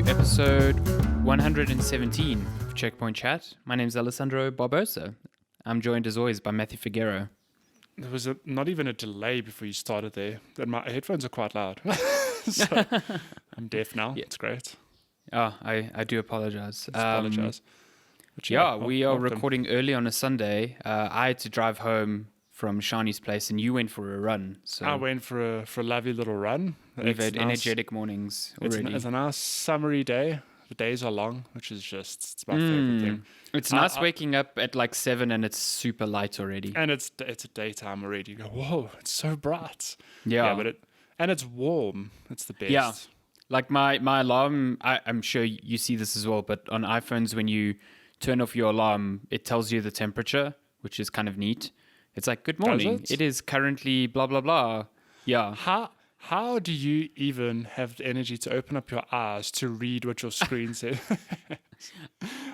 episode 117 of Checkpoint Chat. My name is Alessandro Barbosa. I'm joined as always by Matthew Figueroa. There was not even a delay before you started there. And my headphones are quite loud. So I'm deaf now. Yeah. It's great. Oh, I do apologize. Apologize. But We are welcome. recording early on a Sunday. I had to drive home from Shani's place and you went for a run. So I went for a lovely little run. we've It's had nice. energetic mornings already. It's a nice summery day. The days are long, which is it's my favorite thing. It's nice waking up at like 7 and it's super light already. And it's a daytime already. You go, whoa, it's so bright. Yeah. But it's warm. It's the best. Yeah. Like my alarm, I'm sure you see this as well, but on iPhones, when you turn off your alarm, it tells you the temperature, which is kind of neat. It's like, good morning. it? It is currently blah, blah, blah. Yeah. How do you even have the energy to open up your eyes to read what your screen says?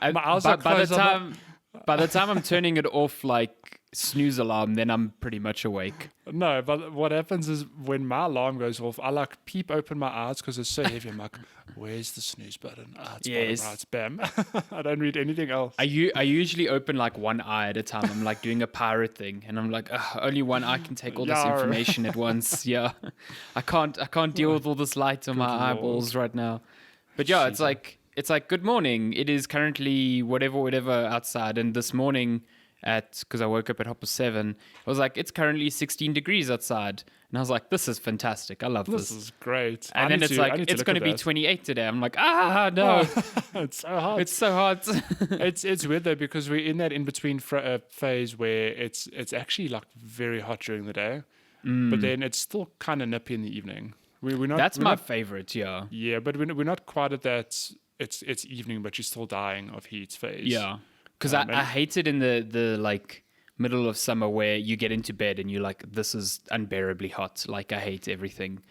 My eyes are By the closed. by the time I'm turning it off, like snooze alarm, then I'm pretty much awake. No, but what happens is when my alarm goes off, I like peep open my eyes because it's so heavy. I'm like, where's the snooze button? Ah, it's Yes. bottom right, it's bam. I don't read anything else. I usually open like one eye at a time. I'm like doing a pirate thing, and I'm like, only one eye can take all this Yar. information at once. Yeah, I can't deal with all this light on my Lord. eyeballs right now. But yeah, it's like good morning. It is currently whatever outside, and this morning because I woke up at 7:30, it was like it's currently 16 degrees outside, and I was like, this is fantastic. I love this. This is great. And then it's like it's going to be 28 today. I'm like, no, It's so hot. it's so hot. It's weird though because we're in that in between phase where it's actually like very hot during the day, but then it's still kind of nippy in the evening. We're not. That's we're my not, favorite. Yeah. Yeah, but we're not quite at that. It's evening, but you're still dying of heat phase. Yeah, because and- I hate it in the like middle of summer where you get into bed and you're like, this is unbearably hot. Like I hate everything.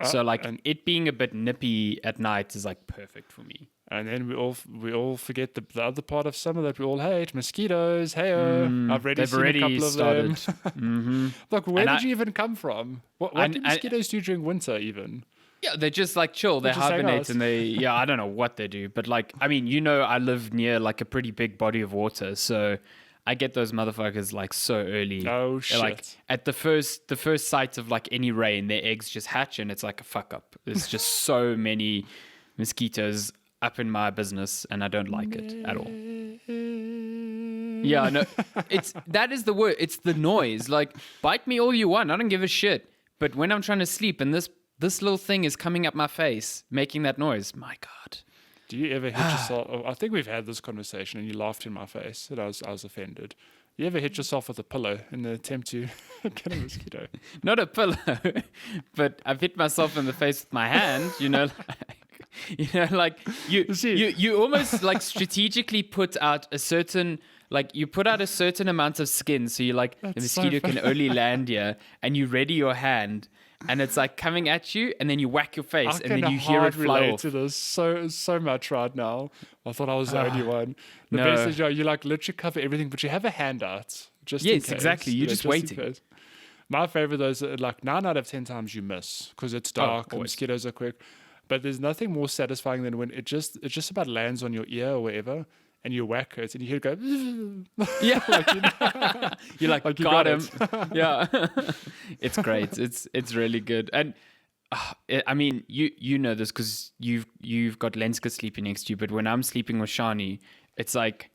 So like and- it being a bit nippy at night is like perfect for me. And then we all forget the other part of summer that we all hate, mosquitoes. Hey-o. I've already They've seen already a couple of started. them. Look, where And did you even come from? What do mosquitoes do during winter even? Yeah, they're just like chill. They just hang hibernate out. and I don't know what they do, but like, I mean, I live near like a pretty big body of water, so I get those motherfuckers like so early. Oh, They're, like shit. at the first sight of like any rain, their eggs just hatch and it's like a fuck up. There's just so many mosquitoes up in my business and I don't like it at all. Yeah, no, that is the word. It's the noise. Like, bite me all you want. I don't give a shit. But when I'm trying to sleep and this little thing is coming up my face, making that noise, my God. Do you ever hit yourself? I think we've had this conversation, and you laughed in my face, and I was offended. You ever hit yourself with a pillow in the attempt to get a mosquito? Not a pillow, but I've hit myself in the face with my hand, like you almost like strategically put out a certain amount of skin, so you like the mosquito can only land here, and you ready your hand, and it's like coming at you, and then you whack your face, and then you hear it fly relate off. to this so much right now. I thought I was the only one. The no. best is you like literally cover everything, but you have a hand out just in Yes, case. exactly. You're just in waiting. case. My favorite though is like 9 out of 10 times you miss because it's dark, and always. mosquitoes are quick. But there's nothing more satisfying than when it just about lands on your ear or wherever, and you whack it, and you hear it go. Yeah, you're like, Like you got got him. it. Yeah, it's great. It's really good. And I mean, you know this because you've got Lenska sleeping next to you. But when I'm sleeping with Shani, it's like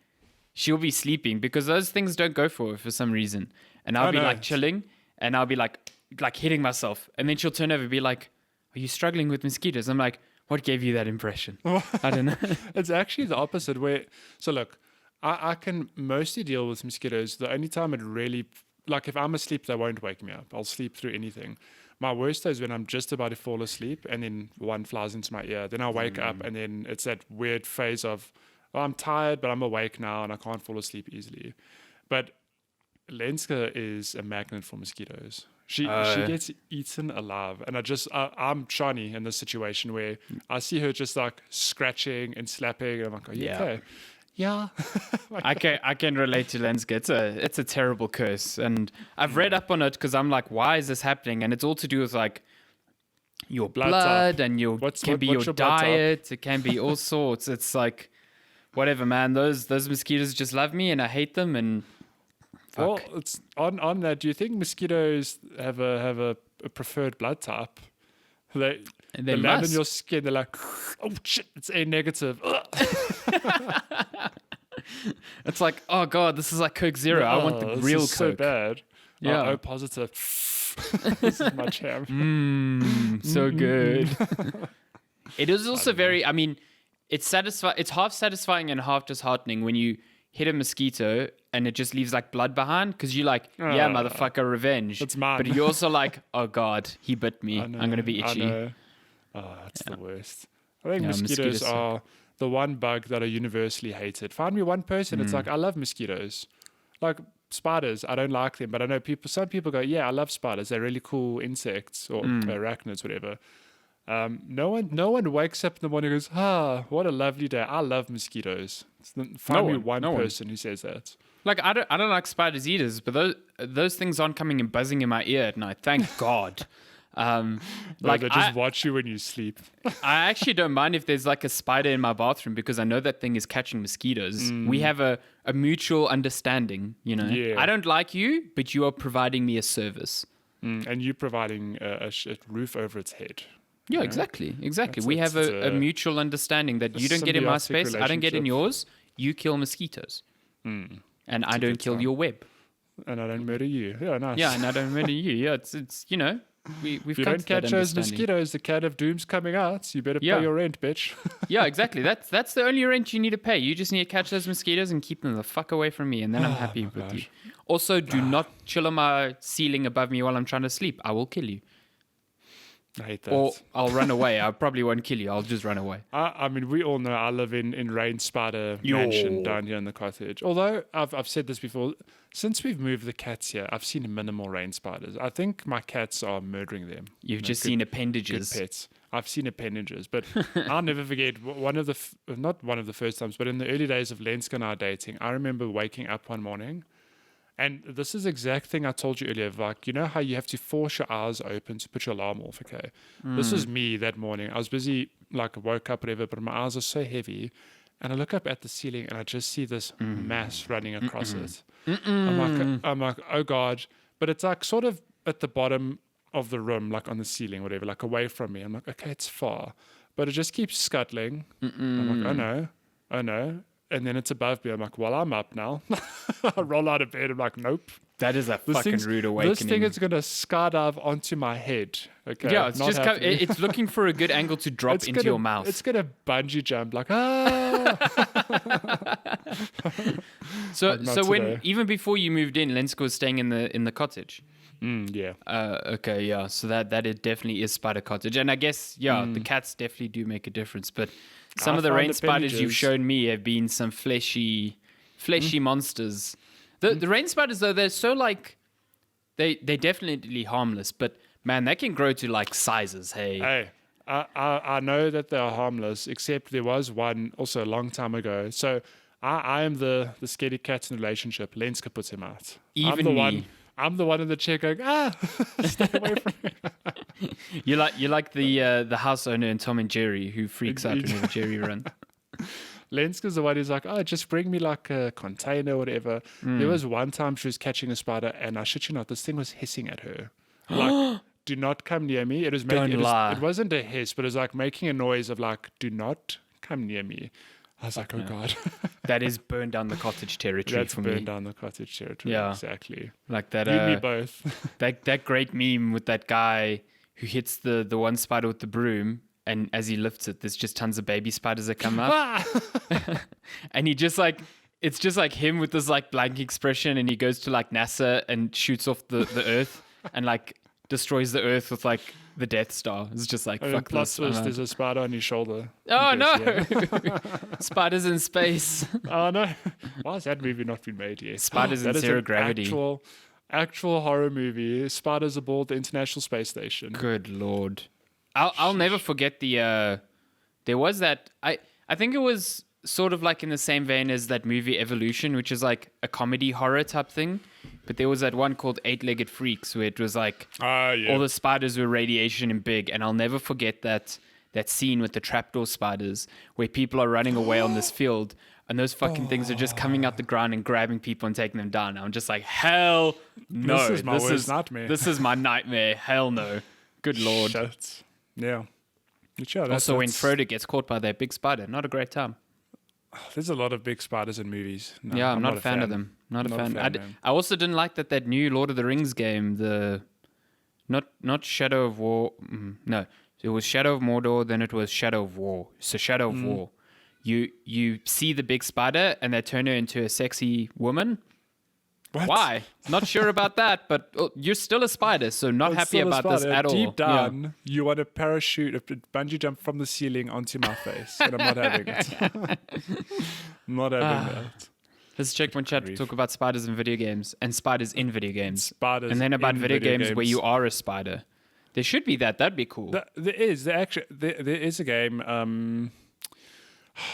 she'll be sleeping because those things don't go for her for some reason, and I'll be no. like chilling, and I'll be like hitting myself, and then she'll turn over and be like, "Are you struggling with mosquitoes?" I'm like, what gave you that impression? I don't know. It's actually the opposite. So look, I can mostly deal with mosquitoes. The only time it really, like if I'm asleep, they won't wake me up. I'll sleep through anything. My worst is when I'm just about to fall asleep and then one flies into my ear. Then I wake up and then it's that weird phase of, oh, I'm tired, but I'm awake now and I can't fall asleep easily. But Lenska is a magnet for mosquitoes. She gets eaten alive, and I'm Shani in this situation where I see her just like scratching and slapping, and I'm like, "Are you okay?" Yeah. I can relate to Lenska. It's a terrible curse, and I've read up on it because I'm like, why is this happening? And it's all to do with like your Blood blood type. and your What's your your blood type? diet. It can be all sorts. It's like whatever, man. Those mosquitoes just love me, and I hate them. And Well, fuck. it's on that. Do you think mosquitoes have a preferred blood type? They They land on must. your skin. They're like, oh shit, it's A negative. It's like, oh god, this is like Coke Zero. I want the this real is Coke. so bad. Yeah. O positive. This is my jam. So good. It is also very. I mean, it's half satisfying and half disheartening when you hit a mosquito and it just leaves like blood behind because you're like, yeah, motherfucker, revenge. It's mine. But you're also like, oh god, he bit me. I know, I'm gonna be I itchy. know. Oh, that's the worst. I think Yeah, mosquitoes mosquitoes suck. are the one bug that are universally hated. Find me one person, it's like, I love mosquitoes. Like spiders, I don't like them, but I know some people go, yeah, I love spiders. They're really cool insects or arachnids, whatever. No one wakes up in the morning and goes, what a lovely day. I love mosquitoes. Find me one no one. person who says that. Like I don't like spiders either, but those things aren't coming and buzzing in my ear at night. Thank God. No, Like they just watch you when you sleep. I actually don't mind if there's like a spider in my bathroom because I know that thing is catching mosquitoes. We have a mutual understanding, you know. Yeah. I don't like you, but you are providing me a service. And you providing a roof over its head. Yeah, know? exactly. That's- We have it's a mutual understanding that you don't get in my symbiotic space, I don't get in relationship. yours. You kill mosquitoes, and I don't good kill sign. your web. And I don't murder you. Yeah, nice. Yeah, and I don't murder you. Yeah, it's you know we've If you come don't to that catch those understanding. mosquitoes, the cat of doom's coming out. You better Yeah. pay your rent, bitch. Yeah, exactly. That's the only rent you need to pay. You just need to catch those mosquitoes and keep them the fuck away from me, and then I'm happy with you. gosh. Also, do not chill on my ceiling above me while I'm trying to sleep. I will kill you, I hate that. or I'll run away. I probably won't kill you. I'll just run away. I mean, we all know I live in Rain Spider Yo. Mansion down here in the cottage. Although I've said this before, since we've moved the cats here, I've seen minimal rain spiders. I think my cats are murdering them. You've know, just good- seen Good appendages. pets. I've seen appendages, but I'll never forget one of the not one of the first times, but in the early days of Lenska and I dating, I remember waking up one morning, and this is the exact thing I told you earlier. Like, you know how you have to force your eyes open to put your alarm off. Okay, this was me that morning. I was busy, like woke up, whatever, but my eyes are so heavy, and I look up at the ceiling and I just see this mass running across it. I'm like, oh god! But it's like sort of at the bottom of the room, like on the ceiling, whatever, like away from me. I'm like, okay, it's far, but it just keeps scuttling. I'm like, oh no. And then it's above me. I'm like, well, I'm up now. I roll out of bed. I'm like, nope. That is a fucking rude awakening. This thing is going to skydive onto my head. Okay. yeah, it's not just happening. it's looking for a good angle to drop It's into gonna- your mouth. It's going to bungee jump like, ah. So not so when today. even before you moved in, Lenska was staying in the cottage. Yeah. Okay, yeah. So that it definitely is spider cottage, and I guess the cats definitely do make a difference. But some I of the found rain spiders you've appendages. shown me have been some fleshy monsters. The rain spiders though, they're so like they're definitely harmless, but man, they can grow to like sizes. Hey, Hey, I know that they are harmless, except there was one also a long time ago. So I am the scaredy cat in the relationship. Lenska puts him out. I'm the one in the chair going, stay away from me. you're like the house owner in Tom and Jerry who freaks out whenever Jerry runs. Lenska's the one who's like, oh, just bring me like a container or whatever. There was one time she was catching a spider, and I shit you not, this thing was hissing at her. Like, do not come near me. It was making lie. it wasn't a hiss, but it was like making a noise of like, do not come near me. I was like, oh god. That is burn down the cottage territory That's for burned me. down the cottage territory. Yeah. Exactly. Like that. You and me both. That great meme with that guy who hits the one spider with the broom, and as he lifts it, there's just tons of baby spiders that come up, and he just like it's just like him with this like blank expression, and he goes to like NASA and shoots off the Earth and like destroys the Earth with like the Death Star. It's just like And fuck plot this. twist, I'm there's out. a spider on his shoulder. Oh He goes, no! yeah. Spiders in space. Oh no! Why has that movie not been made yet? Spiders in That is zero an gravity. Actual horror movie. Spiders aboard the International Space Station. Good lord. I'll never forget the there was that I think it was sort of like in the same vein as that movie Evolution, which is like a comedy horror type thing but there was that one called Eight-Legged Freaks where it was like Yeah. all the spiders were radiation and big, and I'll never forget that scene with the trapdoor spiders where people are running away on this field, and those fucking things are just coming out the ground and grabbing people and taking them down. I'm just like, hell no! This is my worst nightmare. This is my nightmare. Hell no! Good lord! Shit. Yeah. But yeah, Also, when Frodo gets caught by that big spider, not a great time. there's a lot of big spiders in movies. No, Yeah, I'm not a fan of them. Not a fan. man. I also didn't like that new Lord of the Rings game, not Shadow of War. No, it was Shadow of Mordor, then it was Shadow of War. So Shadow of War. You see the big spider and they turn her into a sexy woman. What? Why? Not sure about that, but you're still a spider, so not It's happy still a about this spider. at all. Deep Yeah. down, you want a parachute, a bungee jump from the ceiling onto my face, and I'm not having it. I'm not having that. Let's check one chat to Grief. talk about spiders in video games and spiders in video games. Spiders And then about in video games where you are a spider. There should be that. That'd be cool. There is a game.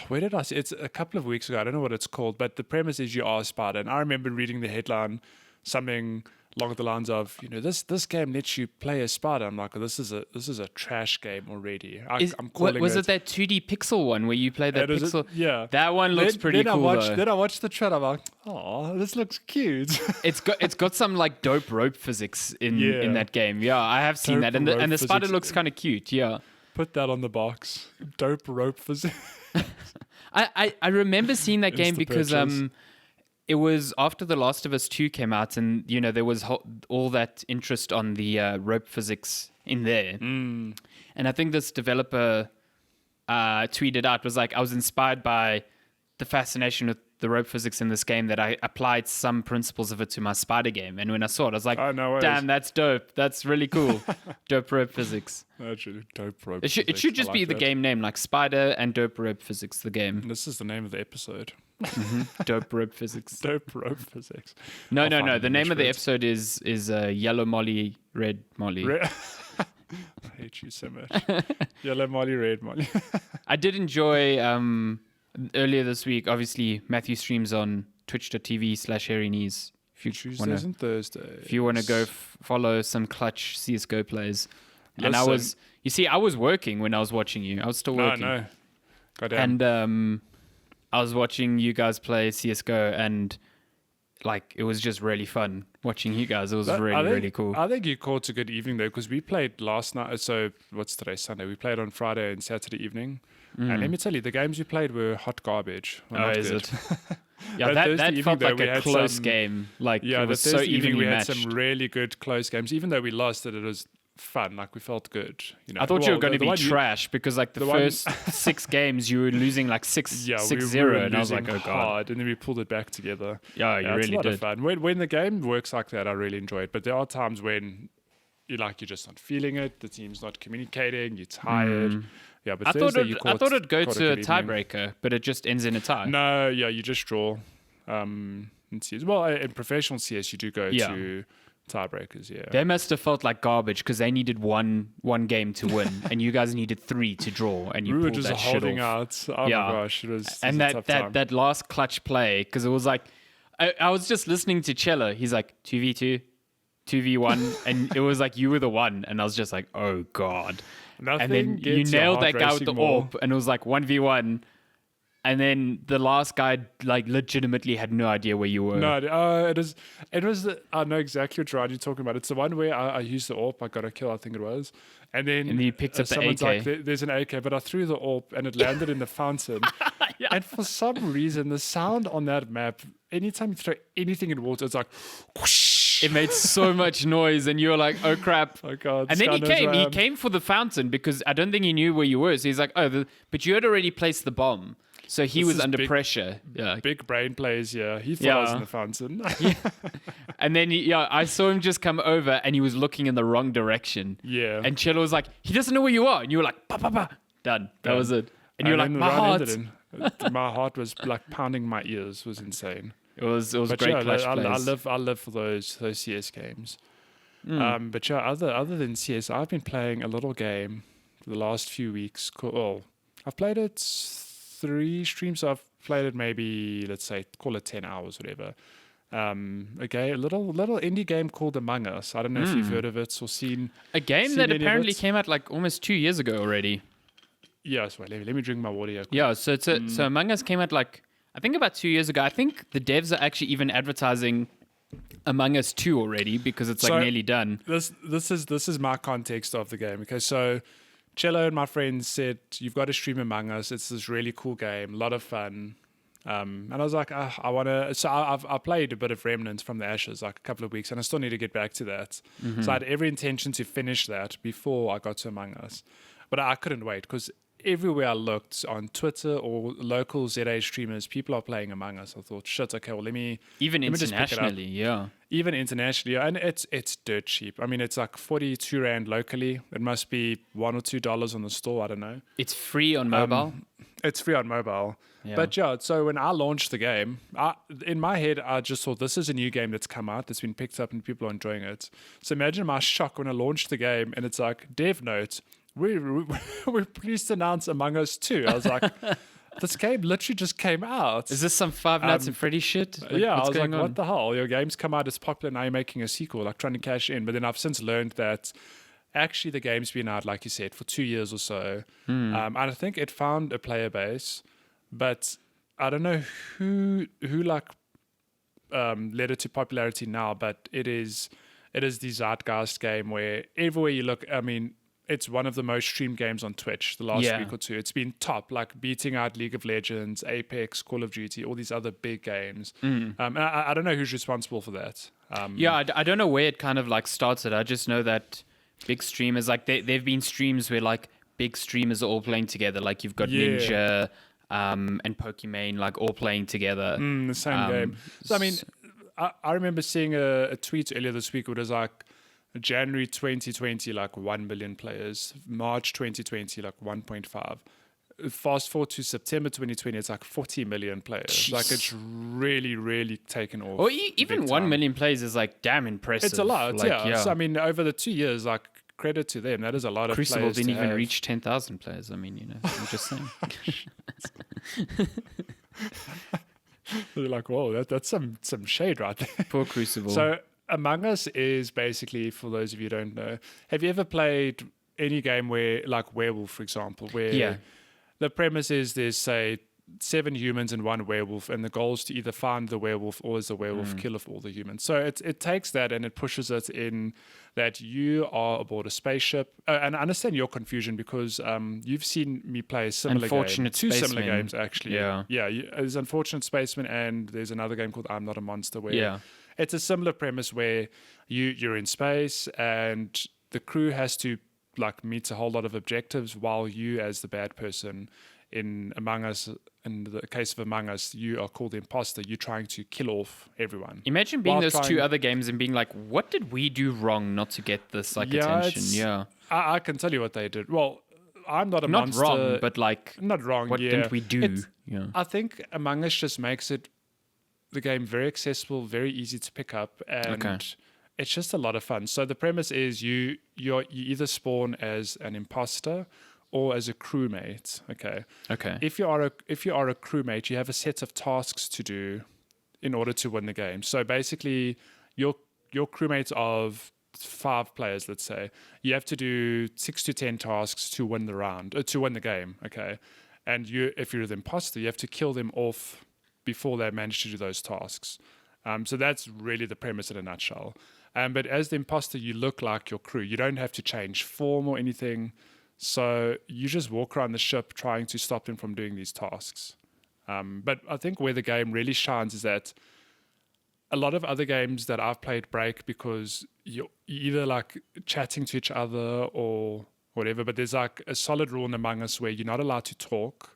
Where did I see? It's a couple of weeks ago. I don't know what it's called, but the premise is you are a spider. And I remember reading the headline, something along the lines of, this game lets you play a spider. I'm like, this is a trash game already. I'm calling was it. it that 2D pixel one where you play that Is it? pixel? Yeah. That one looks pretty cool. though. Then I watched the trailer. I'm like, oh, this looks cute. It's got some like dope rope physics in Yeah. that game. Yeah, I have seen Dope that, and the rope spider physics. looks kind of cute. Yeah, Put that on the box. Dope rope physics. I remember seeing that game Insta because purchase. it was after The Last of Us 2 came out, and there was all that interest on the rope physics in there. And I think this developer tweeted out, was like, I was inspired by the fascination with the rope physics in this game that I applied some principles of it to my spider game. And when I saw it, I was like, Oh, no worries. damn, that's dope. That's really cool. Dope rope physics. Actually, dope rope. It should physics. just I be like the that. game name, like Spider and Dope Rope Physics, the game. This is the name of the episode. Dope Rope Physics. Dope rope physics. No, I'll no, find no. an The name image of for the it. episode is Yellow Molly, Red Molly. I hate you so much. Yellow Molly, red Molly. I did enjoy earlier this week. Obviously, Matthew streams on twitch.tv/hairy knees. If you Tuesdays wanna, and Thursdays. if you want to go follow some clutch CS:GO plays, and I Listen. was, you see, I was working when I was watching you. I was still working. No. Goddamn. And I was watching you guys play CS:GO, and like it was just really fun watching you guys. It was really cool. I think you caught a good evening though, because we played last night. So what's today? Sunday. We played on Friday and Saturday evening. And let me tell you, the games we played were hot garbage. Were Oh, not is good. it? Yeah, That that Thursday evening, felt though, like we a had close some- game. Like Yeah, it the was so Thursday evening evenly we had matched. some really good close games. Even though we lost it was fun. Like we felt good. I thought you were going to the be one you- trash because like the the one- first 6 games you were losing like 6-0, we were and I was like, losing oh god, hard, and then we pulled it back together. yeah, you it's a really lot of did. fun. When the game works like that, I really enjoy it. But there are times when you're just not feeling it. The team's not communicating. You're tired. Yeah, but I thought Thursday you I thought it'd go caught to a good evening. tiebreaker, but it just ends in a tie. No, yeah, you just draw. In CS. Well, in professional CS, you do go Yeah. to tiebreakers. Yeah. They must have felt like garbage because they needed one game to win, and you guys needed 3 to draw, and you we were pulled just that shit holding off. out. Oh Yeah. my gosh, it was. And a tough time. that last clutch play, because it was like, I was just listening to Chella. He's like 2v2, 2v1, and it was like you were the one, and I was just like, oh god. Nothing And then you gets your nailed heart that guy with the racing more. orb, and it was like 1v1. And then the last guy like legitimately had no idea where you were. No, it is. It was. I know exactly what round you're talking about. It's the one where I used the AWP. I got a kill, I think it was, and then you picked up the someone's AK. like, "There's an AK," but I threw the AWP and it landed in the fountain. And for some reason, the sound on that map, anytime you throw anything in water, it's like, whoosh. It made so much noise, and you were like, "Oh crap!" Oh god! And this then he guy knows came. where I He am. came for the fountain because I don't think he knew where you were. So he's like, "Oh, but you had already placed the bomb, so he This was is under big- pressure." Yeah. Big brain plays. Yeah, he thought I was Yeah. in the fountain. And then I saw him just come over, and he was looking in the wrong direction. Yeah. And Chelo was like, "He doesn't know where you are," and you were like, "Pa pa pa." Done. That Done. was it. And you were like, then the "My round heart." ended in- my heart was like pounding my ears. It was insane. It was But great yeah, clutch I plays. live for those CS games. Hmm. But yeah, other than CS, I've been playing a little game for the last few weeks. I've played it 3 streams. So I've played it maybe, let's say, call it 10 hours, whatever. a little indie game called Among Us. I don't know if you've heard of it or seen A game seen that any of apparently it. came out like almost 2 years ago already. Yes, wait, let me drink my water here. Yeah, so so Among Us came out like I think about 2 years ago. I think the devs are actually even advertising Among Us 2 already because it's like So- nearly done. This is my context of the game. Okay, so Cello and my friends said you've got to stream Among Us. It's this really cool game, a lot of fun. And I was like, I want to. So I played a bit of Remnant from the Ashes like a couple of weeks, and I still need to get back to that. So I had every intention to finish that before I got to Among Us, but I couldn't wait because everywhere I looked on Twitter or local ZA streamers, people are playing Among Us. I thought, shit, okay, well let me Even let me just pick it up. internationally, yeah. Even internationally, and it's dirt cheap. I mean, it's like 42 rand locally. It must be $1 or $2 on the store. I don't know. It's free on mobile. It's free on mobile. Yeah. But yeah, so when I launched the game, in my head, I just thought this is a new game that's come out, that's been picked up and people are enjoying it. So imagine my shock when I launched the game and it's like, dev note, we're pleased to announce Among Us 2. I was like, this game literally just came out. Is this some Five Nights at Freddy's shit? Like, Yeah, I what's was like, going on? what the hell? Your game's come out, it's popular, now you're making a sequel, like trying to cash in. But then I've since learned that actually the game's been out, like you said, for 2 years or so. And I think it found a player base, but I don't know who like led it to popularity now, but it is the Zeitgeist game where everywhere you look, I mean, it's one of the most streamed games on Twitch the last Yeah. week or two. It's been top, like beating out League of Legends, Apex, Call of Duty, all these other big games. And I don't know who's responsible for that. Yeah, I don't know where it kind of like started. I just know that big streamers, like there've been streams where like big streamers are all playing together. Like you've got Yeah. Ninja and Pokimane like all playing together. The same game. So I mean, I remember seeing a tweet earlier this week. It was like January 2020, like 1 million players. March 2020, like 1.5. Fast forward to September 2020, it's like 40 million players. Jeez. Like it's really, really taken off. Or even big 1 time. million plays is like damn impressive. It's a lot, Like, yeah. So I mean, over the 2 years, like credit to them. That is a lot of Crucible players didn't to even have. reach 10,000 players. I mean, you know, I'm just saying. You're like, whoa, that's some shade right there. Poor Crucible. So Among Us is basically, for those of you who don't know, have you ever played any game where, like Werewolf, for example, where Yeah. the premise is there's, say, 7 humans and 1 werewolf, and the goal is to either find the werewolf or as the werewolf kill off all the humans. So it takes that and it pushes it in that you are aboard a spaceship. And I understand your confusion because you've seen me play a similar Unfortunate game. 2 similar Spaceman. games, actually. Yeah. Yeah, there's Unfortunate Spaceman and there's another game called I'm Not a Monster where Yeah. it's a similar premise where you're in space and the crew has to like meet a whole lot of objectives while you as the bad person in Among Us, in the case of Among Us, you are called the imposter. You're trying to kill off everyone. Imagine being while those two trying- other games and being like, what did we do wrong not to get this like Yeah, attention? it's- Yeah. I can tell you what they did. Well, I'm not a Not monster. wrong, but like, not wrong. what yeah. didn't we do? It's- Yeah. I think Among Us just makes the game very accessible, very easy to pick up, and Okay. it's just a lot of fun. So the premise is you either spawn as an imposter or as a crewmate. Okay. Okay. If you are a crewmate, you have a set of tasks to do in order to win the game. So basically, your crewmates of 5 players, let's say, you have to do 6 to 10 tasks to win the round, to win the game. Okay, and if you're the imposter, you have to kill them off before they manage to do those tasks. So that's really the premise in a nutshell. But as the imposter, you look like your crew. You don't have to change form or anything. So you just walk around the ship trying to stop them from doing these tasks. But I think where the game really shines is that a lot of other games that I've played break because you're either like chatting to each other or whatever, but there's like a solid rule in Among Us where you're not allowed to talk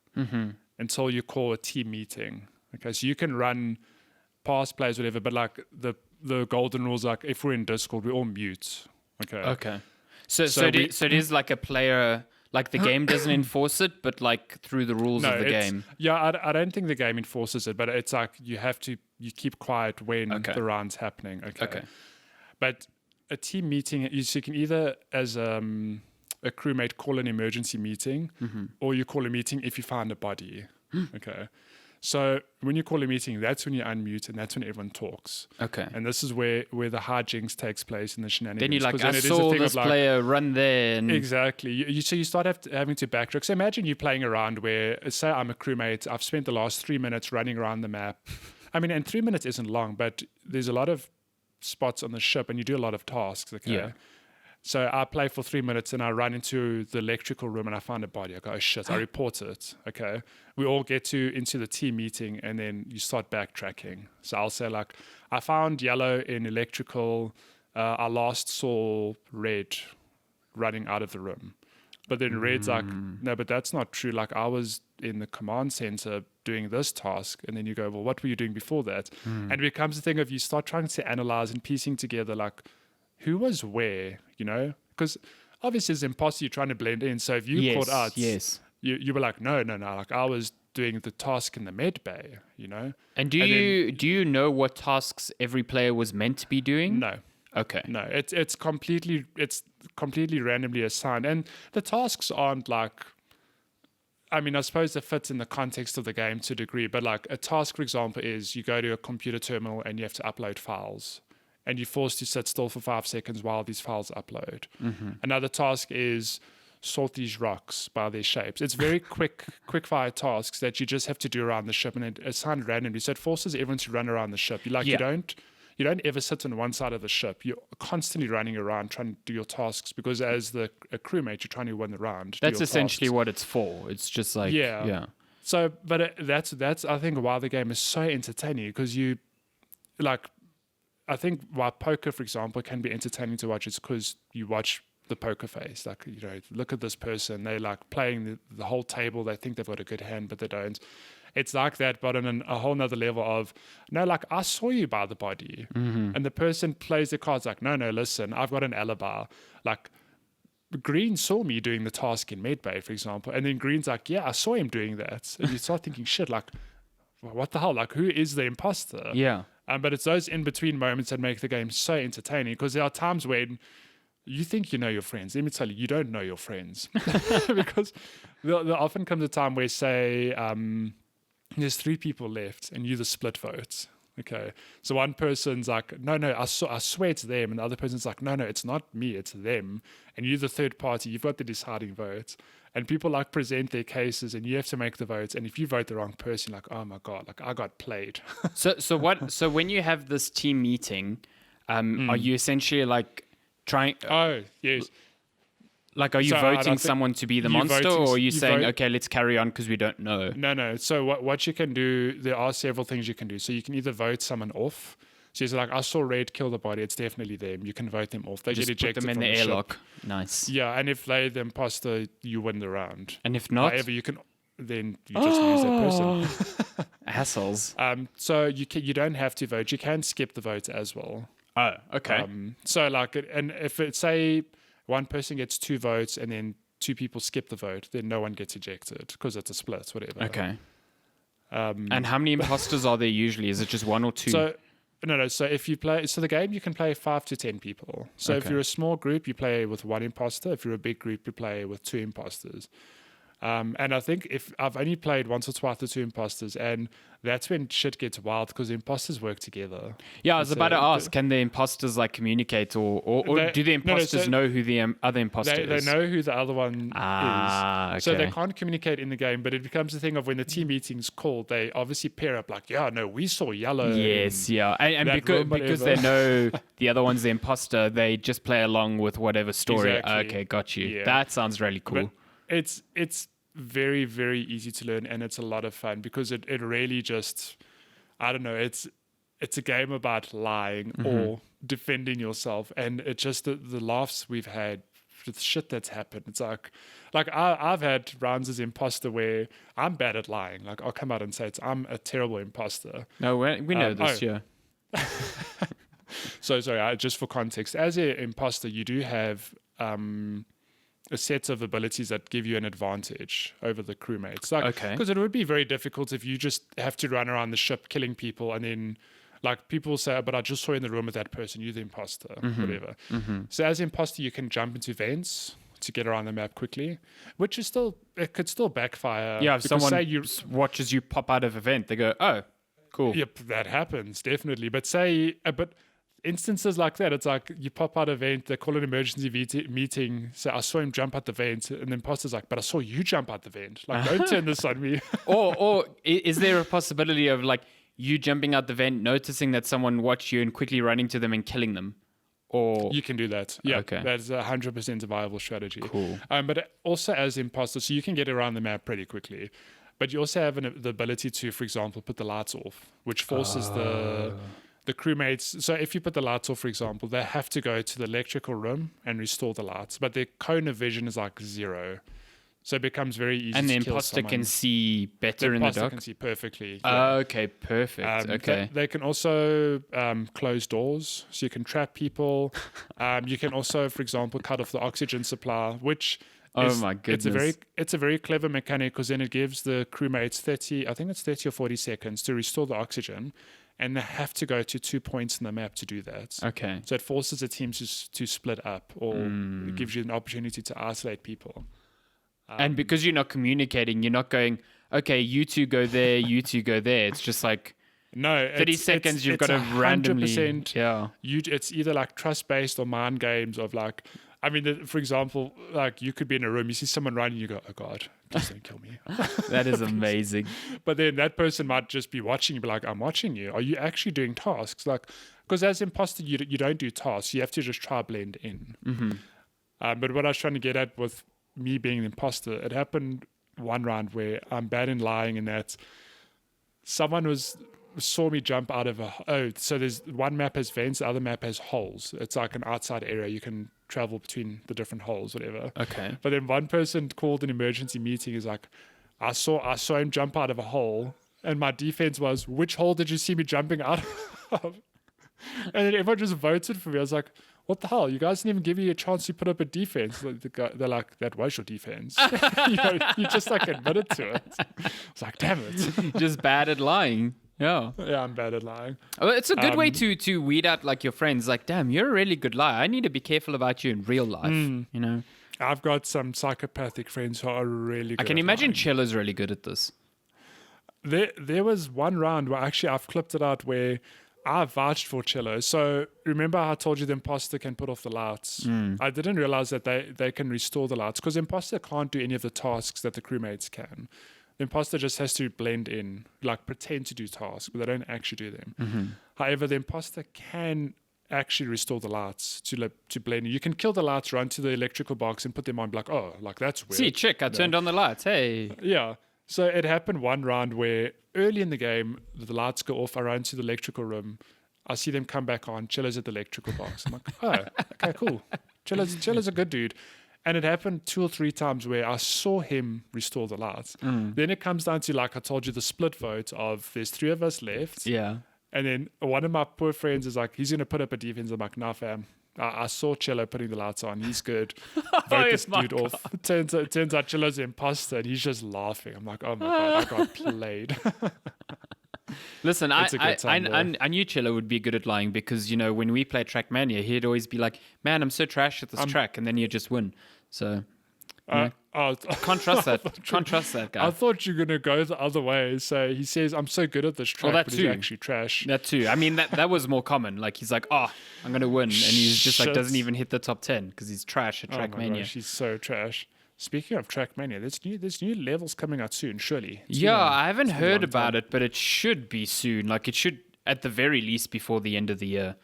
until you call a team meeting. Okay, so you can run past players, whatever, but like the golden rules, like if we're in Discord, we all mute. Okay. So it is like a player, like the game doesn't enforce it, but like through the rules of the game. Yeah, I don't think the game enforces it, but it's like you keep quiet when Okay. the round's happening. Okay. But a team meeting, so you can either as a crewmate call an emergency meeting, or you call a meeting if you find a body. Okay. So when you call a meeting, that's when you unmute and that's when everyone talks. Okay. And this is where the hijinks takes place in the shenanigans. Then you're like, 'Cause I then it is a saw thing this of like, player run there. And exactly. So you start having to backtrack. So imagine you playing around where, say I'm a crewmate, I've spent the last 3 minutes running around the map. I mean, and 3 minutes isn't long, but there's a lot of spots on the ship and you do a lot of tasks. Okay. Yeah. So I play for 3 minutes and I run into the electrical room and I find a body. I go, oh shit, I report it. Okay. We all get into the team meeting and then you start backtracking. So I'll say like, I found yellow in electrical. I last saw red running out of the room. But then red's like, no, but that's not true. Like I was in the command center doing this task. And then you go, well, what were you doing before that? And it becomes a thing of you start trying to analyze and piecing together like, who was where, you know? Because obviously as an imposter, you're trying to blend in. So if you caught out, you were like, no. Like I was doing the task in the med bay, you know? And do you know what tasks every player was meant to be doing? No. Okay. No, it's completely randomly assigned. And the tasks aren't like, I mean, I suppose it fits in the context of the game to a degree, but like a task, for example, is you go to a computer terminal and you have to upload files. And you're forced to sit still for 5 seconds while these files upload. Another task is sort these rocks by their shapes. It's very quick fire tasks that you just have to do around the ship, and it's assigned randomly. So it forces everyone to run around the ship. You don't ever sit on one side of the ship. You're constantly running around trying to do your tasks because as a crewmate, you're trying to win the round. That's essentially what it's for. It's just like yeah. So, but that's I think why the game is so entertaining because you like. I think why poker, for example, can be entertaining to watch is because you watch the poker face. Like, you know, look at this person. They're like playing the whole table. They think they've got a good hand, but they don't. It's like that, but on a whole nother level of, no, like, I saw you by the body. And the person plays their cards like, no, listen, I've got an alibi. Like, Green saw me doing the task in Medbay, for example. And then Green's like, yeah, I saw him doing that. And you start thinking, shit, like, what the hell? Like, who is the imposter? Yeah. But it's those in-between moments that make the game so entertaining because there are times when you think you know your friends. Let me tell you, you don't know your friends. Because there often comes a time where, say, there's 3 people left and you the split votes. Okay. So one person's like, no, I swear it's them. And the other person's like, no, it's not me, it's them. And you're the third party. You've got the deciding vote. And people like present their cases and you have to make the votes. And if you vote the wrong person, like, oh my God, like I got played. So when you have this team meeting, are you essentially like trying? Oh, yes. Like, are you voting someone to be the monster, or are you saying, okay, let's carry on because we don't know? No. So what you can do, there are several things you can do. So you can either vote someone off. So it's like, I saw Red kill the body. It's definitely them. You can vote them off. They just get ejected put them in from the airlock. Ship. Nice. Yeah, and if they're the imposter, you win the round. And if not, however, you can then you just lose that person. Assholes. So you don't have to vote. You can skip the vote as well. Oh, okay. So like, and if it's say one person gets 2 votes and then 2 people skip the vote, then no one gets ejected because it's a split, whatever. Okay. And how many imposters are there usually? Is it just 1 or 2? So no. So if you play, so the game you can play 5 to 10 people. So if you're a small group, you play with 1 imposter. If you're a big group, you play with 2 imposters. And I think if I've only played once or twice with 2 imposters, and that's when shit gets wild because the imposters work together. Yeah, I was about to ask, can the imposters like communicate or do the imposters know who the other imposter is? They know who the other one is. Okay. So they can't communicate in the game, but it becomes a thing of when the team meeting's called, they obviously pair up like, yeah, no, we saw yellow. Yes, yeah. And because they know the other one's the imposter, they just play along with whatever story. Exactly. Okay, got you. Yeah. That sounds really cool. But it's very, very easy to learn and it's a lot of fun because it really just, I don't know, it's a game about lying or defending yourself, and it just the laughs we've had, the shit that's happened. It's like I've had rounds as imposter where I'm bad at lying. Like I'll come out and say I'm a terrible imposter. No, we know this, yeah. So sorry, just for context, as an imposter, you do have a set of abilities that give you an advantage over the crewmates. Like, because it would be very difficult if you just have to run around the ship killing people and then like people say, but I just saw you in the room with that person, you're the imposter, whatever. So as an imposter, you can jump into vents to get around the map quickly, which is still, it could still backfire. Yeah, if because someone say you, watches you pop out of event, they go, "Oh, cool." yep, that happens definitely. But say, but instances like that, it's like you pop out of vent, they call an emergency meeting. So I saw him jump out the vent, and the imposter's like, "But I saw you jump out the vent. Like, don't turn this on me." Or is there a possibility of like you jumping out the vent, noticing that someone watched you, and quickly running to them and killing them? Or You can do that. Yeah, Okay. that's 100% a viable strategy. Cool. But also as imposter, so you can get around the map pretty quickly. But you also have the ability to, for example, put the lights off, which forces the crewmates. So if you put the lights off, for example, they have to go to the electrical room and restore the lights. But their cone of vision is like 0. So it becomes very easy and to the kill imposter someone. can see better The in the imposter dark. can see perfectly. Okay, perfect. Okay. They can also close doors, so you can trap people. You can also, for example, cut off the oxygen supply, which Oh my goodness. It's a very clever mechanic because then it gives the crewmates 30, I think it's 30 or 40 seconds to restore the oxygen, and they have to go to 2 points in the map to do that. Okay. So it forces the teams to split up, or it gives you an opportunity to isolate people. And because you're not communicating, you're not going, okay, you two go there, you two go there. It's just like No, 30 seconds, you've got to randomly. 100%. Yeah. It's either like trust based or mind games of like, I mean, for example, like you could be in a room, you see someone running, you go, "Oh God, please don't kill me." That is amazing. But then that person might just be watching you, be like, "I'm watching you. Are you actually doing tasks?" Like, because as imposter, you don't do tasks. You have to just try blend in. But what I was trying to get at with me being an imposter, it happened one round where I'm bad in lying, in that someone saw me jump out of so there's one map has vents, the other map has holes. It's like an outside area, you can travel between the different holes, whatever. Okay. But then one person called an emergency meeting, is like, I saw him jump out of a hole, and my defense was, "Which hole did you see me jumping out of?" And then everyone just voted for me. I was like, "What the hell? You guys didn't even give me a chance to put up a defense." They're like, "That was your defense." You just like admitted to it. I was like, "Damn it." Just bad at lying. Yeah. Yeah, I'm bad at lying. Well, it's a good way to weed out like your friends. Like, damn, you're a really good liar. I need to be careful about you in real life. You know. I've got some psychopathic friends who are really good I can at imagine lying. Chella's really good at this. There was one round where actually I've clipped it out where I vouched for Cello. So remember how I told you the imposter can put off the lights? I didn't realize that they can restore the lights, because the imposter can't do any of the tasks that the crewmates can. The imposter just has to blend in, like pretend to do tasks, but they don't actually do them. However, the imposter can actually restore the lights to blend in. You can kill the lights, run to the electrical box and put them on, be like, "Oh, like that's weird." See, chick, I turned on the lights. Hey. Yeah. So it happened one round where early in the game, the lights go off. I run to the electrical room. I see them come back on. Chilla's at the electrical box. I'm like, "Oh, okay, cool. Chilla's a good dude." And it happened 2 or 3 times where I saw him restore the lights. Then it comes down to, like I told you, the split vote of there's 3 of us left. Yeah. And then one of my poor friends is like, he's going to put up a defense. I'm like, "Nah, fam. I saw Cello putting the lights on. He's good. Vote this my dude off." It turns out Cello's the imposter, and he's just laughing. I'm like, "Oh my God, I got played." Listen, It's a good time, I knew Chilla would be good at lying because, you know, when we play Trackmania, he'd always be like, "Man, I'm so trash at this track," and then he'd just win. So Oh, can't trust that. Can't trust that guy. I thought you were going to go the other way. So he says, "I'm so good at this track," that but too. he's actually trash. That too. I mean, that was more common. Like he's like, "Oh, I'm gonna win," and he's just like Shit. doesn't even hit the top 10 because he's trash at Oh my Trackmania. gosh, he's so trash. Speaking of Trackmania, there's new levels coming out soon, surely. Yeah, I haven't been a heard long about time. it, but it should be soon. Like it should, at the very least, before the end of the year.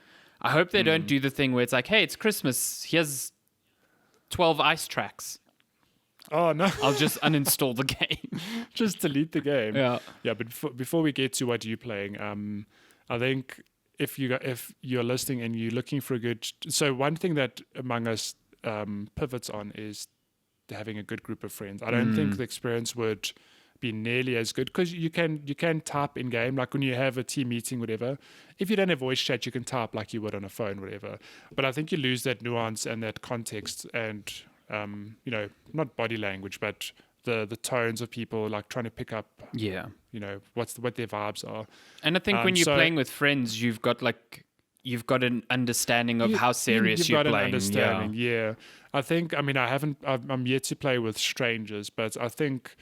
I hope they don't do the thing where it's like, "Hey, it's Christmas. Here's 12 ice tracks. Oh no, I'll just uninstall the game." just delete the game. Yeah. Yeah, but before we get to what you're playing, I think if you're listening and you're looking for a good, so one thing that Among Us pivots on is having a good group of friends. I don't think the experience would be nearly as good, because you can type in game, like when you have a team meeting, whatever. If you don't have voice chat, you can type like you would on a phone, whatever. But I think you lose that nuance and that context, and you know, not body language, but the tones of people, like trying to pick up, Yeah. you know, what their vibes are. And I think when you're so- playing with friends, you've got like you've got an understanding of how serious you've you're got playing. an understanding. Yeah. I think. I mean, I'm yet to play with strangers, but I think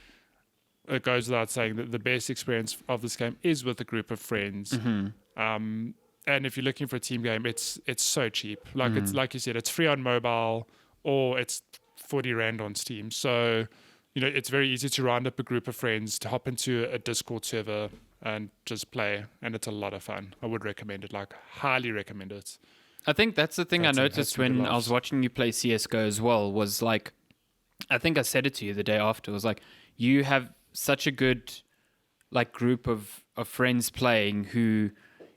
it goes without saying that the best experience of this game is with a group of friends. Mm-hmm. And if you're looking for a team game, it's so cheap. Like it's like you said, it's free on mobile or it's 40 Rand on Steam. So, it's very easy to round up a group of friends, to hop into a Discord server and just play. And it's a lot of fun. I would recommend it, like highly recommend it. I think that's the thing I noticed when I was watching you play CSGO as well, was like, I think I said it to you the day after, was like, you have such a good like group of friends playing who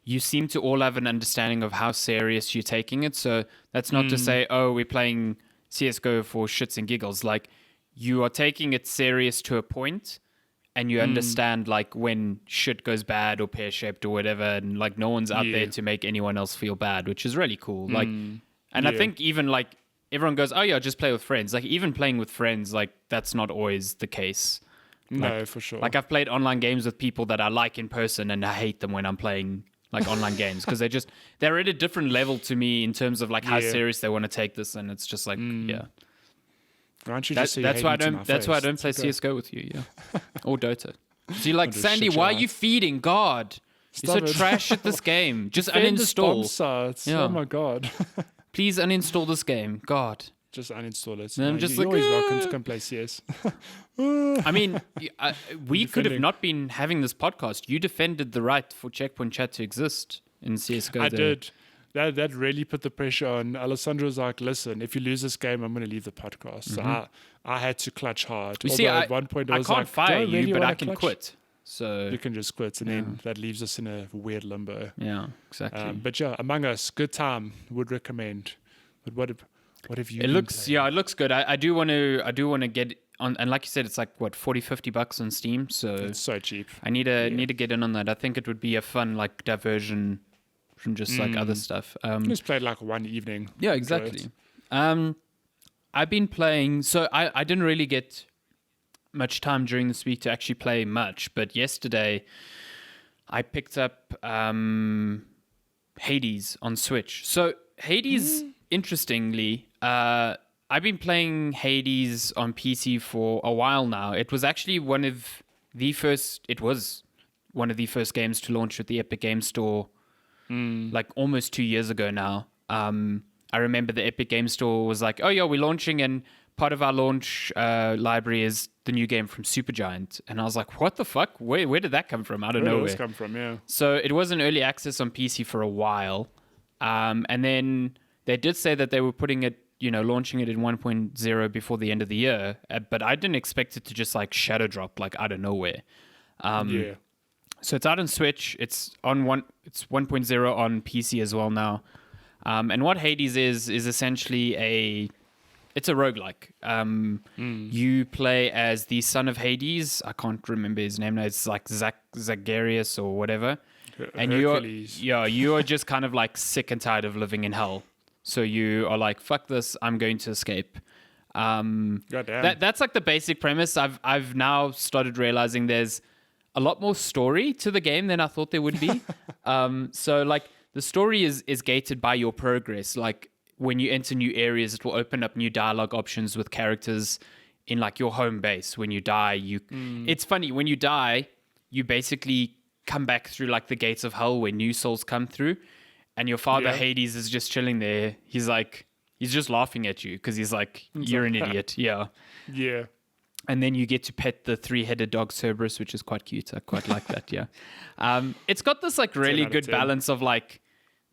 you seem to all have an understanding of how serious you're taking it. So that's not to say, oh, we're playing CSGO for shits and giggles. Like, you are taking it serious to a point, and you understand like when shit goes bad or pear-shaped or whatever, and like no one's out there to make anyone else feel bad, which is really cool. Like, and I think even like everyone goes, oh yeah, just play with friends. Like, even playing with friends, like that's not always the case. No, for sure. Like, I've played online games with people that I like in person, and I hate them when I'm playing like online games, because they're at a different level to me in terms of like how serious they want to take this, and it's just like Aren't you that's why I don't play CS:GO with you, or Dota. So you're like, Sandy, why are you feeding? God, you're so trash at this game. Just uninstall. Oh my God. Please uninstall this game. God. Just uninstall it. And I'm just you're like, always welcome to come play CS. I mean, we could have not been having this podcast. You defended the right for Checkpoint Chat to exist in CS:GO. I did. That really put the pressure on. Alessandro was like, listen, if you lose this game, I'm going to leave the podcast. So I had to clutch hard. You see, at one point I was can't like, fire "Do I really you, but wanna I can clutch?" quit. So You can just quit, and then that leaves us in a weird limbo. yeah, exactly. But yeah, Among Us, good time. Would recommend. But what have you? It looks good. I do want to get on, and like you said, it's like what, $40-$50 on Steam. So It's so cheap. I need to get in on that. I think it would be a fun like diversion from just like other stuff. Just played like one evening. Yeah, Enjoy exactly. it. I've been playing, so I didn't really get much time during this week to actually play much, but yesterday I picked up Hades on Switch. So Hades, interestingly, I've been playing Hades on PC for a while now. It was actually one of the first games to launch with the Epic Game Store, like almost 2 years ago now. I remember the Epic Game Store was like, oh yeah, we're launching, and part of our launch library is the new game from Supergiant. And I was like, what the fuck? Where did that come from? I don't know Where where. did this come from? Yeah. So it was in early access on PC for a while. And then they did say that they were putting it, launching it in 1.0 before the end of the year. But I didn't expect it to just like shadow drop like out of nowhere. Yeah. So it's out on Switch. It's 1.0 on PC as well now. And what Hades is essentially it's a roguelike. You play as the son of Hades. I can't remember his name now. It's like Zagarius or whatever. And you are just kind of like sick and tired of living in hell. So you are like, fuck this, I'm going to escape. Goddamn. That's like the basic premise. I've now started realizing there's a lot more story to the game than I thought there would be. So like the story is gated by your progress. Like when you enter new areas, it will open up new dialogue options with characters in like your home base. When you die, it's funny, when you die, you basically come back through like the gates of hell where new souls come through, and your father Hades is just chilling there. He's just laughing at you because he's like, you're an idiot. Yeah. And then you get to pet the 3-headed dog Cerberus, which is quite cute. I quite like that. Yeah. It's got this like really good balance of like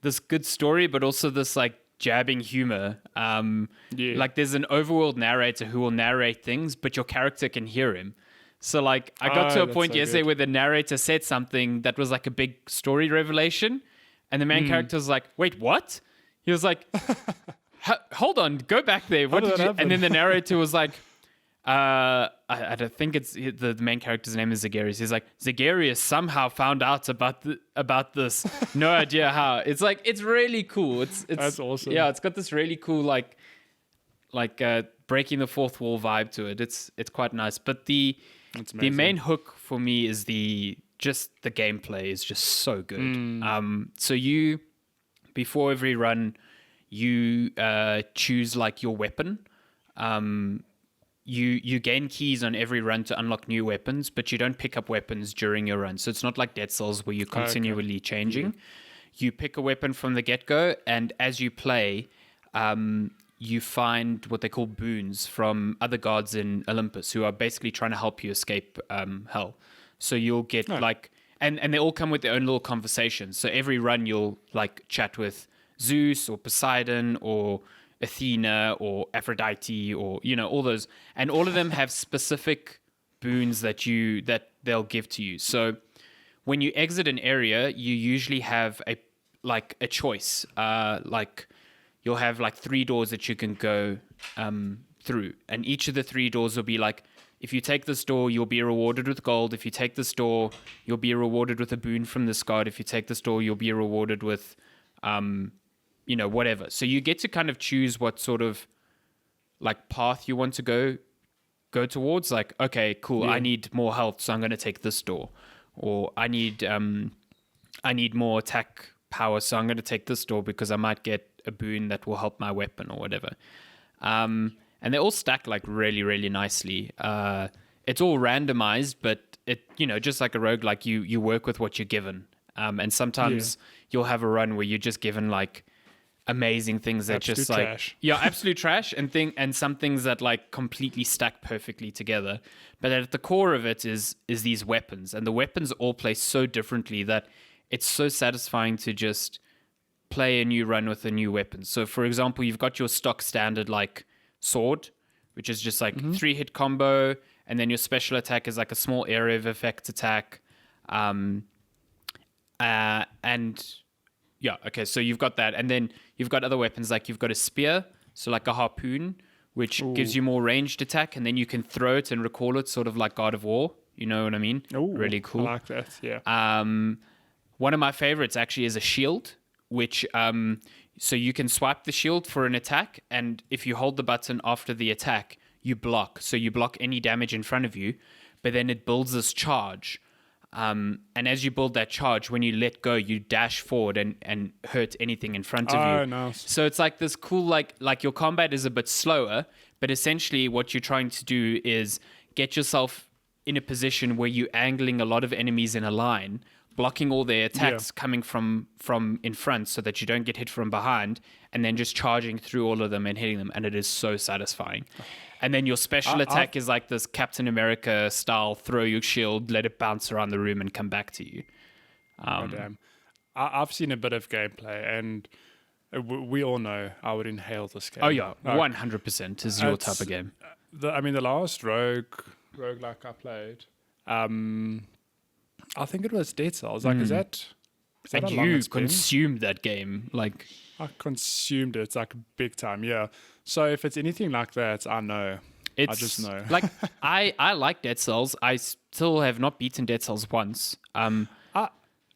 this good story, but also this like jabbing humor. Like there's an overworld narrator who will narrate things, but your character can hear him. So like I got to a point yesterday where the narrator said something that was like a big story revelation, and the main character was like, wait, what? He was like, hold on, go back there. What did you? And then the narrator was like, I don't think it's the main character's name is Zagarius. He's like, Zagarius somehow found out about this. No idea how. It's like, it's really cool. It's That's awesome. Yeah, it's got this really cool like breaking the fourth wall vibe to it. It's quite nice. But the main hook for me is the gameplay is just so good. So you before every run, you choose like your weapon. You gain keys on every run to unlock new weapons, but you don't pick up weapons during your run. So it's not like Dead Cells where you're continually changing. You pick a weapon from the get-go, and as you play, you find what they call boons from other gods in Olympus who are basically trying to help you escape hell. So you'll get like, and they all come with their own little conversations. So every run you'll like chat with Zeus or Poseidon or Athena or Aphrodite or, you know, all those. And all of them have specific boons that they'll give to you. So when you exit an area, you usually have a choice. Like you'll have like 3 doors that you can go through. And each of the 3 doors will be like, if you take this door, you'll be rewarded with gold. If you take this door, you'll be rewarded with a boon from this god. If you take this door, you'll be rewarded with, you know, whatever. So you get to kind of choose what sort of like path you want to go towards. Like, okay, cool. I need more health, so I'm going to take this door. Or I need more attack power, so I'm going to take this door because I might get a boon that will help my weapon or whatever. And they all stack like really, really nicely. It's all randomized, but it, you know, just like a rogue, like you work with what you're given. And sometimes you'll have a run where you're just given like amazing things that Absolute just like trash. absolute trash, and some things that like completely stack perfectly together. But at the core of it is these weapons, and the weapons all play so differently that it's so satisfying to just play a new run with a new weapon. So for example, you've got your stock standard like sword, which is just like 3-hit combo, and then your special attack is like a small area of effect attack. And yeah, okay, so you've got that, and then you've got other weapons, like you've got a spear, so like a harpoon, which gives you more ranged attack, and then you can throw it and recall it, sort of like God of War. You know what I mean? Really cool. I like that. Yeah. One of my favorites actually is a shield, which so you can swipe the shield for an attack, and if you hold the button after the attack, you block. So you block any damage in front of you, but then it builds this charge. And as you build that charge, when you let go, you dash forward and hurt anything in front of you. Oh, nice. So it's like this cool, like your combat is a bit slower, but essentially what you're trying to do is get yourself in a position where you're angling a lot of enemies in a line, blocking all their attacks coming from in front so that you don't get hit from behind, and then just charging through all of them and hitting them. And it is so satisfying. And then your special attack is like this Captain America style, throw your shield, let it bounce around the room and come back to you. Damn. I've seen a bit of gameplay, and we all know I would inhale this game. Oh yeah, 100% is your type of game. The last roguelike I played, I think it was Dead Cells. Like, is that And how long you it's been? consumed that game. Like, I consumed it like big time, yeah. So if it's anything like that, I know. it's I just know. like I like Dead Cells. I still have not beaten Dead Cells once.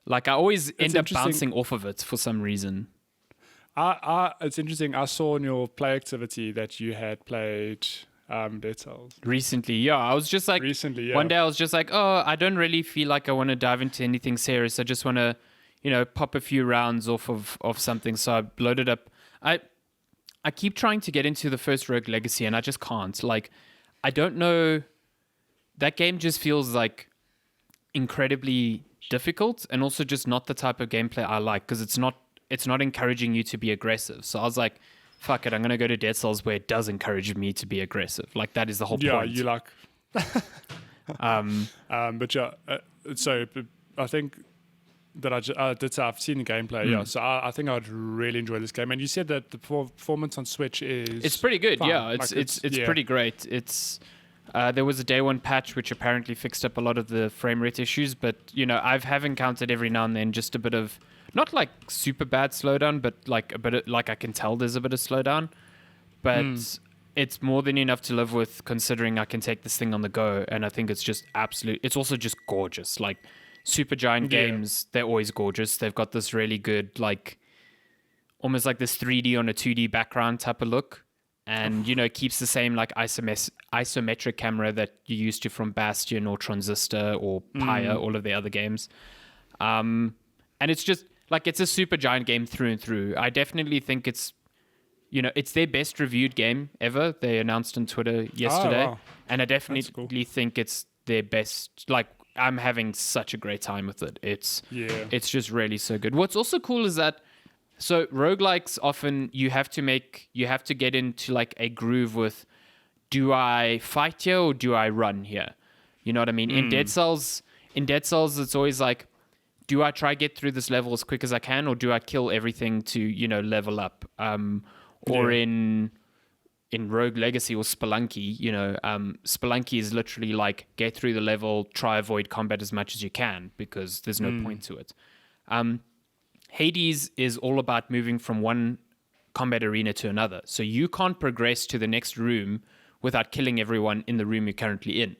Like I always end up interesting. bouncing off of it for some reason. It's interesting. I saw in your play activity that you had played Dead Cells Recently, yeah, I was just like recently. Yeah. one day I was just like, oh, I don't really feel like I want to dive into anything serious. I just want to, you know, pop a few rounds off of something. So I loaded up. I keep trying to get into the first Rogue Legacy, and I just can't. Like, I don't know. That game just feels like incredibly difficult, and also just not the type of gameplay I like, because it's not encouraging you to be aggressive. So I was like, fuck it, I'm gonna go to Dead Cells where it does encourage me to be aggressive. Like, that is the whole Yeah, point. you like. But yeah, so I think that I've seen the gameplay. Yeah, so I think I'd really enjoy this game. And you said that the performance on Switch is It's pretty good. fine. Yeah, Like, it's yeah. pretty great. It's there was a day one patch which apparently fixed up a lot of the frame rate issues, but you know, have encountered every now and then just a bit of, not like super bad slowdown, but like a bit of, like I can tell there's a bit of slowdown, but it's more than enough to live with, considering I can take this thing on the go. And I think it's just absolute. It's also just gorgeous. Like, Super Giant Yeah. games, they're always gorgeous. They've got this really good, like, almost like this 3D on a 2D background type of look. And, you know, it keeps the same, like, isometric camera that you used to from Bastion or Transistor or Pyre, all of the other games. And it's just, like it's a super giant game through and through. I definitely think it's, it's their best reviewed game ever. They announced on Twitter yesterday, wow. and I That's definitely cool. think it's their best. Like, I'm having such a great time with it. It's just really so good. What's also cool is that, so roguelikes often you have to get into like a groove with, do I fight here or do I run here? You know what I mean? In Dead Cells, it's always like, do I try get through this level as quick as I can, or do I kill everything to level up? Or in Rogue Legacy or Spelunky, Spelunky is literally like get through the level, try avoid combat as much as you can because there's no point to it. Hades is all about moving from one combat arena to another. So you can't progress to the next room without killing everyone in the room you're currently in.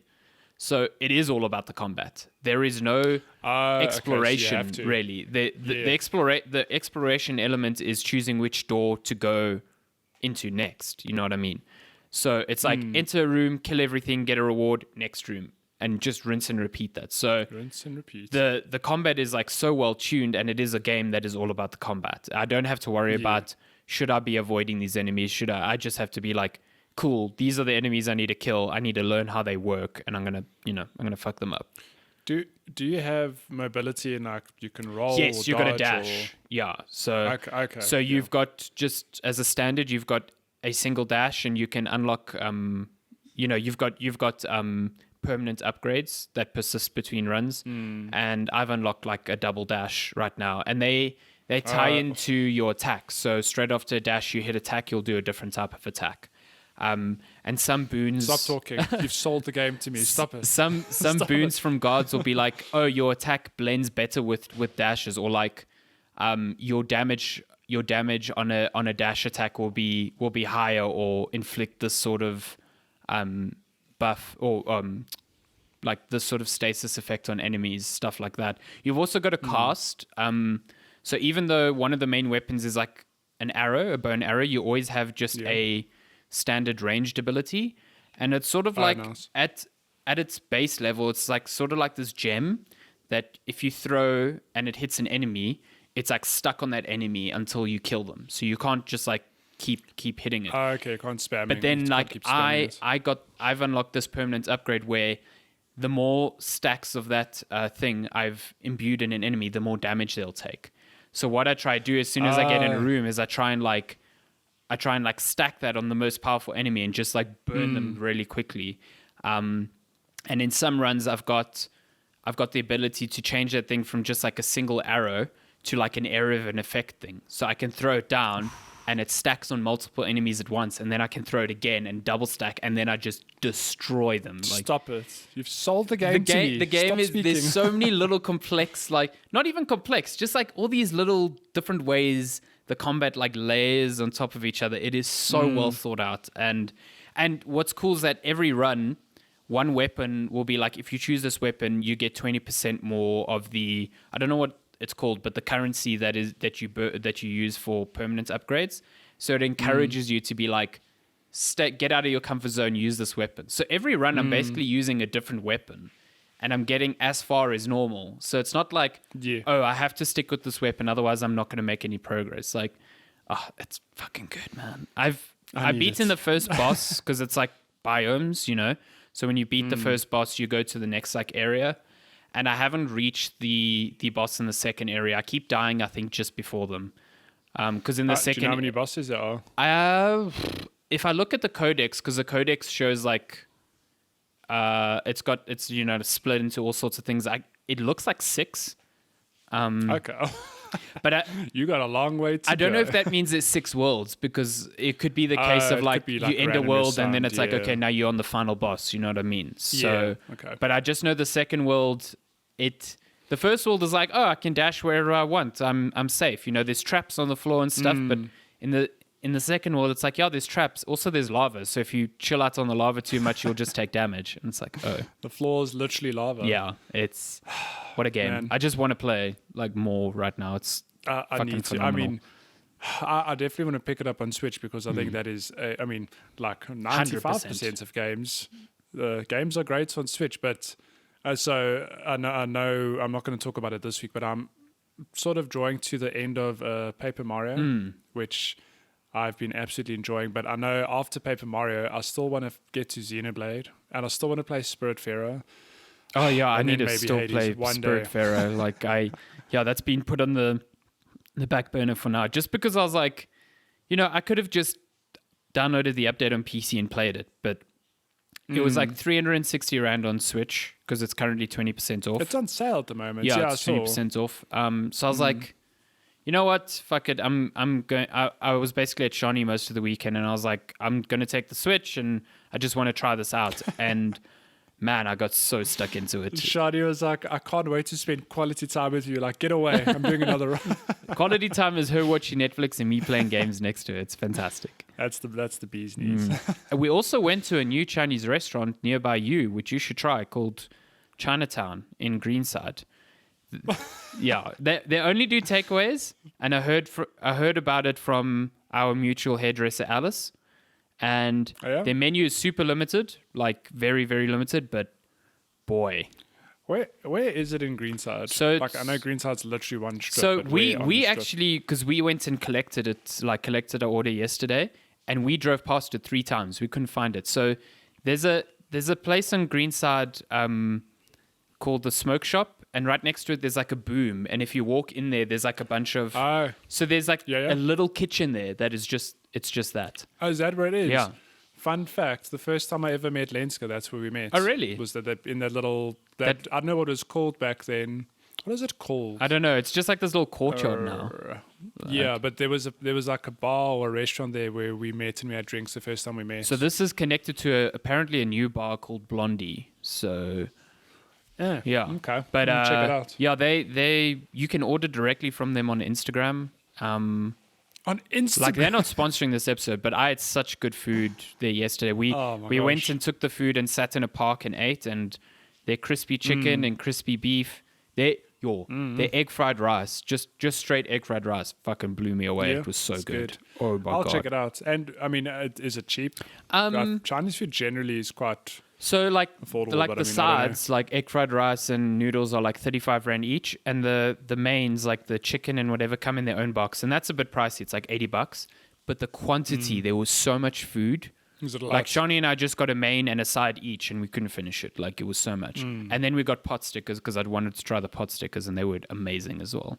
So it is all about the combat. There is no exploration, really. The exploration element is choosing which door to go into next. You know what I mean? So it's like enter a room, kill everything, get a reward, next room, and just rinse and repeat that. So rinse and repeat. The combat is like so well tuned, and it is a game that is all about the combat. I don't have to worry about, should I be avoiding these enemies? I just have to be like, cool, these are the enemies I need to kill. I need to learn how they work, and I'm gonna fuck them up. Do you have mobility and like you can roll? Yes, or you're gonna dodge dash. Yeah. So okay. So you've got, just as a standard, you've got a single dash, and you can unlock. You've got permanent upgrades that persist between runs, and I've unlocked like a double dash right now, and they tie into your attack. So straight after a dash, you hit attack, you'll do a different type of attack. And some boons. Stop talking. You've sold the game to me. Stop it. Some boons from guards will be like, oh, your attack blends better with dashes, or like, your damage on a dash attack will be higher, or inflict this sort of buff, or like this sort of stasis effect on enemies, stuff like that. You've also got a cast. So even though one of the main weapons is like an arrow, a bow and arrow, you always have just a standard ranged ability, and it's sort of like nice. at its base level, it's like sort of like this gem that if you throw and it hits an enemy, it's like stuck on that enemy until you kill them. So you can't just like keep hitting it. Okay, can't spam. But then like I've unlocked this permanent upgrade where the more stacks of that thing I've imbued in an enemy, the more damage they'll take. So what I try to do as soon as I get in a room is I try and stack that on the most powerful enemy and just like burn them really quickly. And in some runs, I've got the ability to change that thing from just like a single arrow to like an area of an effect thing. So I can throw it down and it stacks on multiple enemies at once, and then I can throw it again and double stack, and then I just destroy them. Like, stop it! You've sold the game to me. The game Stop is speaking. There's so many little complex, like not even complex, just like all these little different ways the combat like layers on top of each other. It is so well thought out, and what's cool is that every run, one weapon will be like, if you choose this weapon, you get 20% more of the, I don't know what it's called, but the currency that you use for permanent upgrades. So it encourages you to be like, get out of your comfort zone, use this weapon. So every run, I'm basically using a different weapon, and I'm getting as far as normal. So it's not like, oh, I have to stick with this weapon, otherwise I'm not going to make any progress. Like, it's fucking good, man. I've beaten the first boss because it's like biomes, you know. So when you beat the first boss, you go to the next like area. And I haven't reached the boss in the second area. I keep dying, I think, just before them. Because in the second, do you know how many bosses there are? If I look at the codex, because the codex shows like, it's split into all sorts of things. It looks like 6. Okay. But you got a long way to go. I don't know if that means there's 6 worlds, because it could be the case of like, you end a world and then it's like, okay, now you're on the final boss. You know what I mean? So, okay. But I just know the second world, the first world is like, oh, I can dash wherever I want. I'm safe. You know, there's traps on the floor and stuff. But in the second world, it's like, yeah, there's traps. Also, there's lava. So if you chill out on the lava too much, you'll just take damage. And it's like, oh. The floor is literally lava. Yeah, it's... What a game. Man. I just want to play like more right now. It's I need to. Phenomenal. I mean, I definitely want to pick it up on Switch, because I think that is, like 95% of games. Games are great on Switch, but so I know I'm not going to talk about it this week, but I'm sort of drawing to the end of Paper Mario, Hmm. which I've been absolutely enjoying. But I know after Paper Mario, I still want to get to Xenoblade, and I still want to play Spiritfarer. Oh yeah, I And need then to maybe still Hades play one Spirit day. Pharaoh. Like that's been put on the back burner for now. Just because I was like, I could have just downloaded the update on PC and played it, but it was like 360 rand on Switch because it's currently 20% off. It's on sale at the moment. yeah, I it's saw. 20% off. So I was like, you know what? Fuck it. I'm going. I was basically at Shawnee most of the weekend, and I was like, I'm gonna take the Switch, and I just want to try this out. And man, I got so stuck into it. Shadi was like, I can't wait to spend quality time with you. Like, get away. I'm doing another run. Quality time is her watching Netflix and me playing games next to her. It's fantastic. That's the bee's knees. And we also went to a new Chinese restaurant nearby you, which you should try, called Chinatown in Greenside. Yeah, they only do takeaways, and I heard about it from our mutual hairdresser Alice, and Oh, yeah? their menu is super limited, like very very limited. But boy, Where is it in Greenside? So like, I it's- know Greenside's literally one strip. so but we where on the strip? actually, because we went and collected our order yesterday, and we drove past it 3 times. We couldn't find it. So there's a place on Greenside called the Smoke Shop, and right next to it there's like a boom, and if you walk in there's like a bunch of Oh, so there's like Yeah. a little kitchen there that is just that. is that where it is? Yeah. Fun fact: the first time I ever met Lenska, that's where we met. Oh, really? Was that in that little I don't know what it was called back then. What is it called? I don't know. It's just like this little courtyard now. Yeah, but there was like a bar or a restaurant there where we met and we had drinks the first time we met. So this is connected to apparently a new bar called Blondie. So yeah. Okay. But I'm gonna check it out. yeah, they you can order directly from them on Instagram. On Instagram. Like they're not sponsoring this episode, but I had such good food there yesterday. We Oh my we went gosh. and took the food and sat in a park and ate, and their crispy Mm. chicken and crispy beef, their egg fried rice, just straight egg fried rice, fucking blew me away. Yeah, It was so it's good. good. Oh my I'll god! check it out. And I mean, is it cheap? Chinese food generally is quite. So like Affordable, like but the I mean, I don't know. sides, like egg fried rice and noodles are like 35 rand each, and the mains like the chicken and whatever come in their own box, and that's a bit pricey. It's like $80, but the quantity there was so much food. Is it a Like lot? Shawnee and I just got a main and a side each, and we couldn't finish it. Like it was so much, and then we got pot stickers because I'd wanted to try the pot stickers, and they were amazing as well.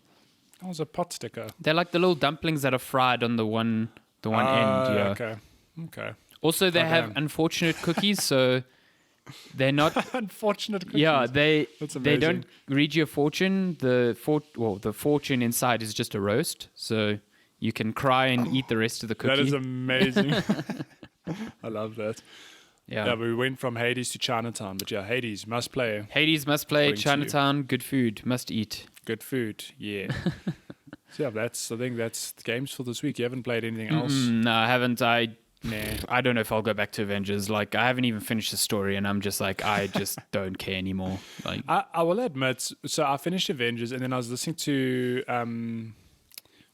That was a pot sticker. They're like the little dumplings that are fried on the one end. Yeah. Okay. Okay. Also, they have damn. unfortunate cookies, so they're not. Unfortunate cookies. Yeah, they That's they don't amazing. read you a fortune. The fortune inside is just a roast, so you can cry and eat the rest of the cookie. That is amazing. I love that. yeah. Yeah, we went from Hades to Chinatown, but yeah, Hades must play. Hades must play. According to you. Chinatown, good food, must eat. Good food, yeah. So yeah, I think that's the games for this week. You haven't played anything else? No, I haven't. Nah. I don't know if I'll go back to Avengers. Like I haven't even finished the story, and I'm just like I just don't care anymore. Like I will admit, so I finished Avengers and then I was listening to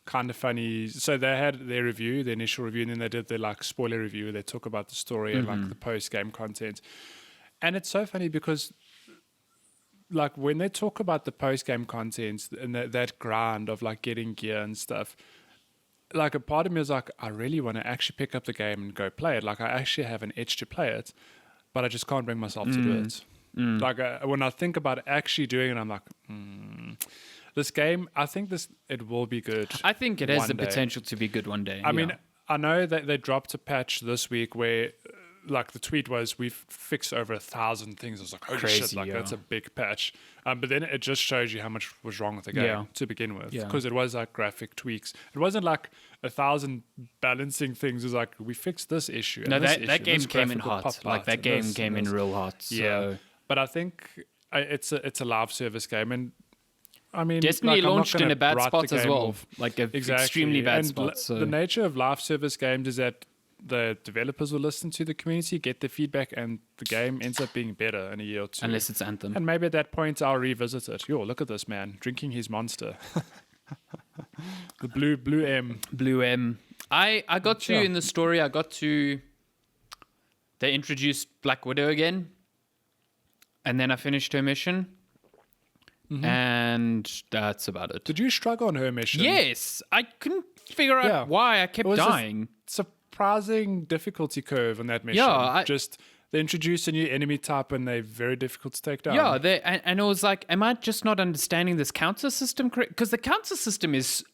Kind of Funny. So they had their review, their initial review, and then they did their like spoiler review where they talk about the story and like the post game content. And it's so funny because like when they talk about the post game content and that grind of like getting gear and stuff, like a part of me is like, I really want to actually pick up the game and go play it. Like I actually have an itch to play it, but I just can't bring myself to do it. Like when I think about actually doing it, I'm like, this game, I think it will be good. I think it has one the day. potential to be good one day. I mean, yeah. I know that they dropped a patch this week where, like, the tweet was, we've fixed over 1,000 things. I was like, holy shit, Crazy, like, yeah. that's a big patch. But then it just shows you how much was wrong with the game Yeah. to begin with. Yeah. Because it was, like, graphic tweaks. It wasn't, like, 1,000 balancing things. It was like, we fixed this issue. And no, this that issue, game this came in graphical hot. pop Like art, that and game this came and in this. real hot. So. Yeah. But I think it's a live service game. And, I mean, Destiny like, I'm not launched in gonna a bad write spot the as game well, off. like a Exactly. extremely bad And spot. So the nature of live service games is that the developers will listen to the community, get the feedback, and the game ends up being better in a year or two. unless it's Anthem, And maybe at that point I'll revisit it. Yo, look at this man drinking his monster. The blue M. Blue M. I got to Yeah. in the story. I got to. They introduced Black Widow again, and then I finished her mission. and that's about it. Did you struggle on her mission? Yes, I couldn't figure out Yeah. why I kept was just- dying. Surprising difficulty curve on that mission. Yeah, just they introduce a new enemy type and they're very difficult to take down. Yeah, and it was like, am I just not understanding this counter system correct? Because the counter system is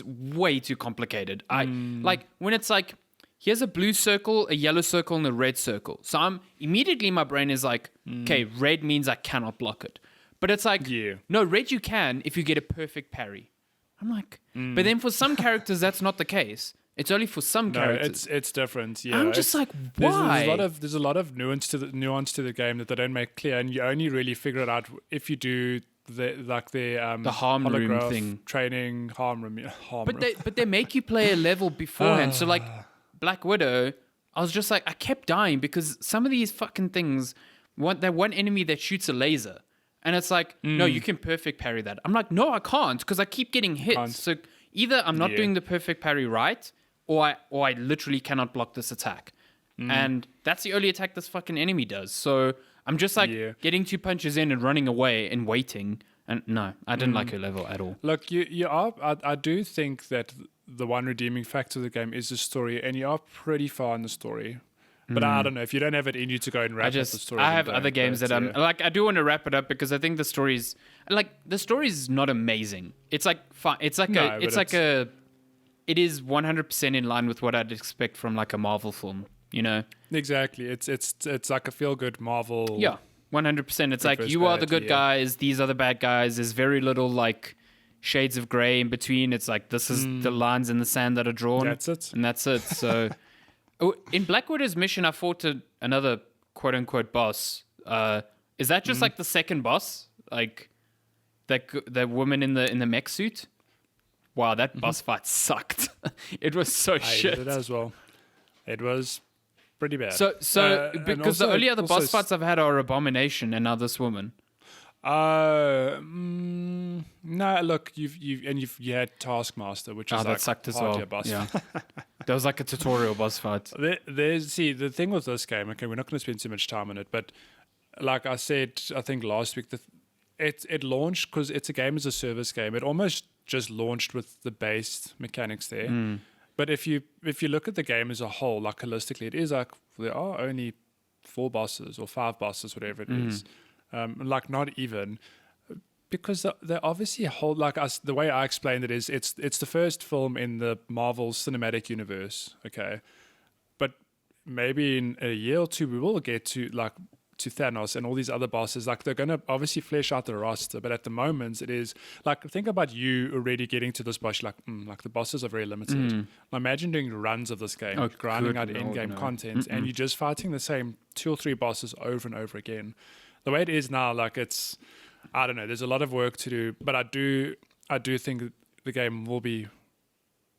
way too complicated. Like when it's like, here's a blue circle, a yellow circle, and a red circle. So I'm immediately my brain is like, okay, red means I cannot block it. But it's like, Yeah. no, red you can if you get a perfect parry. I'm like, but then for some characters that's not the case. It's only for some No, characters. it's different. Yeah, I'm just like, There's why? a lot of nuance to the game that they don't make clear, and you only really figure it out if you do the harm room holograph thing. training harm room. But they make you play a level beforehand. So like Black Widow, I was just like, I kept dying because some of these fucking things want that one enemy that shoots a laser. And it's like, no, you can perfect parry that. I'm like, no, I can't because I keep getting hit. Can't. So either I'm not Yeah. doing the perfect parry right, or I literally cannot block this attack. And that's the only attack this fucking enemy does. So I'm just like Yeah. getting 2 punches in and running away and waiting. And no, I didn't like her level at all. Look, you are. I do think that the one redeeming factor of the game is the story, and you are pretty far in the story. But I don't know if you don't have it in you to go and wrap up the story. I then have don't, other games but, that I'm yeah. like, I do want to wrap it up because I think the story's not amazing. It's like fine. It's like No, but it is 100% in line with what I'd expect from like a Marvel film, you know? Exactly. It's like a feel good Marvel. Yeah, 100%. It's like Reverse you are the bad, good yeah. guys, these are the bad guys. There's very little like shades of gray in between. It's like this is the lines in the sand that are drawn. That's it. And that's it. So in Black Widow's mission, I fought another quote unquote boss. Is that just like the second boss? Like that woman in the mech suit? Wow, that boss fight sucked. It was so I shit. did it as well. It was pretty bad. So And because the also- only other also boss fights I've had are Abomination and now this woman. No, look, you had Taskmaster, which is Oh, that like sucked as hardly well. a boss. Yeah. That was like a tutorial boss fight. See, the thing with this game, okay, we're not going to spend too much time on it, but like I said, I think last week, it launched because it's a game as a service game. It almost just launched with the base mechanics there. But if you look at the game as a whole, like holistically, it is like there are only 4 bosses or 5 bosses, whatever it is. Like not even. Because they obviously hold like us. The way I explained it is, it's the first film in the Marvel Cinematic Universe. Okay, but maybe in a year or two we will get to Thanos and all these other bosses. Like they're gonna obviously flesh out the roster, but at the moment it is like think about you already getting to this boss. Like the bosses are very limited. Imagine doing runs of this game, Oh, grinding good out Lord, in-game no. content, and you're just fighting the same 2 or 3 bosses over and over again. The way it is now, like it's. I don't know. There's a lot of work to do, but I do think the game will be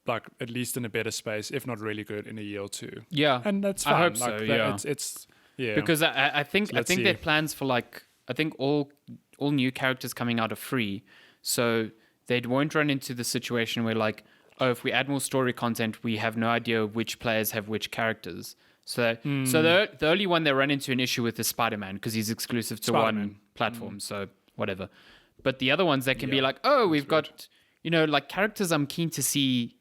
like at least in a better space, if not really good, in a year or 2. Yeah. And that's fine. I hope like so, that- yeah. It's yeah. Because I think let's they see. had plans for like I think all new characters coming out are free, so they won't run into the situation where like, oh, if we add more story content, we have no idea which players have which characters. So the only one they run into an issue with is Spider-Man because he's exclusive to Spider-Man. one platform. So whatever. But the other ones they can be Yeah, like, oh, we've got like characters I'm keen to see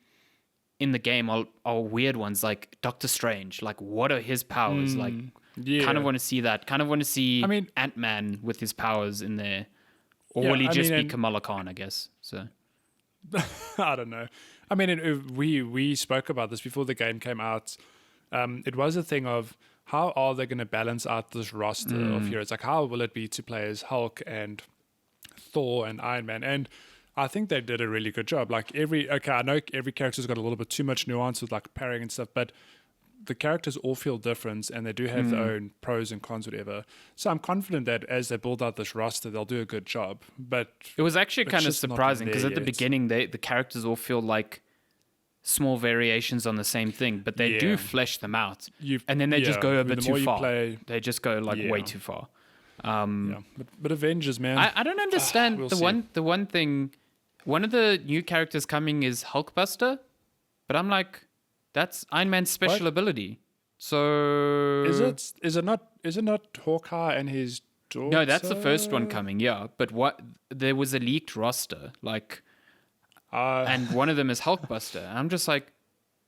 in the game are weird ones like Doctor Strange. Like, what are his powers? Like, yeah. kind of want to see that. Kind of want to see I mean- Ant-Man with his powers in there. Or Yeah, will he I just mean, be and- Kamala Khan, I guess. So I don't know. I mean, we spoke about this before the game came out. It was a thing of how are they going to balance out this roster of heroes? Like, how will it be to play as Hulk and Thor and Iron Man? And I think they did a really good job. Like I know every character's got a little bit too much nuance with like parrying and stuff, but the characters all feel different and they do have their own pros and cons, whatever. So I'm confident that as they build out this roster, they'll do a good job. But it was actually It's kind of just not surprising because there at the yet. beginning, the characters all feel like small variations on the same thing, but they do Yeah. flesh them out. you And then they just yeah, go a I mean, bit the too more you far. play- They just go like way Yeah. too far. yeah, but Avengers, man. I don't understand we'll the see. one thing. One of the new characters coming is Hulkbuster, but I'm like, that's Iron Man's special ability. So Is it not Hawkeye and his No, that's the first one coming, yeah. But there was a leaked roster, like, and one of them is Hulkbuster. And I'm just like,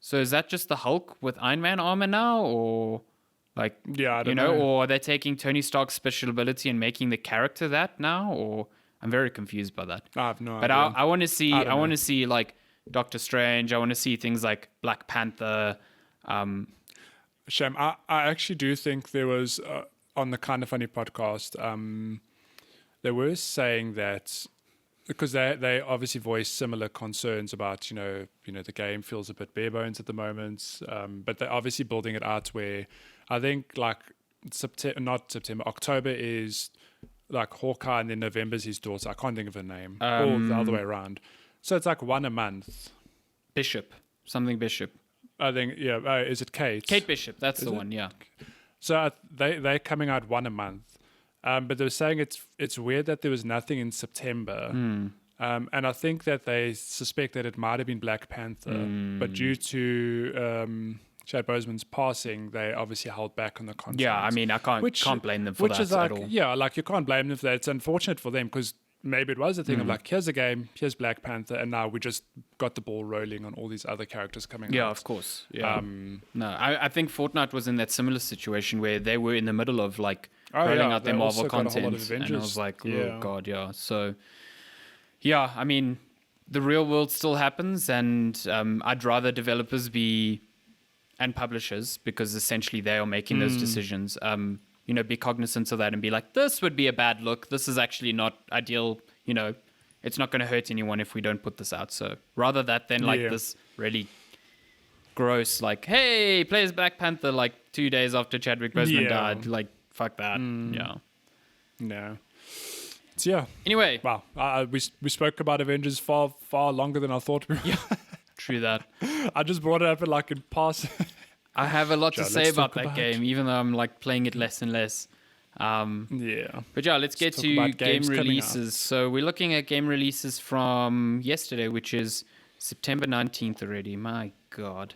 so is that just the Hulk with Iron Man armor now, or like, Yeah, I don't know. or are they taking Tony Stark's special ability and making the character that now? Or I'm very confused by that. I have no But idea. I want to see, I don't I want know. to see like Doctor Strange. I want to see things like Black Panther. Shem, I actually do think there was on the Kind of Funny podcast, they were saying that because they obviously voiced similar concerns about the game feels a bit bare bones at the moment, but they're obviously building it out where I think like October is like Hawkeye and then November's his daughter. I can't think of her name, or the other way around. So it's like one a month. Bishop, something Bishop. I think is it Kate? Kate Bishop, that's the one, yeah. So they're coming out one a month. But they were saying it's weird that there was nothing in September. And I think that they suspect that it might have been Black Panther. But due to Chad Boseman's passing, they obviously held back on the contract. Yeah, I mean, I can't blame them for that is like, at all. yeah, like you can't blame them for that. It's unfortunate for them because maybe it was a thing of like, here's a game, here's Black Panther, and now we just got the ball rolling on all these other characters coming out. Yeah, of course. Yeah. No, I think Fortnite was in that similar situation where they were in the middle of like rolling out their they Marvel also got a whole lot of content, and I Avengers. was like, oh Yeah. god, yeah. So, yeah, I mean, the real world still happens, and I'd rather developers and publishers, because essentially they are making those decisions. Be cognizant of that and be like, this would be a bad look. This is actually not ideal. It's not going to hurt anyone if we don't put this out. So rather that than like this really gross, like, hey, plays Black Panther like 2 days after Chadwick Boseman died. Like, fuck that. Yeah. No. So yeah. Anyway. Wow. We spoke about Avengers far longer than I thought we were. Yeah. True that. I just brought it up in passing. I have a lot to say let's about talk that about- game, even though I'm like playing it less and less. Yeah. But yeah, let's get talk to about game games coming out. releases. So we're looking at game releases from yesterday, which is September 19th already. My God.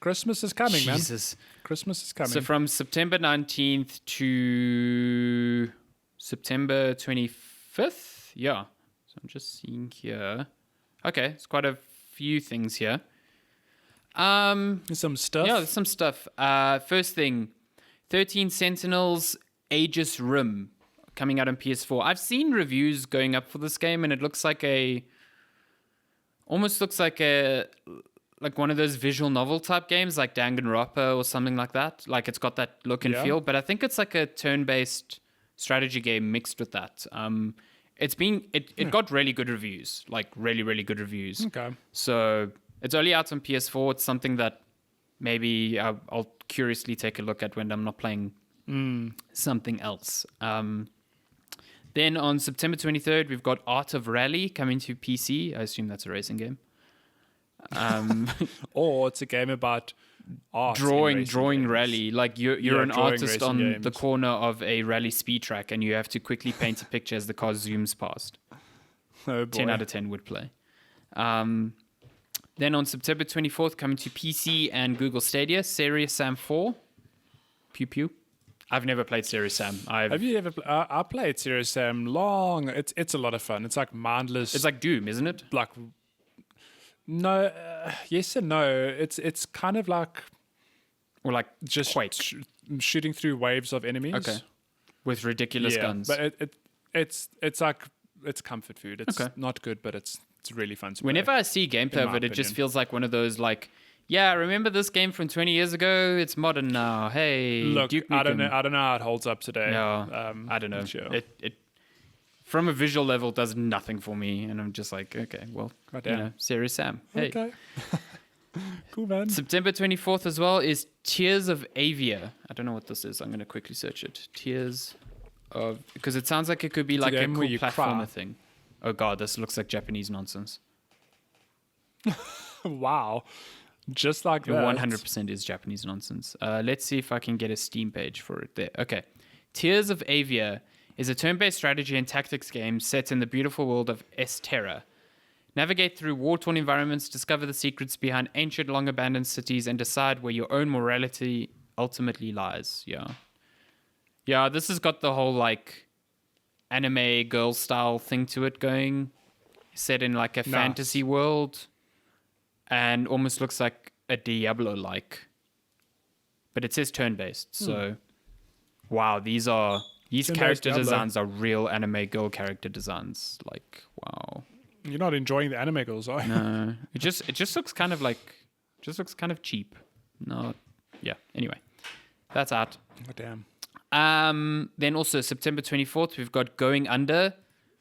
Christmas is coming, man. Jesus. Christmas is coming. So from September 19th to September 25th? Yeah. So I'm just seeing here. Okay, it's quite a few things here. There's some stuff. Yeah, there's some stuff. First thing, 13 Sentinels Aegis Rim coming out on PS4. I've seen reviews going up for this game, and it looks like almost looks like one of those visual novel type games, like Danganronpa or something like that. Like it's got that look and feel, but I think it's like a turn-based strategy game mixed with that. It got really good reviews, like really, really good reviews. Okay. So it's only out on PS4. It's something that maybe I'll curiously take a look at when I'm not playing something else. Then on September 23rd, we've got Art of Rally coming to PC. I assume that's a racing game. Or it's a game about art. Drawing games. rally. Like you're an drawing artist racing on games. the corner of a rally speed track, and you have to quickly paint a picture as the car zooms past. Oh boy. 10 out of 10 would play. Then on September 24th, coming to PC and Google Stadia, Serious Sam 4. Pew pew. I've never played Serious Sam. Have you ever? I played Serious Sam long. It's a lot of fun. It's like mindless. It's like Doom, isn't it? like no, yes and no. It's kind of like Or like just Quake. shooting through waves of enemies. Okay. With ridiculous guns. But it's like it's comfort food. It's Okay. not good, but it's really fun to play. Whenever I see gameplay in of my it, it just opinion. feels like one of those like, yeah, remember this game from 20 years ago? It's modern now. Hey, Look, Duke I don't Nukem. know. I don't know how it holds up today. Yeah, I don't know. Sure. It from a visual level does nothing for me, and I'm just like, okay, well, Goddamn. Serious Sam. Hey. Okay. Cool, man. September 24th as well is Tears of Avia. I don't know what this is. I'm going to quickly search it. Tears of... Because it sounds like it could be like a game cool where you platformer cry. thing. Oh god, this looks like Japanese nonsense. Wow. Just like It that. 100% is Japanese nonsense. Let's see if I can get a Steam page for it there. Okay. Tears of Avia is a turn-based strategy and tactics game set in the beautiful world of Estera. Navigate through war-torn environments, discover the secrets behind ancient, long-abandoned cities, and decide where your own morality ultimately lies. Yeah. Yeah, this has got the whole like anime girl style thing to it going, set in like a fantasy world, and almost looks like a Diablo like. But it says turn based, so wow, these Turn-based character Diablo. designs are real anime girl character designs. Like, wow. You're not enjoying the anime girls, are you? No, it just looks kind of cheap. No, yeah. Anyway, that's out. Oh, damn. Then also September 24th, we've got Going Under,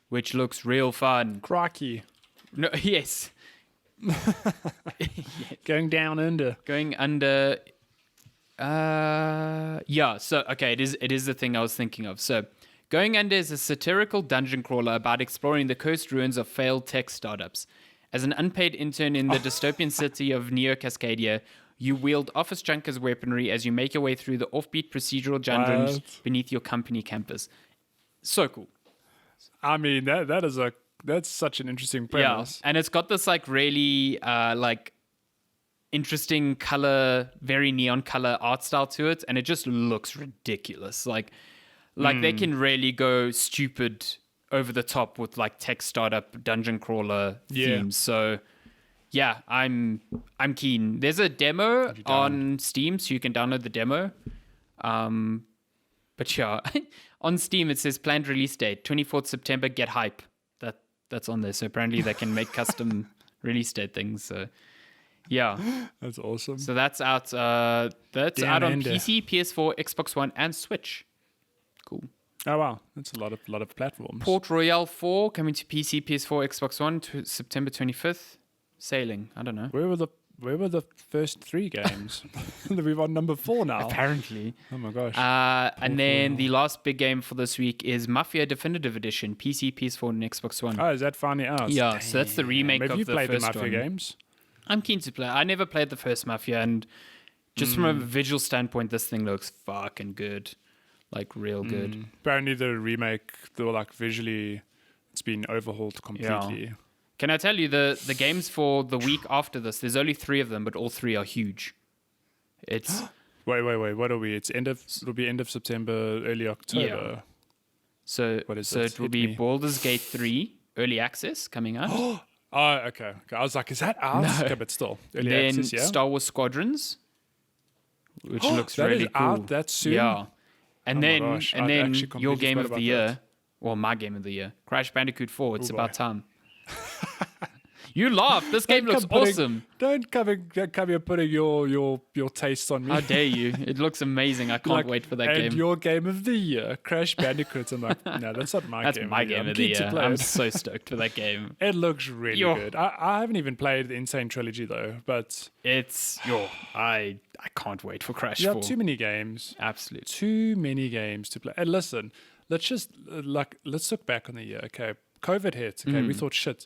which looks real fun. Crikey. No, yes, Going down under. Going Under. Yeah. So okay, it is the thing I was thinking of. So, Going Under is a satirical dungeon crawler about exploring the cursed ruins of failed tech startups. As an unpaid intern in the dystopian city of Neo Cascadia, you wield office junk as weaponry as you make your way through the offbeat procedural dungeons What? beneath your company campus. So cool. I mean, that's such an interesting premise. Yeah, and it's got this like really like interesting color, very neon color art style to it, and it just looks ridiculous. Like they can really go stupid over the top with like tech startup dungeon crawler themes. So yeah, I'm keen. There's a demo on Steam, so you can download the demo. But yeah, on Steam it says planned release date 24th September. Get hype. That's on there. So apparently they can make custom release date things. So yeah, That's awesome. so that's out. That's Down out on under. PC, PS4, Xbox One, and Switch. Cool. Oh wow, that's a lot of platforms. Port Royale 4 coming to PC, PS4, Xbox One to September 25th. Sailing. I don't know. Where were the first 3 games? We're on number 4 now. Apparently. Oh my gosh. And then the last big game for this week is Mafia Definitive Edition, PC, PS4, and Xbox One. Oh, is that finally out? Yeah, so that's the remake Have of you the played the first Mafia one. games? I'm keen to play. I never played the first Mafia, and just from a visual standpoint, this thing looks fucking good. Like, real good. Apparently the remake, though, like visually, it's been overhauled completely. Can I tell you, the games for the week after this, there's only 3 of them, but all 3 are huge. It's... Wait. What are we? It'll be end of September, early October. So, What is so it? it will Hit be me. Baldur's Gate 3, early access, coming out. Oh, okay. I was like, is that out? No. Okay, but still, early Then access, yeah. Star Wars Squadrons, which looks That really is cool. out that soon? Yeah. And Oh my then gosh, and I'd then actually your completely game forgot of about the that. year, or my game of the year, Crash Bandicoot 4. It's Oh, about boy. time. You laugh. This game looks awesome. Don't come here putting your tastes on me. How dare you? It looks amazing. I can't Like, wait for that and game. your game of the year, Crash Bandicoot. I'm like, no, that's not my That's game. my of the year. game I'm of the keen to year. play I'm it. so stoked for that game. It looks really Yo. good. I haven't even played the Insane Trilogy though, but It's I can't wait for Crash you 4. have too many games. Absolutely. Too many games to play. And listen, let's just let's look back on the year. Okay, COVID hit. Okay, we thought shit.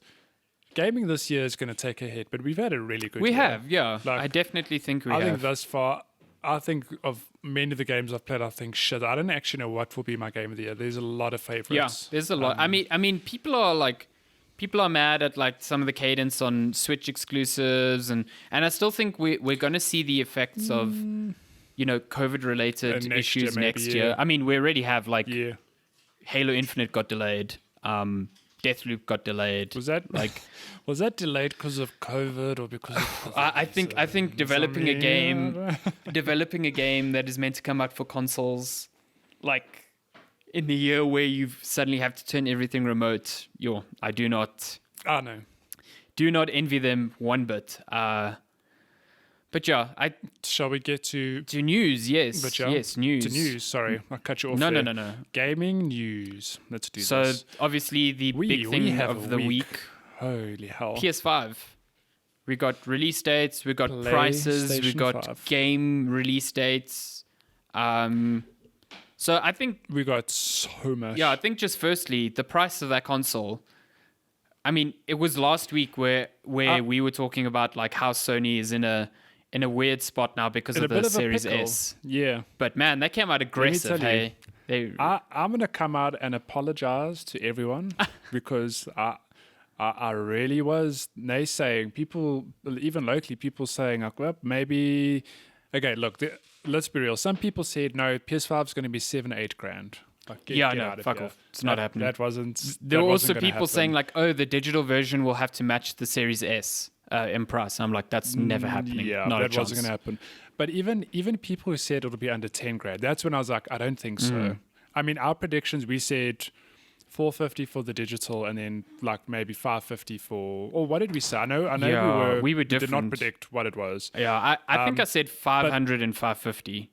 Gaming this year is going to take a hit, but we've had a really good We year. have, yeah. Like, I definitely think we I think have. thus far, I think of many of the games I've played, I think shit. I don't actually know what will be my game of the year. There's a lot of favorites. Yeah, there's a lot. I mean, people are mad at like some of the cadence on Switch exclusives, and I still think we're going to see the effects of COVID related next year, issues maybe, next yeah. year. I mean, we already have like Yeah. Halo Infinite got delayed. Deathloop got delayed. Was that like was that delayed because of COVID or because of I think developing a game developing a game that is meant to come out for consoles like in the year where you suddenly have to turn everything remote, I do not no. envy them one bit. But yeah, Shall we get to news, yes. But yeah, yes, news. to news? Sorry, I cut you off. No, there. no. Gaming news. Let's do So this. obviously the We big thing have of a the week. week, Holy hell! PS5. We got release dates, we got prices, we PlayStation got 5. game release dates. So I think, We got so much. yeah, I think just firstly, the price of that console. I mean, it was last week where we were talking about like how Sony is in a weird spot now because In of a bit the of a Series pickle. S. Yeah. But man, they came out aggressive. tell you. Hey, they I'm gonna come out and apologize to everyone because I really was naysaying people, even locally, people saying like, well, maybe Okay, look, let's be real. Some people said no, PS5 is going to be 7-8 grand. Like, get no, out of fuck here. off. It's not happening. That wasn't. There that were wasn't also gonna people happen. saying like, "Oh, the digital version will have to match the Series S in price." I'm like, "That's never happening. Yeah, not that a wasn't going to happen. But even people who said it'll be under 10 grand, that's when I was like, I don't think so. I mean, our predictions, we said 450 for the digital, and then like maybe 550 for. Or what did we say? I know. Yeah, we were did not different. predict what it was. Yeah, I think I said 500 and 550.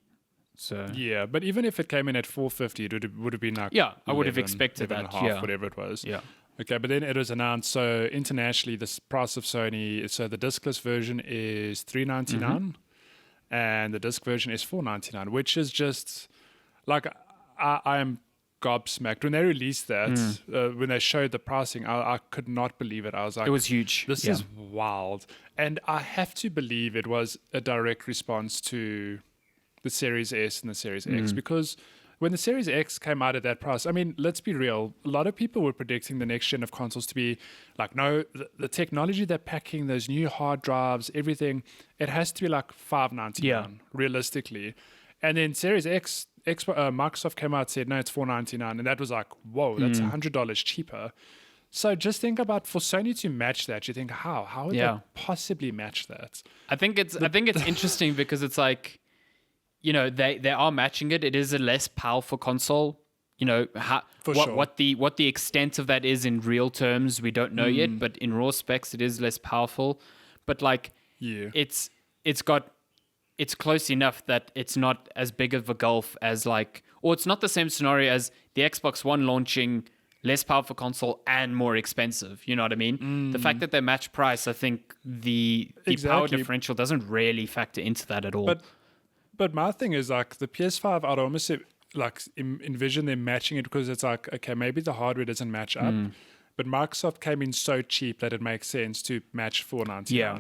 So Yeah, but even if it came in at 450, it would have been like yeah, I would have 11, expected 11 that. and a half, Yeah, whatever it was. yeah. Okay, but then it was announced. So internationally, the price of Sony. So the discless version is $399, and the disc version is $499, which is just like I am gobsmacked when they released that. When they showed the pricing, I could not believe it. I was like, It was huge. this Yeah. is wild, and I have to believe it was a direct response to the Series S and the Series X, because when the Series X came out at that price, I mean, let's be real, a lot of people were predicting the next gen of consoles to be like, no, the technology they're packing, those new hard drives, everything, it has to be like $599 Yeah. realistically. And then Series X, Microsoft came out and said, no, it's $499, and that was like, whoa, that's $100 cheaper. So just think about, for Sony to match that, you think, how would Yeah. they possibly match that? I think it's interesting because it's like, you know, they are matching it. It is a less powerful console. You know, sure. what the extent of that is in real terms, we don't know yet. But in raw specs, it is less powerful. But like, Yeah. it's close enough that it's not as big of a gulf as like, or it's not the same scenario as the Xbox One launching less powerful console and more expensive. You know what I mean? The fact that they match price, I think the power Exactly. differential doesn't really factor into that at all. But my thing is like the PS5, I'd almost like envision them matching it, because it's like, okay, maybe the hardware doesn't match up, but Microsoft came in so cheap that it makes sense to match $499. Yeah.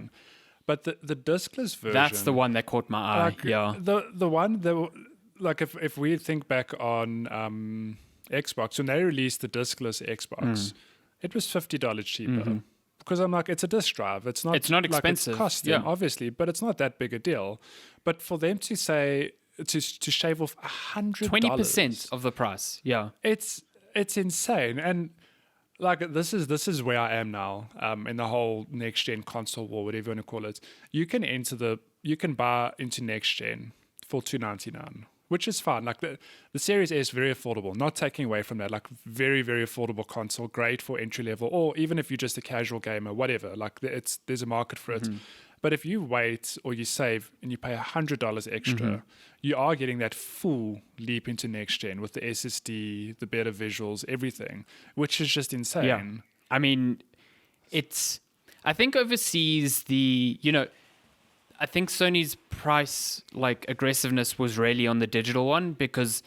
But the discless version, That's the one that caught my eye. like, Yeah. the one that, like, if we think back on Xbox, when they released the discless Xbox, it was $50 cheaper. Because I'm like, it's a disk drive. It's not Mm-hmm. It's not like, expensive. It's costing, Yeah. obviously, but it's not that big a deal. But for them to say to shave off $100, 20% of the price. Yeah. it's insane. And like this is where I am now in the whole next gen console war, whatever you want to call it. You can buy into next gen for $299, which is fine. Like the Series S is very affordable, not taking away from that. Like very, very affordable console, great for entry level, or even if you're just a casual gamer, whatever. Like there's a market for it. But if you wait or you save and you pay $100 extra, you are getting that full leap into next gen with the SSD, the better visuals, everything, which is just insane. Yeah. I mean, I think overseas, I think Sony's price like aggressiveness was really on the digital one, because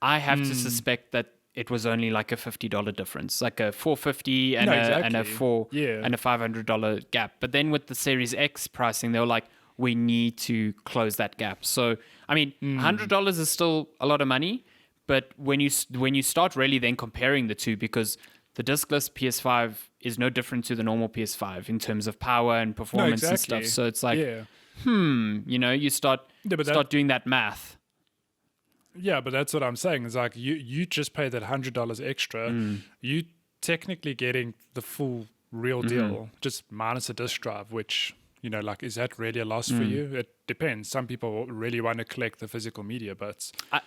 I have to suspect that it was only like a $50 difference, like a $450 and a $500 gap. But then with the Series X pricing, they were like, we need to close that gap. So I mean, $100 is still a lot of money, but when you start really then comparing the two, because the discless PS5 is no different to the normal PS5 in terms of power and performance and stuff. So it's like, you start doing that math. Yeah, but that's what I'm saying. It's like you just pay that $100 extra. You technically getting the full real deal, just minus a disk drive, which, like, is that really a loss for you? It depends. Some people really want to collect the physical media, but I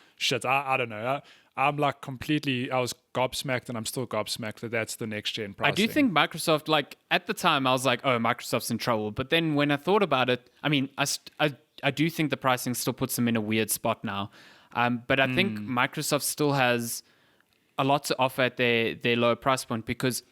don't know. I'm like I was gobsmacked, and I'm still gobsmacked that's the next gen pricing. I do think Microsoft, like, at the time I was like, oh, Microsoft's in trouble. But then when I thought about it, I mean, I do think the pricing still puts them in a weird spot now. But I think Microsoft still has a lot to offer at their lower price point, because,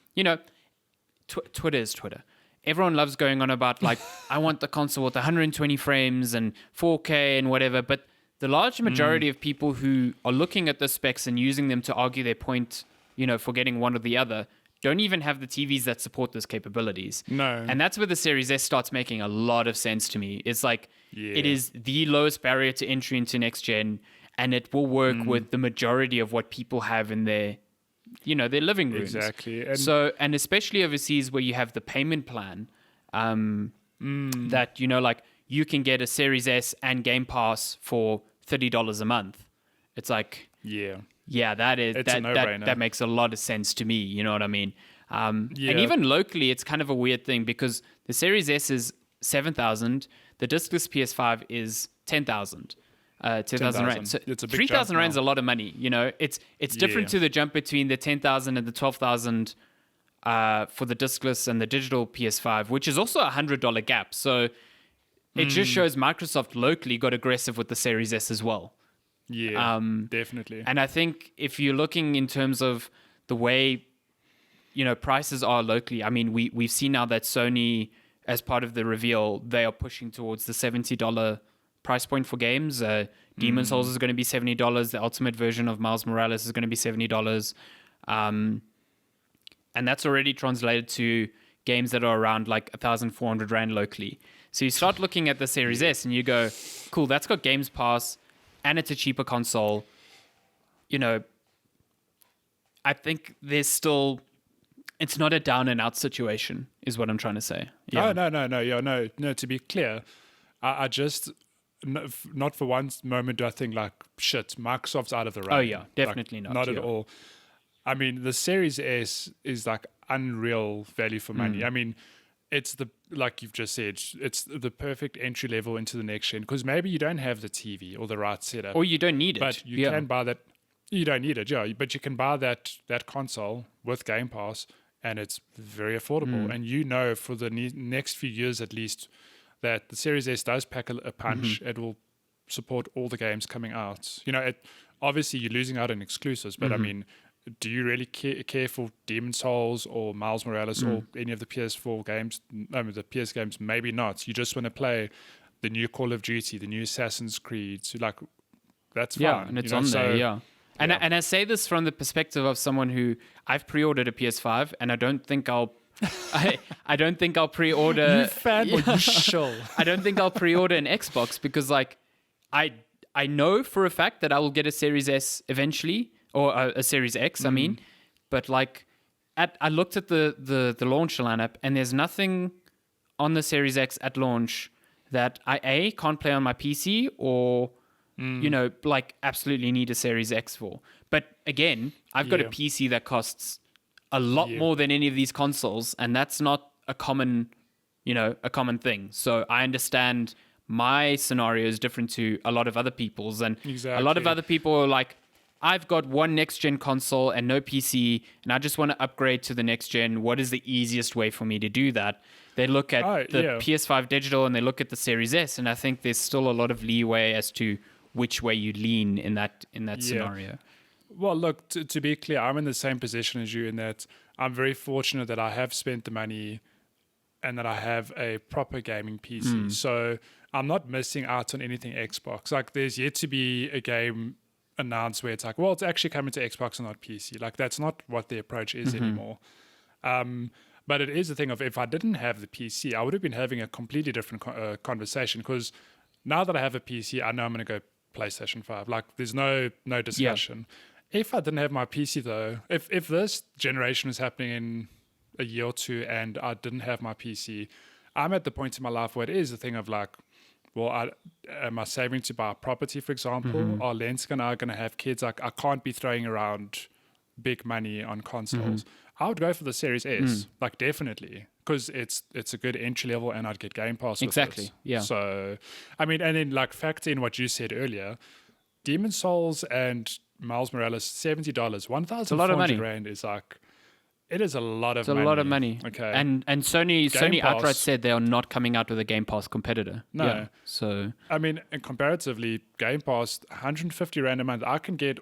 Twitter is Twitter. Everyone loves going on about, like, I want the console with 120 frames and 4K and whatever. But the large majority of people who are looking at the specs and using them to argue their point, for getting one or the other, don't even have the TVs that support those capabilities. No. And that's where the Series S starts making a lot of sense to me. It's like, it is the lowest barrier to entry into next gen, and it will work with the majority of what people have in their living rooms. Exactly. And especially overseas, where you have the payment plan, that, like, you can get a Series S and Game Pass for $30 a month. It's like, Yeah. yeah, that is It's a no-brainer. that makes a lot of sense to me. You know what I mean? And Yeah. even locally, it's kind of a weird thing because the Series S is 7,000, the discless PS5 is 10,000. 10,000 rand. So It's a big 3,000 jump rand is now. a lot of money. You know, it's different Yeah. to the jump between the 10,000 and the 12,000 for the discless and the digital PS5, which is also a $100 gap. So it just shows Microsoft locally got aggressive with the Series S as well. Yeah, definitely. And I think if you're looking in terms of the way, you know, prices are locally, I mean, we've seen now that Sony, as part of the reveal, they are pushing towards the $70 price point for games. Demon's Souls is going to be $70. The ultimate version of Miles Morales is going to be $70. And that's already translated to games that are around like 1,400 Rand locally. So you start looking at the Series S and you go, cool, that's got Games Pass and it's a cheaper console. You know, I think there's still, it's not a down and out situation, is what I'm trying to say. Yeah. Oh, no. To be clear, I just, not for one moment do I think like, shit, Microsoft's out of the running. Oh, yeah, definitely not, Not at yeah. all. I mean, the Series S is like unreal value for money. I mean, it's like you've just said, it's the perfect entry level into the next gen because maybe you don't have the TV or the right setup, Or you don't need it. but you can buy that. You don't need it, yeah, but you can buy that console with Game Pass, and it's very affordable. And you know, for the next few years at least, that the Series S does pack a punch. It will support all the games coming out. You know, obviously you're losing out on exclusives, but I mean, do you really care for Demon's Souls or Miles Morales or any of the PS4 games? I mean, the PS games, maybe not. You just want to play the new Call of Duty, the new Assassin's Creed. So like, that's fine. Yeah, and it's on there, yeah. And I say this from the perspective of someone who I've pre-ordered a PS5, and I don't think I'll I don't think I'll pre-order. You fanboy, you shill. I don't think I'll pre-order an Xbox because, like, I know for a fact that I will get a Series S eventually, or a Series X. I mean, but like, I looked at the launch lineup, and there's nothing on the Series X at launch that I can't play on my PC or you know, like, absolutely need a Series X for. But again, I've got a PC that costs a lot more than any of these consoles, and that's not a common thing. So I understand my scenario is different to a lot of other people's, and a lot of other people are like, I've got one next gen console and no PC, and I just want to upgrade to the next gen. What is the easiest way for me to do that? They look at the PS5 digital and they look at the Series S, and I think there's still a lot of leeway as to which way you lean in that scenario. Well, look, to be clear, I'm in the same position as you in that I'm very fortunate that I have spent the money and that I have a proper gaming PC. So I'm not missing out on anything Xbox. Like, there's yet to be a game announced where it's like, well, it's actually coming to Xbox and not PC. Like, that's not what the approach is anymore. But it is a thing of, if I didn't have the PC, I would have been having a completely different conversation, because now that I have a PC, I know I'm going to go PlayStation 5. Like, there's no discussion. If I didn't have my PC though, if this generation was happening in a year or two and I didn't have my PC, I'm at the point in my life where it is a thing of like, well, am I saving to buy a property, for example? Are Lenska and I going to have kids? Like, I can't be throwing around big money on consoles. I would go for the Series S, like, definitely, because it's a good entry level, and I'd get Game Pass with Exactly, it. yeah. So, I mean, and then like factor in what you said earlier, Demon's Souls and Miles Morales, $70, 1,400 Rand is like, it is a lot of money. It's a lot of money. Okay. And Sony Pass, outright said they are not coming out with a Game Pass competitor. No. Yeah, so I mean, and comparatively, Game Pass, 150 Rand a month, I can get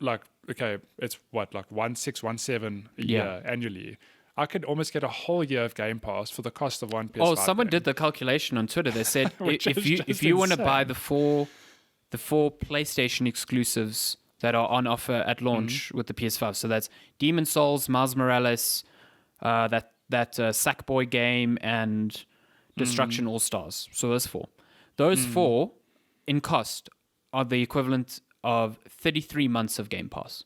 like, okay, it's what, like 1,617 a year annually. I could almost get a whole year of Game Pass for the cost of one PS5. Oh, someone did the calculation on Twitter. They said if you want to buy the four PlayStation exclusives that are on offer at launch with the PS5, so that's Demon's Souls, Miles Morales, that Sackboy game, and Destruction All Stars. So those four. Those four in cost are the equivalent of 33 months of Game Pass,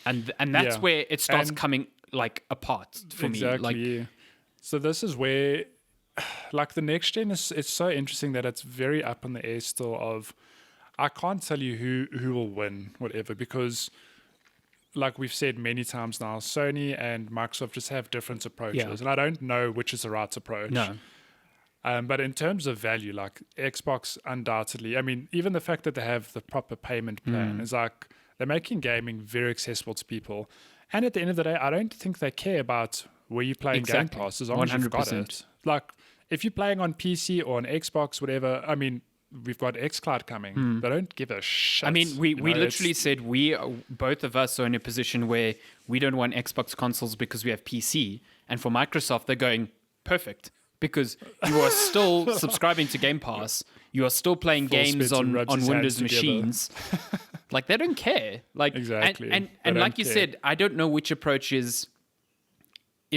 and that's where it starts coming like apart for me. Like, So this is where like the next gen is it's so interesting that it's very up in the air still. Of I can't tell you who will win whatever, because like we've said many times now, Sony and Microsoft just have different approaches, Yeah. and I don't know which is the right approach. No. But in terms of value, like Xbox, undoubtedly, I mean, even the fact that they have the proper payment plan is like they're making gaming very accessible to people. And at the end of the day, I don't think they care about where you're playing Exactly. Game Pass as long as you've got 100%. it. Like, if you're playing on PC or on Xbox, whatever, I mean, we've got xCloud coming. They don't give a shit. I mean, we you know, literally it's- said both of us are in a position where we don't want Xbox consoles because we have PC. And for Microsoft, they're going, perfect. Because you are still subscribing to Game Pass. You are still playing Phil games Spencer on rubs his Windows hands together. machines. Like, they don't care. Like, Exactly. And They like don't you care. said, I don't know which approach is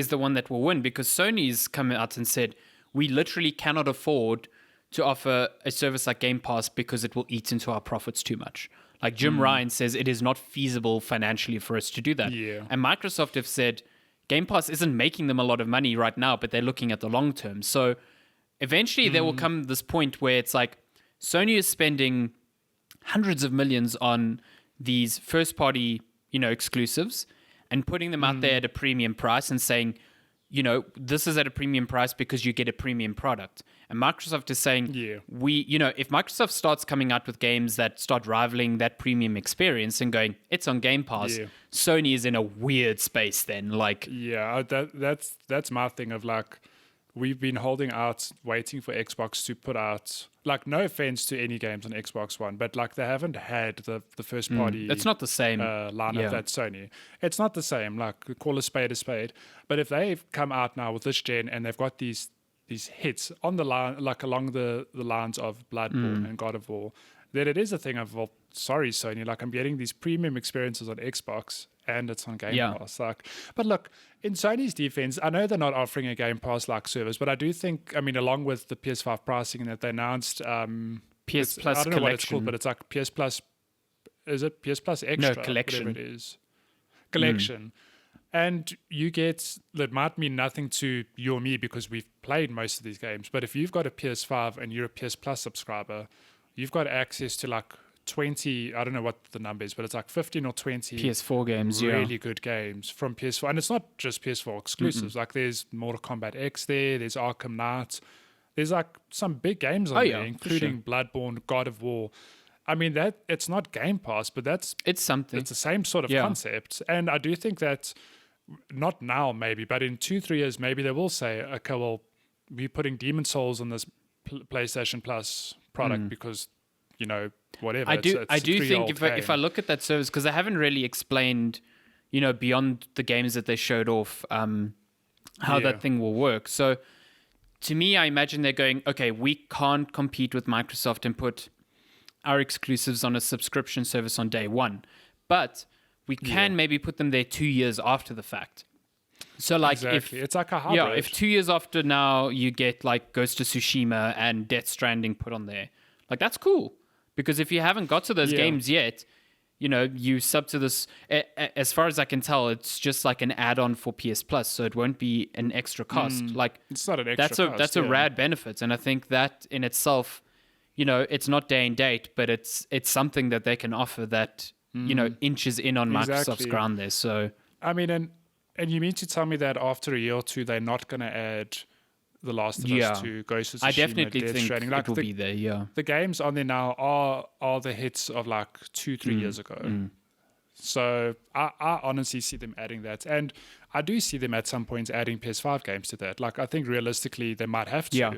the one that will win, because Sony's come out and said, we literally cannot afford to offer a service like Game Pass because it will eat into our profits too much. Like Jim Ryan says, it is not feasible financially for us to do that. Yeah. And Microsoft have said Game Pass isn't making them a lot of money right now, but they're looking at the long term. So eventually there will come this point where it's like Sony is spending hundreds of millions on these first party, exclusives, and putting them out there at a premium price and saying, this is at a premium price because you get a premium product. And Microsoft is saying, Yeah. if Microsoft starts coming out with games that start rivaling that premium experience and going, it's on Game Pass, Yeah. Sony is in a weird space then. Like, Yeah, that's my thing of like, we've been holding out, waiting for Xbox to put out, like, no offense to any games on Xbox One, but like they haven't had the first party. it's not the same. Lineup Yeah. that Sony. It's not the same. Like, call a spade a spade. But if they've come out now with this gen and they've got these hits on the line, like along the lines of Bloodborne and God of War, then it is a thing of, well, sorry Sony, like I'm getting these premium experiences on Xbox and it's on Game Yeah. Pass. Like, but look, in Sony's defense, I know they're not offering a Game Pass like service, but I do think, I mean, along with the PS5 pricing that they announced, PS it's- Plus I don't know what it's collection. called, but it's like PS Plus. Is it PS Plus Extra? Collection. Whatever it is. Collection. And you get, that might mean nothing to you or me because we've played most of these games, but if you've got a PS5 and you're a PS Plus subscriber, you've got access to like 20, I don't know what the number is, but it's like 15 or 20 PS4 games, yeah. really good games from PS4. And it's not just PS4 exclusives. Like there's Mortal Kombat X there, there's Arkham Knight. There's like some big games on Oh, there, yeah, for including Bloodborne, God of War. I mean, that it's not Game Pass, but It's something. it's the same sort of Yeah. concept. And I do think that not now maybe, but in 2-3 years maybe they will say, okay, well, we're putting Demon Souls on this PlayStation Plus product because whatever. I It's do a think three-year-old if I game. look at that service, because they haven't really explained, beyond the games that they showed off, how Yeah. that thing will work. So to me, I imagine they're going, okay, we can't compete with Microsoft and put our exclusives on a subscription service on day one, but we can maybe put them there 2 years after the fact. So like Exactly. if It's like a hybrid. if 2 years after now you get like Ghost of Tsushima and Death Stranding put on there, like that's cool. Because if you haven't got to those Yeah. games yet, you sub to this. As far as I can tell, it's just like an add-on for PS Plus, so it won't be an extra cost. Like It's not an extra cost, that's a yeah. rad benefit, and I think that in itself, it's not day and date, but it's something that they can offer that inches in on Microsoft's Exactly. ground there. So I mean, and you mean to tell me that after a year or two they're not going to add The Last of Yeah. Us to Ghost of Tsushima, I definitely Death think Stranding? it Like will the, be there. Yeah. the games on there now are the hits of like 2-3 years ago. So I honestly see them adding that, and I do see them at some points adding PS5 games to that. Like I think realistically they might have to. Yeah.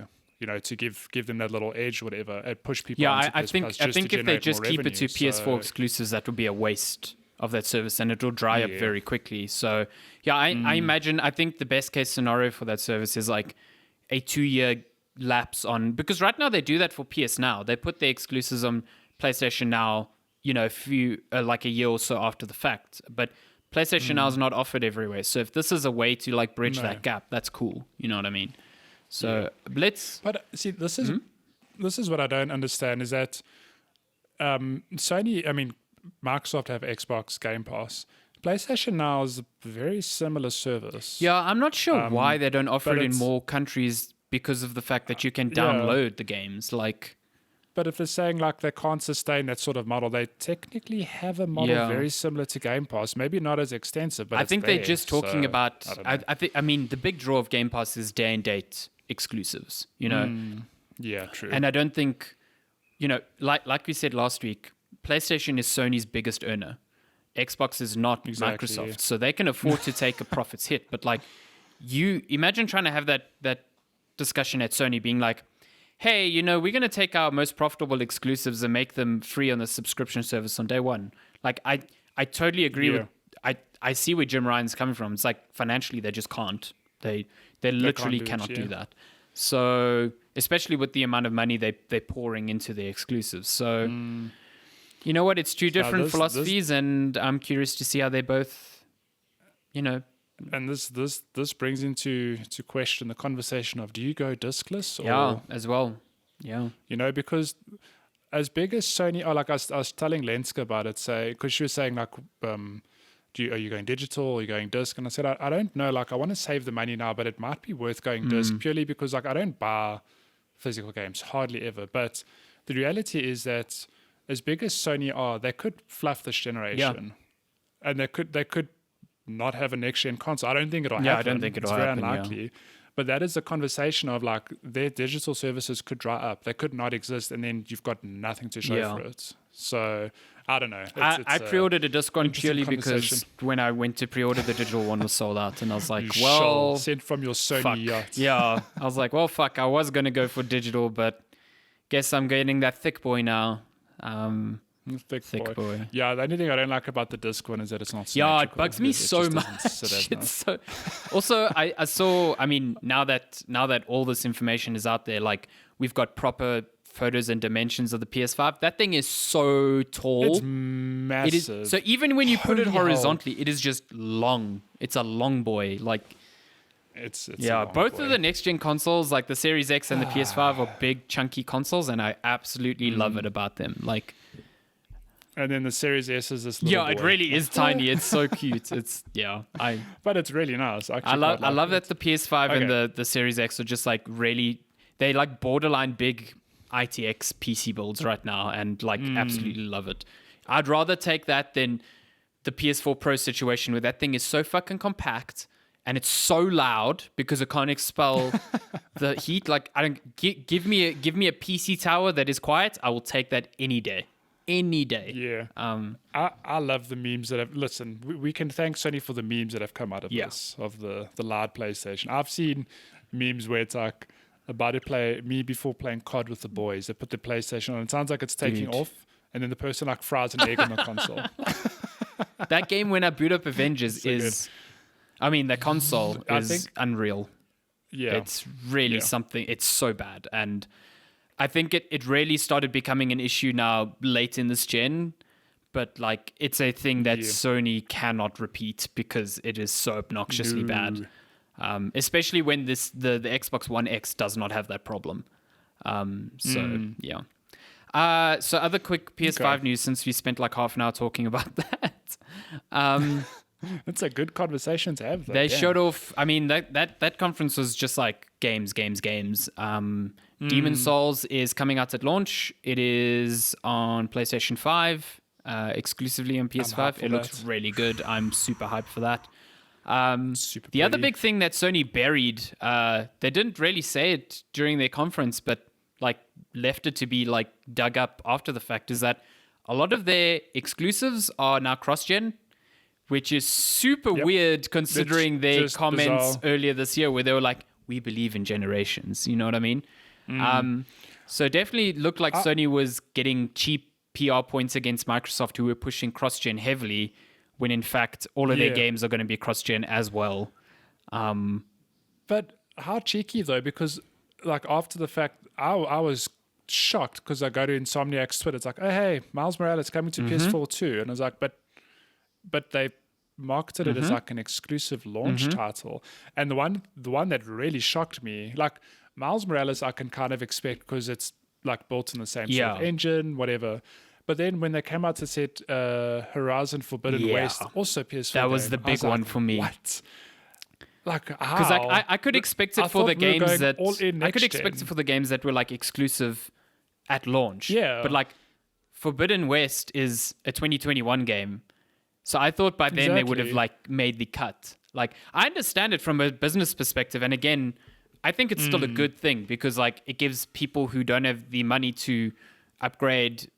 To give them that little edge, whatever, and push people. Yeah, onto I PS think Plus I just think to if they generate just more keep it to revenue. PS4 So, exclusives, that would be a waste of that service, and it'll dry up Yeah. very quickly. So yeah, I imagine. I think the best case scenario for that service is like a 2-year lapse on, because right now they do that for PS Now. They put their exclusives on PlayStation Now. A few like a year or so after the fact, but PlayStation Now is not offered everywhere. So if this is a way to like bridge No. that gap, that's cool. You know what I mean? So let's. But see, this is what I don't understand is that Sony, I mean, Microsoft have Xbox Game Pass. PlayStation Now is a very similar service. Yeah, I'm not sure why they don't offer but it in it's- more countries because of the fact that you can Yeah. download the games. Like, But if they're saying like they can't sustain that sort of model, they technically have a model Yeah. very similar to Game Pass. Maybe not as extensive, but I it's think they're there, just talking so, about. I don't know. I think. I mean, the big draw of Game Pass is day and date exclusives. You know, Yeah, true. and I don't think, like we said last week, PlayStation is Sony's biggest earner. Xbox is not Exactly. Microsoft, so they can afford to take a profits hit. But like, you imagine trying to have that discussion at Sony, being like, "Hey, we're going to take our most profitable exclusives and make them free on the subscription service on day one." Like, I totally agree with. I see where Jim Ryan's coming from. It's like financially they just can't. They literally do it, cannot do yeah. that. So especially with the amount of money they're pouring into their exclusives. So you know what? It's two different this- philosophies, and I'm curious to see how they both. And this brings into question the conversation of, do you go discless or Yeah, as well. Yeah. because as big as Sony are, like I was telling Lenska about it, because she was saying like, are you going digital? Are you going disc? And I said, I don't know. Like, I want to save the money now, but it might be worth going disc purely because like I don't buy physical games hardly ever. But the reality is that as big as Sony are, they could fluff this generation, and they could not have a next gen console. I don't think it'll happen. Yeah, I don't think it'll it's very happen, yeah. unlikely. But that is the conversation of like their digital services could dry up. They could not exist, and then you've got nothing to show Yeah. for it. So I don't know. I pre-ordered a disc one interesting purely because conversation. when I went to pre-order, the digital one was sold out, and I was like, You well, sent from your Sony fuck. yacht. Yeah, I was like, well, fuck. I was gonna go for digital, but guess I'm getting that thick boy now. Thick boy. Yeah, the only thing I don't like about the disc one is that it's not Yeah, it symmetrical. bugs me so just much. doesn't sit as It's nice. so. Also, I saw. I mean, now that all this information is out there, like we've got proper photos and dimensions of the PS5. That thing is so tall. It's It massive. is so even when you put it Holy hell. horizontally, it is just long. It's a long boy. Like It's yeah, a long both boy. of the next gen consoles, like the Series X and the PS5, are big chunky consoles, and I absolutely love it about them. Like And then the Series S is this little yeah, it boy. really is tiny. It's so cute. It's But it's really nice. I love that the PS5 and Okay. the Series X are just like really they like borderline big ITX PC builds right now, and like absolutely love it. I'd rather take that than the PS4 Pro situation where that thing is so fucking compact and it's so loud because it can't expel the heat. Like I don't give me a PC tower that is quiet. I will take that any day. Any day. Yeah. I love the memes that have. Listen, we can thank Sony for the memes that have come out of Yeah. this, of the loud PlayStation. I've seen memes where it's like about to play me before playing COD with the boys. They put the PlayStation on. It sounds like it's taking Dude. off, and then the person like fries an egg on the console. That game when I boot up Avengers So is I mean the console I is think- unreal. Yeah. It's really Yeah. something. It's so bad. And I think it really started becoming an issue now late in this gen. But like it's a thing that Yeah. Sony cannot repeat because it is so obnoxiously No. bad. Especially when the Xbox One X does not have that problem. Yeah. So other quick PS5 Okay. news since we spent like half an hour talking about that. It's a good conversation to have. Though. They Damn. showed off. I mean, that conference was just like games. Demon Souls is coming out at launch. It is on PlayStation 5, exclusively on PS5. hyped for It looks that. really good. I'm super hyped for that. Super The other pretty. big thing that Sony buried, they didn't really say it during their conference, but like left it to be like dug up after the fact, is that a lot of their exclusives are now cross-gen, which is super Yep. weird considering their just comments bizarre. earlier this year where they were like, we believe in generations. You know what I mean? So definitely looked like Sony was getting cheap PR points against Microsoft, who were pushing cross-gen heavily, when in fact all of their Yeah. games are going to be cross-gen as well. But how cheeky though, because like after the fact, I was shocked because I go to Insomniac's Twitter. It's like, oh hey, Miles Morales coming to PS4 too, and I was like, but they marketed it as like an exclusive launch title. And the one that really shocked me, like Miles Morales, I can kind of expect because it's like built in the same sort of Yeah. engine, whatever. But then when they came out to said Horizon Forbidden Yeah. West, also PS4. That was game, the I big one for me. What? Like how? Because I could expect it I for the thought we were games going that all in I could next expect gen. it for the games that were like exclusive at launch. Yeah. But like Forbidden West is a 2021 game. So I thought by then they would have Exactly. like made the cut. Like I understand it from a business perspective, and again, I think it's still a good thing because like it gives people who don't have the money to upgrade,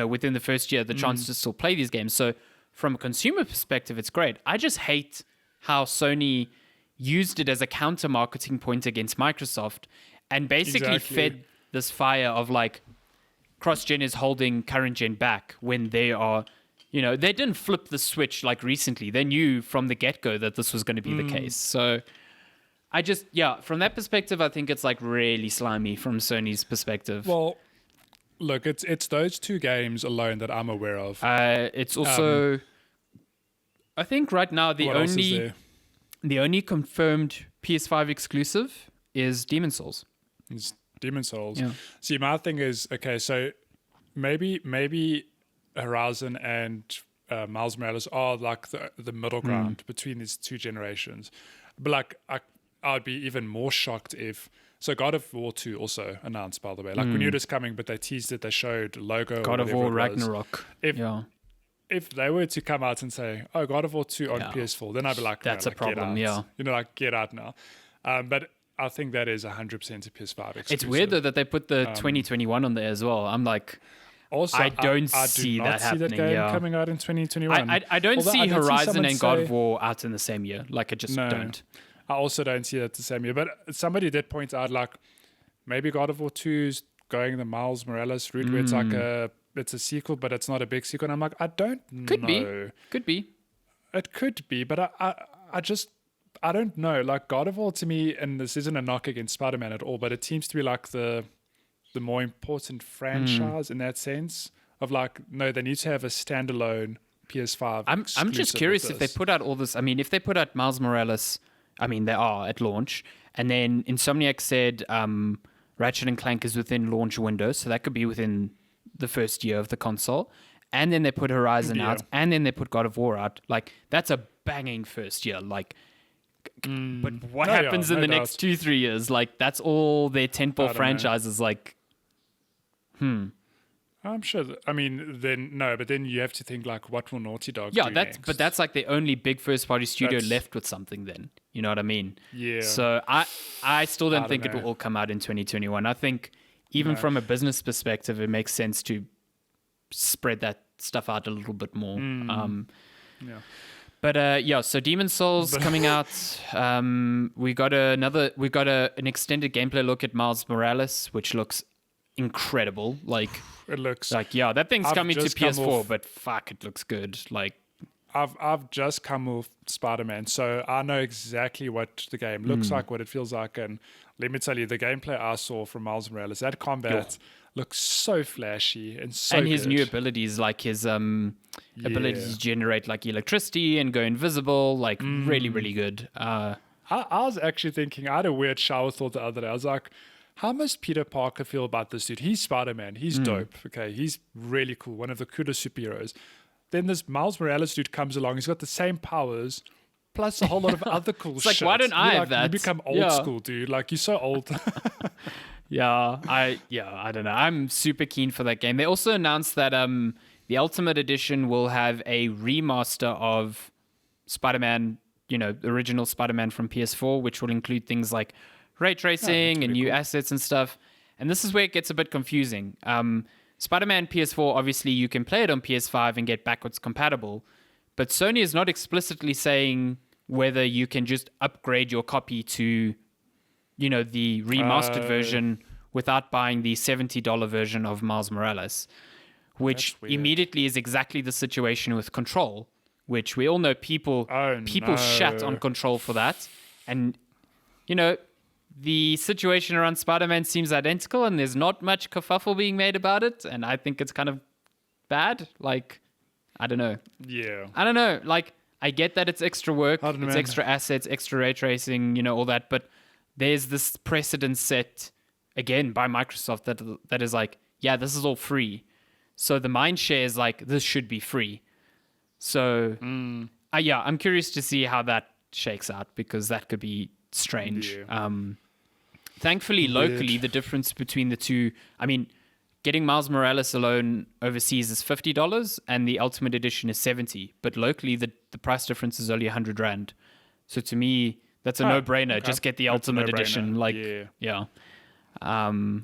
within the first year, the chance to still play these games. So from a consumer perspective, it's great. I just hate how Sony used it as a counter marketing point against Microsoft and basically Exactly. fed this fire of like cross-gen is holding current gen back when they are, they didn't flip the switch like recently. They knew from the get-go that this was going to be the case. So I just, from that perspective, I think it's like really slimy from Sony's perspective. Well, look, it's those two games alone that I'm aware of. It's also, I think right now What else is there? the only confirmed PS5 exclusive is Demon Souls. It's Demon Souls. Yeah. See, my thing is okay. So maybe Horizon and Miles Morales are like the middle ground between these two generations. But like I'd be even more shocked if. So God of War 2 also announced, by the way. Like we knew it was coming, but they teased it. They showed logo. God or of whatever War it was. Ragnarok. If- yeah. If they were to come out and say, "Oh, God of War 2 on Yeah. PS4," then I'd be like, That's no, a like, get problem, out. yeah. Like get out now. But I think that is 100% a PS5 exclusive. It's weird though that they put the 2021 on there as well. I'm like, Also, I don't I see do that not see that happening, game yeah. coming out in 2021. I don't Although see I did see Horizon someone and God say- of War out in the same year. Like I just No. don't. I also don't see that the same year. But somebody did point out, like, maybe God of War 2 is going the Miles Morales route where it's like it's a sequel, but it's not a big sequel. And I'm like, I don't Could know. be. Could be. It could be, but I just, I don't know. Like, God of War to me, and this isn't a knock against Spider-Man at all, but it seems to be like the more important franchise in that sense of like, no, they need to have a standalone PS5. I'm exclusive just with curious if they this. put out all this. I mean, if they put out Miles Morales, I mean, they are at launch. And then Insomniac said Ratchet and Clank is within launch window. So that could be within the first year of the console. And then they put Horizon Yeah. out. And then they put God of War out. Like, that's a banging first year. Like, but what No, yeah, happens in no the doubt. next 2-3 years? Like, that's all their I tentpole don't know. franchises. Like, I'm sure. I mean, but then you have to think like, what will Naughty Dog yeah, do that's next? but that's like the only big first party studio That's- left with something. Then you know what I mean? Yeah. So I still don't I think don't it will know. all come out in 2021. I think even No. from a business perspective, it makes sense to spread that stuff out a little bit more. Yeah. But yeah, so Demon Souls coming out. We got an extended gameplay look at Miles Morales, which looks incredible. Like It looks. yeah, that thing's I've coming to just come PS4, off- but fuck, it looks good. Like I've just come off Spider-Man, so I know exactly what the game looks like, what it feels like, and let me tell you, the gameplay I saw from Miles Morales, that combat looks so flashy and so and his good. new abilities, like his ability Yeah. to generate like electricity and go invisible, like really, really good. I was actually thinking, I had a weird shower thought the other day. I was like, how must Peter Parker feel about this dude? He's Spider-Man. He's dope. Okay. He's really cool. One of the coolest superheroes. Then this Miles Morales dude comes along. He's got the same powers, plus a whole lot of other cool It's like, shit. why don't I You're have like, that? You become old Yeah. school, dude. Like, you're so old. I don't know. I'm super keen for that game. They also announced that the Ultimate Edition will have a remaster of Spider-Man, the original Spider-Man from PS4, which will include things like ray tracing and new assets and stuff. And this is where it gets a bit confusing. Spider-Man PS4, obviously you can play it on PS5 and get backwards compatible, but Sony is not explicitly saying whether you can just upgrade your copy to the remastered version without buying the $70 version of Miles Morales, which That's weird. immediately is exactly the situation with Control, which we all know people shat on no. Control for that. And, the situation around Spider-Man seems identical and there's not much kerfuffle being made about it. And I think it's kind of bad. Like, I don't know. yeah. I don't know. Like, I get that it's extra work, I don't know, it's man. extra assets, extra ray tracing, all that. But there's this precedent set again by Microsoft that is like, yeah, this is all free. So the mind share is like, this should be free. So, I'm curious to see how that shakes out, because that could be strange. Yeah. Thankfully, Weird. locally, the difference between the two, I mean, getting Miles Morales alone overseas is $50 and the Ultimate Edition is 70, but locally the price difference is only 100 Rand. So to me, that's a no-brainer. okay. Just get the That's a Ultimate no-brainer. Edition. Like, Yeah.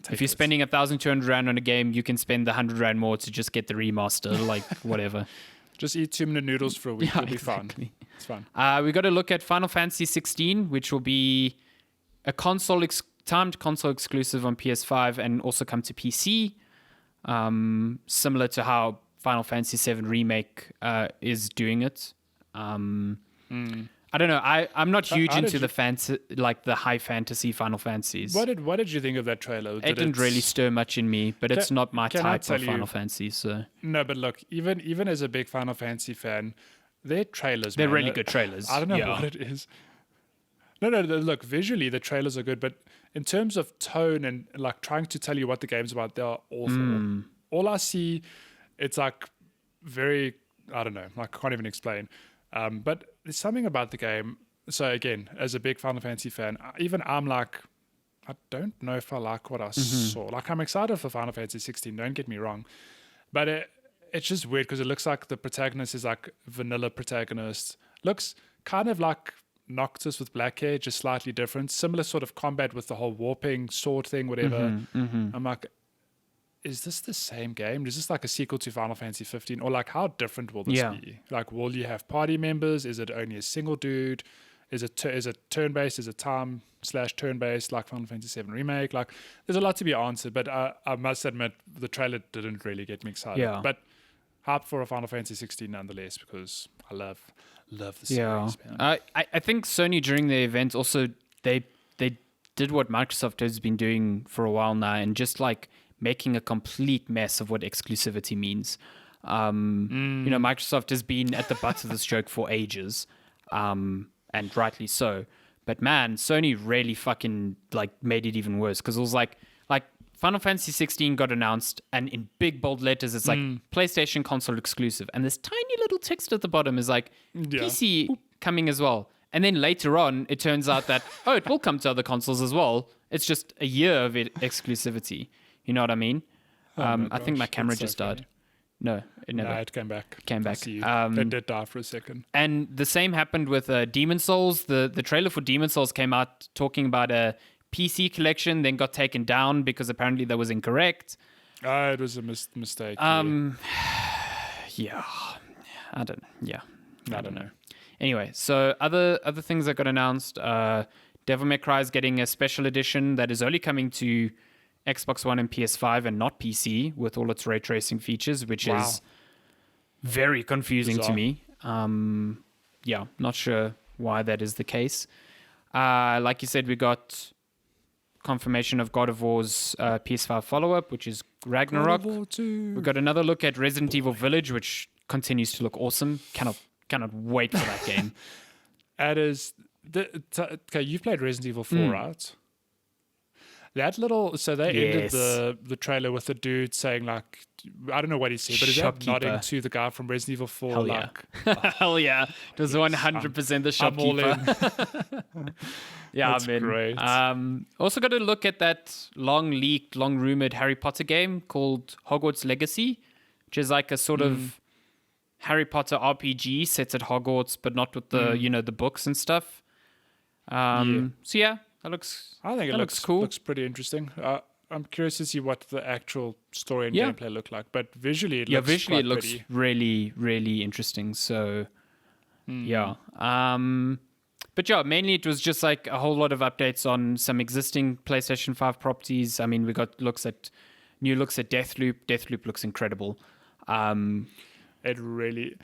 if you're spending 1,200 Rand on a game, you can spend the 100 Rand more to just get the remaster, like whatever. Just eat 2-minute noodles for a week. Yeah, It'll be exactly. fine. It's fine. We got to look at Final Fantasy 16, which will be a timed console exclusive on PS5 and also come to PC. Similar to how Final Fantasy 7 Remake is doing it. I don't know. I'm not huge how did into you- the high fantasy Final Fantasies. What did you think of that trailer? It didn't really stir much in me, but it's not my can I type tell of you- Final Fantasy. So No, but look, even as a big Final Fantasy fan, their trailers, they're man, really good trailers. I don't know Yeah. what it is. No, look, visually the trailers are good, but in terms of tone and like trying to tell you what the game's about, they are awful. All I see, it's like very, I don't know, I can't even explain. But there's something about the game. So again, as a big Final Fantasy fan, even I'm like, I don't know if I like what I saw. Like, I'm excited for Final Fantasy 16, don't get me wrong. But it's just weird because it looks like the protagonist is like vanilla protagonist. Looks kind of like Noctis with black hair, just slightly different. Similar sort of combat with the whole warping sword thing, whatever. I'm like, is this the same game? Is this like a sequel to Final Fantasy 15? Or like, how different will this Yeah. be? Like, will you have party members? Is it only a single dude? Is it turn-based? Is it time/turn-based like Final Fantasy 7 Remake? Like, there's a lot to be answered, but I must admit, the trailer didn't really get me excited. Yeah. But hype for a Final Fantasy 16 nonetheless, because I love the series, Yeah, man. I think Sony during the event also they did what Microsoft has been doing for a while now, and just like making a complete mess of what exclusivity means. You know, Microsoft has been at the butt of this joke for ages, and rightly so. But man, Sony really fucking like made it even worse, because it was like Final Fantasy 16 got announced, and in big bold letters, it's like PlayStation console exclusive, and this tiny little text at the bottom is like Yeah. PC coming as well. And then later on, it turns out that it will come to other consoles as well. It's just a year of exclusivity. You know what I mean? my I think my gosh, camera that's so just died. funny. No, it never. Nah, it came back. Came I back. see you. Um, It did die for a second. And the same happened with Demon Souls. The trailer for Demon Souls came out talking about a PC collection, then got taken down because apparently that was incorrect. It was a mistake. Yeah, I don't. Yeah, I don't know. Anyway, so other things that got announced. Devil May Cry is getting a special edition that is only coming to Xbox One and PS5 and not PC, with all its ray tracing features, which Wow. is very confusing to Bizarre. me. Yeah, not sure why that is the case. Like you said, we got confirmation of God of War's PS5 follow-up, which is Ragnarok. God of War 2. We got another look at Resident Evil Village, which continues to look awesome. Cannot wait for that game. That is okay. You've played Resident Evil 4, right? That little, so they ended Yes. the trailer with the dude saying like, I don't know what he said, but is that Shopkeeper. nodding to the guy from Resident Evil 4? Hell yeah. Like, Hell yeah. It was 100% the I'm all shopkeeper. in. Yeah, That's man. great. Also got to look at that long leaked, long rumored Harry Potter game called Hogwarts Legacy, which is like a sort of Harry Potter RPG set at Hogwarts, but not with the the books and stuff. So yeah, that looks. I think it that looks cool. Looks pretty interesting. I'm curious to see what the actual story and Yeah. gameplay look like, but visually it Yeah, looks visually it quite looks pretty. really, really interesting. So yeah. But yeah, mainly it was just like a whole lot of updates on some existing PlayStation 5 properties. I mean, we got new looks at Deathloop. Deathloop looks incredible. It really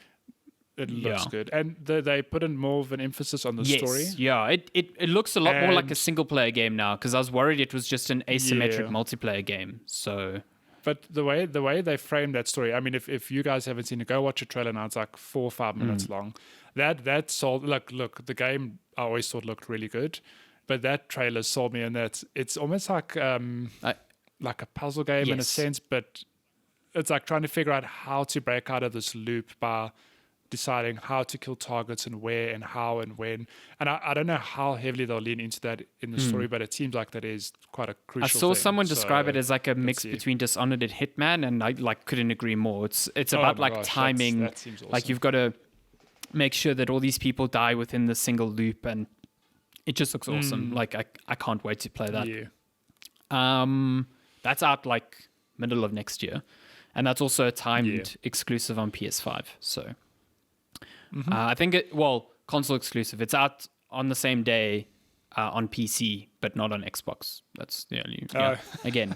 looks Yeah. good, and they put in more of an emphasis on the story. Yeah, it looks a lot more like a And- single player game now, because I was worried it was just an asymmetric Yeah. multiplayer game. So But the way they framed that story, I mean, if you guys haven't seen it, go watch a trailer now. It's like 4 or 5 minutes long. That sold. Look, the game I always thought looked really good, but that trailer sold me, and it's almost like like a puzzle game in a Yes. sense, but it's like trying to figure out how to break out of this loop by deciding how to kill targets and where and how and when. And I don't know how heavily they'll lean into that in the story, but it seems like that is quite a crucial I saw thing. someone describe it So, as like a mix see. between Dishonored and Hitman, and I like couldn't agree more. It's oh about my like gosh, timing. that seems awesome. Like you've got to make sure that all these people die within the single loop, and it just looks awesome. Like I can't wait to play that. Yeah. That's out like middle of next year, and that's also a timed exclusive on PS5. So I think console exclusive. It's out on the same day on PC, but not on Xbox. That's the only. Again,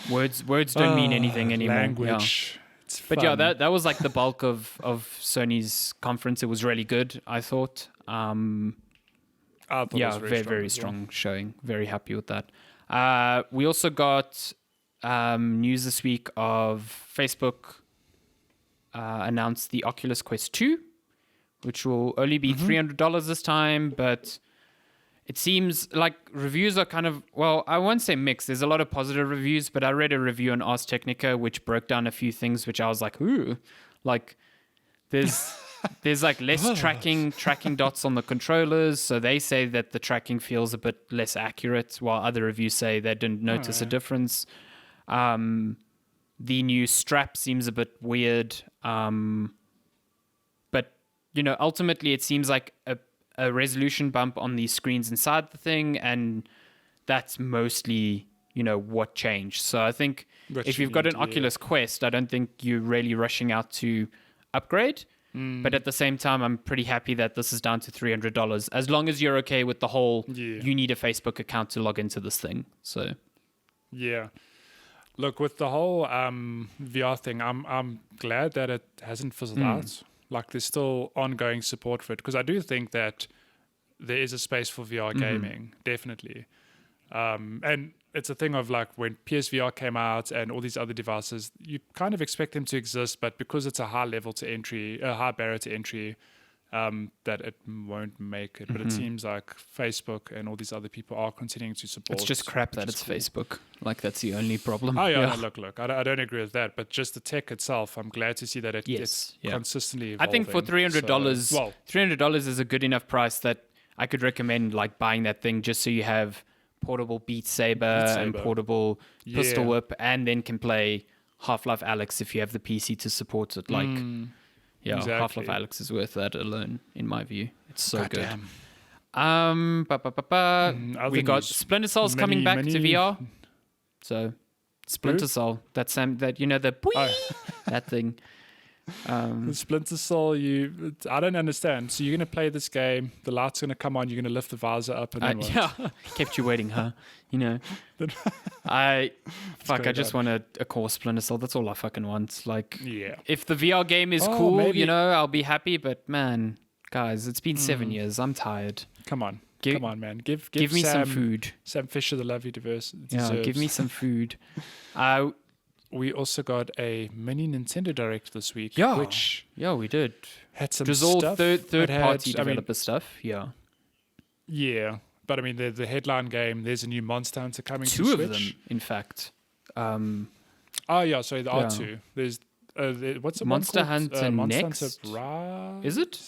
words don't mean anything anymore. Language. Yeah. It's But fun. that was like the bulk of Sony's conference. It was really good, I thought. I thought it was very, very as well. strong showing. Very happy with that. We also got news this week of Facebook announced the Oculus Quest 2, which will only be $300 this time, but it seems like reviews are kind of, well, I won't say mixed. There's a lot of positive reviews, but I read a review on Ars Technica which broke down a few things which I was like, ooh, like there's like less tracking dots on the controllers, so they say that the tracking feels a bit less accurate, while other reviews say they didn't notice a difference. The new strap seems a bit weird, but ultimately it seems like a resolution bump on the screens inside the thing, and that's mostly what changed. So I think if you've got an Oculus Quest, I don't think you're really rushing out to upgrade. But at the same time, I'm pretty happy that this is down to $300, as long as you're okay with the whole you need a Facebook account to log into this thing. So Yeah. Look, with the whole VR thing, I'm glad that it hasn't fizzled out. Like there's still ongoing support for it, because I do think that there is a space for VR gaming, definitely. And it's a thing of like when PSVR came out and all these other devices, you kind of expect them to exist, but because it's a high barrier to entry, that it won't make it. But it seems like Facebook and all these other people are continuing to support. it's just crap that it's Facebook. Like that's the only problem. Oh yeah, no, look. I don't agree with that, but just the tech itself, I'm glad to see that it's consistently I evolving. think for $300, So, well, $300 is a good enough price that I could recommend like buying that thing just so you have portable Beat Saber and Saber. portable Pistol Yeah. Whip, and then can play Half-Life Alyx if you have the PC to support it. Like, exactly. Half-Life Alyx is worth that alone, in my view. It's so good. Goddamn. We other got news. Splinter Cell's coming back to VR. So Splinter Cell, that the that thing. The Splinter Cell, I don't understand. So you're going to play this game, the light's going to come on, you're going to lift the visor up and then what? Yeah, kept you waiting, huh? I just want a core Splinter Cell. That's all I fucking want. Like, Yeah. if the VR game is Oh, cool, maybe- I'll be happy. But man, guys, it's been 7 years. I'm tired. Come on. Give- Come on, man. Give me some Sam- food. Sam Fisher the love he deserves. Yeah, give me some food. We also got a mini Nintendo Direct this week, Yeah. which Yeah, we did. had some It was all stuff. third It had- party I mean, developer stuff. Yeah, yeah, but I mean the headline game. There's a new Monster Hunter coming. two to of Switch. them, in fact. Oh yeah, sorry, there are two. There's what's the Monster one called? Hunter Monster Next? Hunter Rise. Is it?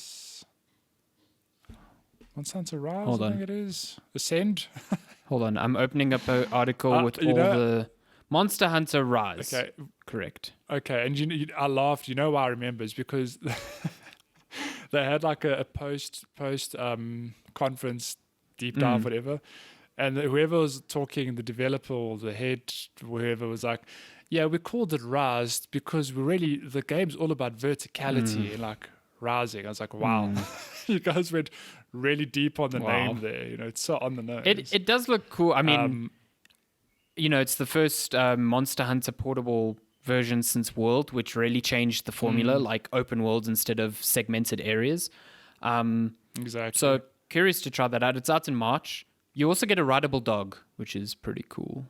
Monster Hunter Rise. Hold I on. think it is. Ascend. Hold on, I'm opening up an article with you all know- the Monster Hunter Rise. Okay, Correct. okay, and I laughed. You know why I remember is because they had like a post conference deep dive, whatever, and whoever was talking, the developer or the head, whoever was like, "Yeah, we called it Rise because the game's all about verticality and like rising." I was like, "Wow, you guys went really deep on the Wow. name there. It's so on the nose." It does look cool. I mean, it's the first Monster Hunter portable version since World, which really changed the formula, like open worlds instead of segmented areas. Exactly. So curious to try that out. It's out in March. You also get a rideable dog, which is pretty cool.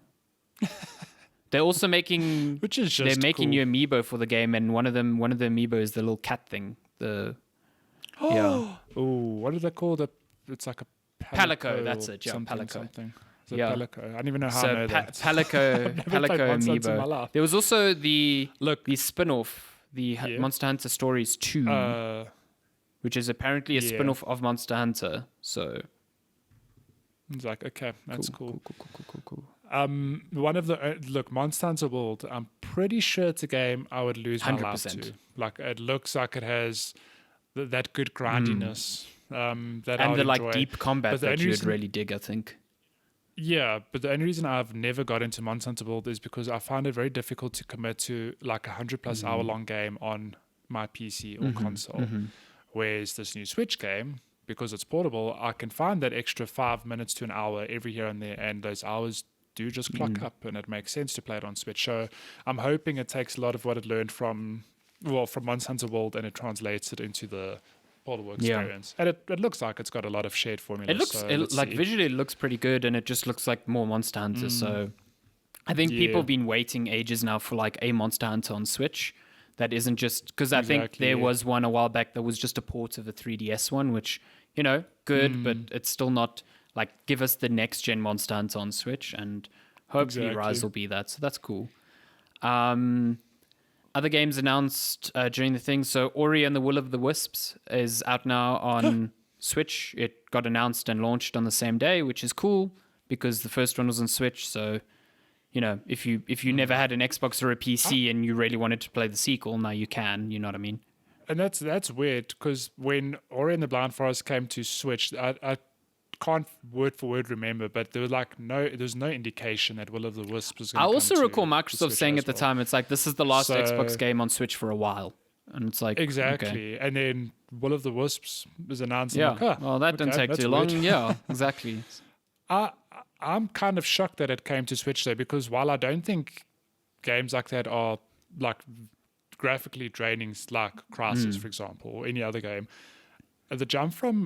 They're also making which is just they're making cool. new amiibo for the game, and one of the amiibo is the little cat thing. Yeah. Oh, what is that called? It's like a Palico, that's or it, yeah, something, Palico. something. It's a Yeah. Palico. I don't even know how I So know that. Palico played Monster Hunter in my amiibo. life. There was also the Look, spin-off the Yeah. Monster Hunter Stories 2, which is apparently a yeah. spin-off of Monster Hunter. So It's like, okay, that's cool. cool. One of the look, Monster Hunter World. I'm pretty sure it's a game I would lose my life 100%. to. Like, it looks like it has that good grindiness. That I And would the like enjoy. deep combat But the that only you would reason- really dig, I think. Yeah, but the only reason I've never got into Monster Hunter World is because I find it very difficult to commit to like 100+ hour long game on my PC or console. Whereas this new Switch game, because it's portable, I can find that extra 5 minutes to an hour every here and there, and those hours do just clock up, and it makes sense to play it on Switch. So I'm hoping it takes a lot of what it learned from Monster Hunter World and it translates it into the portable experience. And it looks like it's got a lot of shared formulas. It looks so it, let's like see. visually it looks pretty good, and it just looks like more Monster Hunter. So I think people Yeah. have been waiting ages now for like a Monster Hunter on Switch. That isn't just because I think Exactly, there yeah. was one a while back that was just a port of the 3DS one, which good, but it's still not like give us the next gen Monster Hunter on Switch, and hopefully Exactly. Rise will be that. So that's cool. Other games announced during the thing. So Ori and the Will of the Wisps is out now on Switch. It got announced and launched on the same day, which is cool because the first one was on Switch. So, if you never had an Xbox or a PC and you really wanted to play the sequel, now you can. You know what I mean? And that's weird because when Ori and the Blind Forest came to Switch, I can't word for word remember, but there was there's no indication that Will of the Wisp was going I to also come recall to Microsoft Switch saying as at the well. time, it's like, this is the last So- Xbox game on Switch for a while. And it's like, Exactly. okay. And then Will of the Wisps was announced. Yeah. I'm like, Well, that didn't okay, take that's too long. weird. Yeah, exactly. I'm kind of shocked that it came to Switch though, because while I don't think games like that are like graphically draining, like Crysis, for example, or any other game, the jump from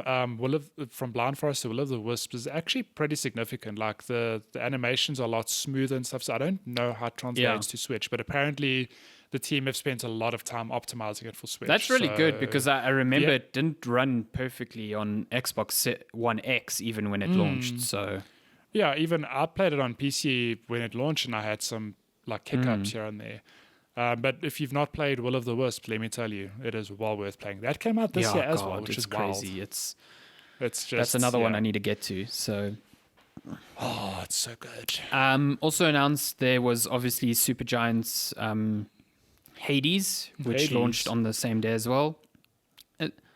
from Blind Forest to Will of the Wisps is actually pretty significant. Like the animations are a lot smoother and stuff. So I don't know how it translates to Switch, but apparently the team have spent a lot of time optimizing it for Switch. That's really good So- because I remember yeah. it didn't run perfectly on Xbox One X even when it launched. So Yeah, even I played it on PC when it launched, and I had some like hiccups here and there. But if you've not played Will of the Wisp, let me tell you, it is well worth playing. That came out this year as well, which it's is crazy. wild. It's It's just that's another one yeah. I need to get to. So Oh, it's so good. also announced there was obviously Supergiant's Hades, which Hades. launched on the same day as well.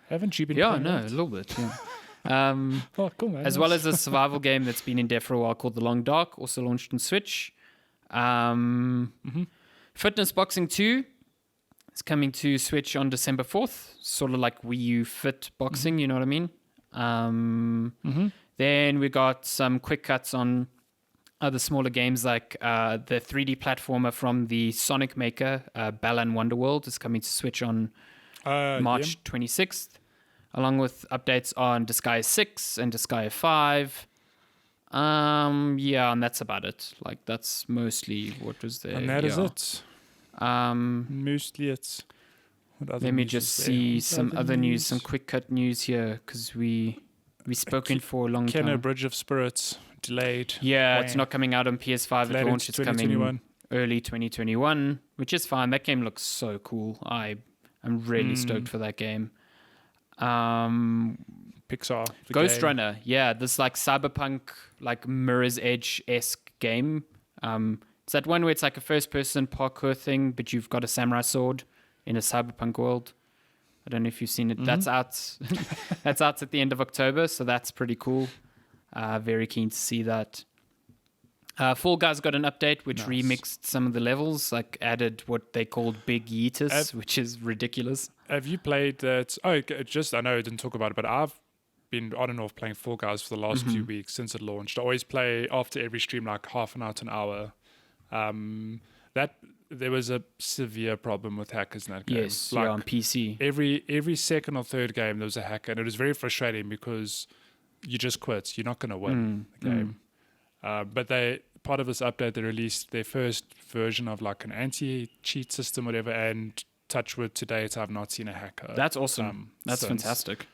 Haven't you been? Yeah, playing no, a that? little bit. Yeah. Oh, cool, man. As well as a survival game that's been in dev for a while called The Long Dark, also launched on Switch. Fitness Boxing 2 is coming to Switch on December 4th, sort of like Wii U Fit Boxing, you know what I mean? Then we got some quick cuts on other smaller games like the 3D platformer from the Sonic maker, Balan Wonderworld, is coming to Switch on March 26th, along with updates on Disgaea 6 and Disgaea 5. And that's about it. Like, that's mostly what was there. And that is it. Um, Mostly it's. What other let me news just is there? see What some other news, some quick cut news here, because we've spoken for a long Kena time. Bridge of Spirits delayed. Yeah, it's Wah. not coming out on PS5 Delayed at launch. into It's coming 2021. early 2021, which is fine. That game looks so cool. I'm really stoked for that game. Pixar. the Ghost game. Runner, yeah, this like cyberpunk, like Mirror's Edge-esque game. It's that one where it's like a first-person parkour thing, but you've got a samurai sword in a cyberpunk world. I don't know if you've seen it. That's out. That's out at the end of October, so that's pretty cool. Very keen to see that. Fall Guys got an update which Nice. remixed some of the levels, like added what they called Big Yeetus, which is ridiculous. Have you played that? Oh, I know I didn't talk about it, but I've been on and off playing Fall Guys for the last few weeks since it launched. I always play after every stream, like half an hour to an hour. That there was a severe problem with hackers in that game. Yes, like on PC. every second or third game there was a hacker, and it was very frustrating because you just quit. You're not going to win the game. But part of this update, they released their first version of like an anti-cheat system, whatever, and touch wood, to date I've not seen a hacker. That's awesome. That's since. fantastic.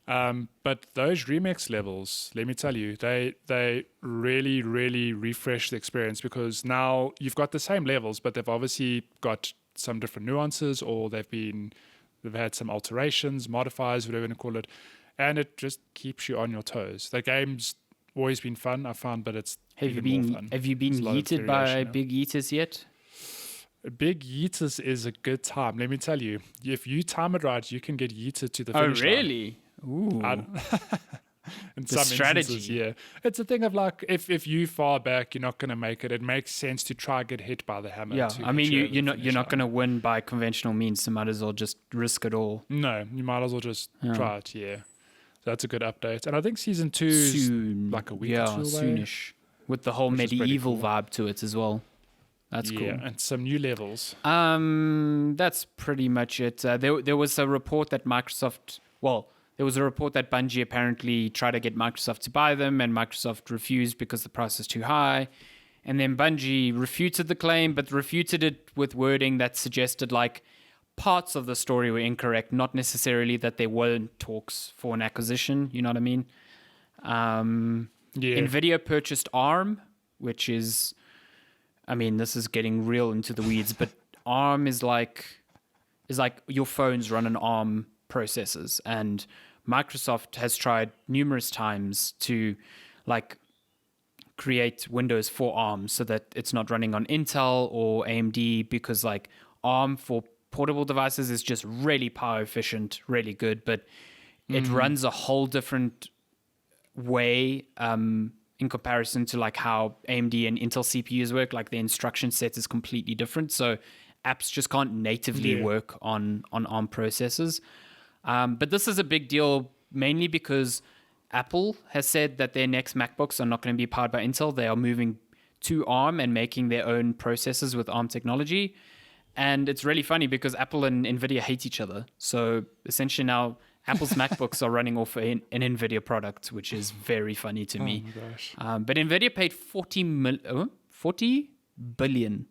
But those remix levels, let me tell you, they really refresh the experience, because now you've got the same levels, but they've obviously got some different nuances, or they've had some alterations, modifiers, whatever you want to call it, and it just keeps you on your toes. The game's always been fun, I found, but it's even more fun. Have you been There's a lot of yeeted by variation now. big eaters yet? Big yeeters is a good time. Let me tell you, if you time it right, you can get yeeted to the finish line. Really? Ooh. In The some strategy. instances, yeah. It's a thing of like, if you far back, you're not going to make it. It makes sense to try get hit by the hammer. Yeah, to I get mean, you over the you're not finish line. going to win by conventional means, so might as well just risk it all. No, you might as well just Yeah. try it. Yeah, so that's a good update. And I think season 2 is Soon, like a week yeah, or 2 away. soonish, with the whole Which is pretty medieval cool. vibe to it as well. That's yeah, cool. and some new levels. That's pretty much it. There was a report that there was a report that Bungie apparently tried to get Microsoft to buy them, and Microsoft refused because the price was too high. And then Bungie refuted the claim, but refuted it with wording that suggested like parts of the story were incorrect, not necessarily that there weren't talks for an acquisition. You know what I mean? Yeah, Nvidia purchased ARM, which is, I mean, this is getting real into the weeds, but ARM is like your phones run on ARM processors, and Microsoft has tried numerous times to like create Windows for ARM so that it's not running on Intel or AMD, because like ARM for portable devices is just really power efficient, really good, but it runs a whole different way in comparison to like how AMD and Intel CPUs work. Like the instruction set is completely different, so apps just can't natively work on ARM processors. But this is a big deal mainly because Apple has said that their next MacBooks are not going to be powered by Intel. They are moving to ARM and making their own processors with ARM technology. And it's really funny because Apple and NVIDIA hate each other. So essentially now Apple's MacBooks are running off an NVIDIA product, which is very funny to me. Oh my gosh. But NVIDIA paid $40 billion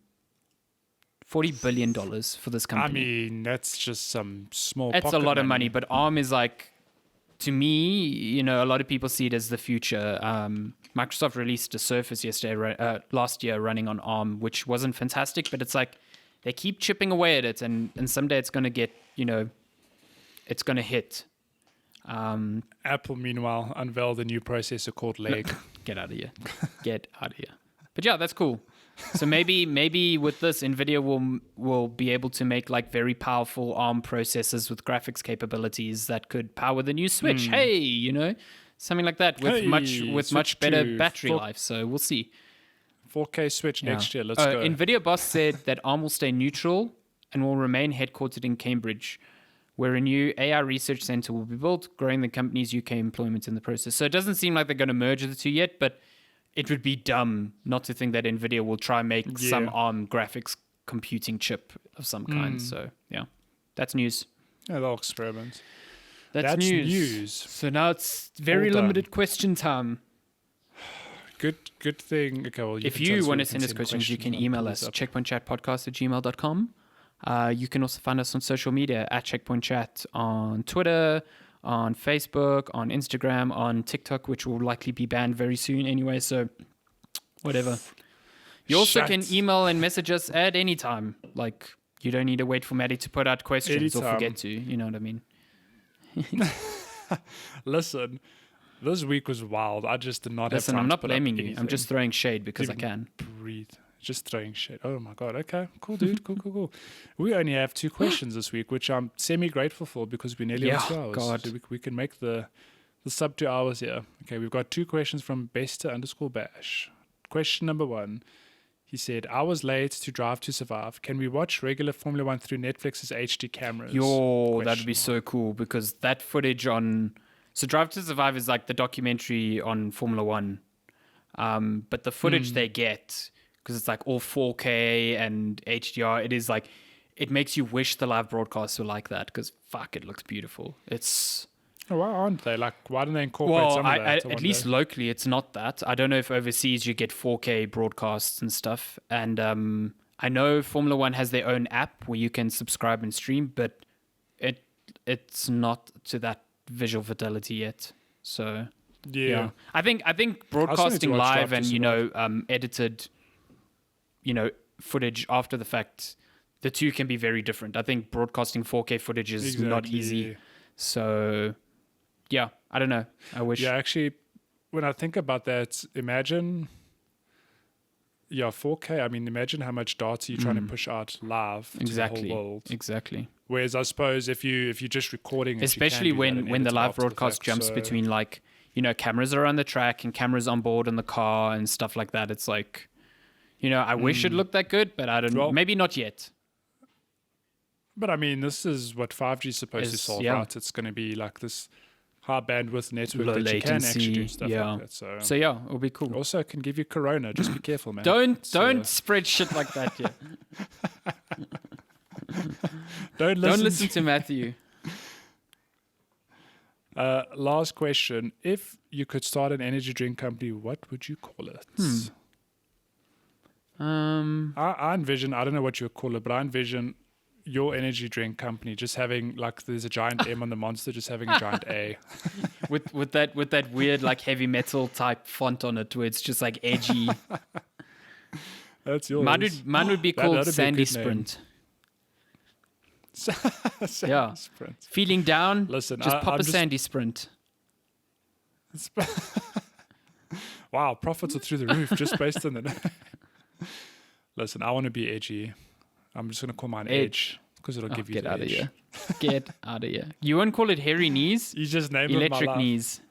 for this company. I mean, that's just some small. That's a pocket lot of money, but ARM is like, to me, you know, a lot of people see it as the future. Microsoft released a Surface last year running on ARM, which wasn't fantastic, but it's like they keep chipping away at it, and someday it's going to get, you know, it's going to hit. Apple, meanwhile, unveiled a new processor called Leg. Get out of here. Get out of here. But yeah, that's cool. So maybe with this, NVIDIA will be able to make like very powerful ARM processors with graphics capabilities that could power the new Switch. Hey, you know, something like that with Switch much better to battery 4- life. So we'll see. 4K Switch next year. Let's go. NVIDIA boss said that ARM will stay neutral and will remain headquartered in Cambridge, where a new AI research center will be built, growing the company's UK employment in the process. So it doesn't seem like they're going to merge the two yet, but it would be dumb not to think that NVIDIA will try and make some ARM graphics computing chip of some kind. So yeah, that's news. Yeah, they'll experiment. That's news. So now it's very All done. limited question time. Good thing. Okay, well, If can tell you us want where to send us questions, you can I'll email pull us this up. checkpointchatpodcast@gmail.com. You can also find us on social media at Checkpoint Chat on Twitter, on Facebook, on Instagram, on TikTok, which will likely be banned very soon anyway. So whatever. You also can Chat. email and message us at any time. Like, you don't need to wait for Maddie to put out questions or Anytime. forget to. You know what I mean? Listen, this week was wild. I just did not Listen, have time I'm to not put up blaming you. I'm anything. just throwing shade because I Even can. breathe. Just throwing shit. Oh my god. Okay. Cool, dude. Cool. We only have 2 questions this week, which I'm semi-grateful for because we're nearly on 2 hours. God. So we can make the sub 2 hours here. Okay, we've got 2 questions from Bester_Bash. Question number 1. He said, I was late to Drive to Survive. Can we watch regular Formula 1 through Netflix's HD cameras? That'd be so cool because that footage on... So Drive to Survive is like the documentary on Formula 1. But the footage they get, because it's like all 4K and HDR, it is like... It makes you wish the live broadcasts were like that because, fuck, it looks beautiful. It's... Oh, why aren't they? Like, why don't they incorporate Well, some of that? I at wonder. least locally, it's not that. I don't know if overseas you get 4K broadcasts and stuff. And I know Formula One has their own app where you can subscribe and stream, but it's not to that visual fidelity yet. So Yeah. I think broadcasting watch Drive live to and edited, footage after the fact the two can be very different. I think broadcasting 4K footage is not easy. So, yeah, I don't know. I wish. Yeah, actually, when I think about that, imagine, 4K. I mean, imagine how much data you're trying to push out live to the whole world. Exactly. Whereas I suppose if you're just recording, especially when the live broadcast jumps between like, cameras are on the track and cameras on board in the car and stuff like that. It's like, I wish it looked that good, but I don't know. Maybe not yet. But I mean, this is what 5G is supposed to solve, right? It's going to be like this high bandwidth network low that latency, you can actually do stuff like that. So yeah, it'll be cool. Also, it can give you corona. Just be careful, man. Don't spread shit like that. Yeah. Don't listen to Matthew. Last question: if you could start an energy drink company, what would you call it? I envision. I don't know what you would call it, but I envision your energy drink company just having like there's a giant M on the Monster, just having a giant A. with that weird like heavy metal type font on it, where it's just like edgy. That's yours. Mine would be called Sandy Sprint. Sandy Sprint. Feeling down? Listen, just pop a Sandy Sprint. Wow, profits are through the roof just based on that. Listen, I want to be edgy. I'm just going to call mine Edge because it'll give you the edge. Get out of here. Get out of here. You won't call it hairy knees? You just named Electric knees.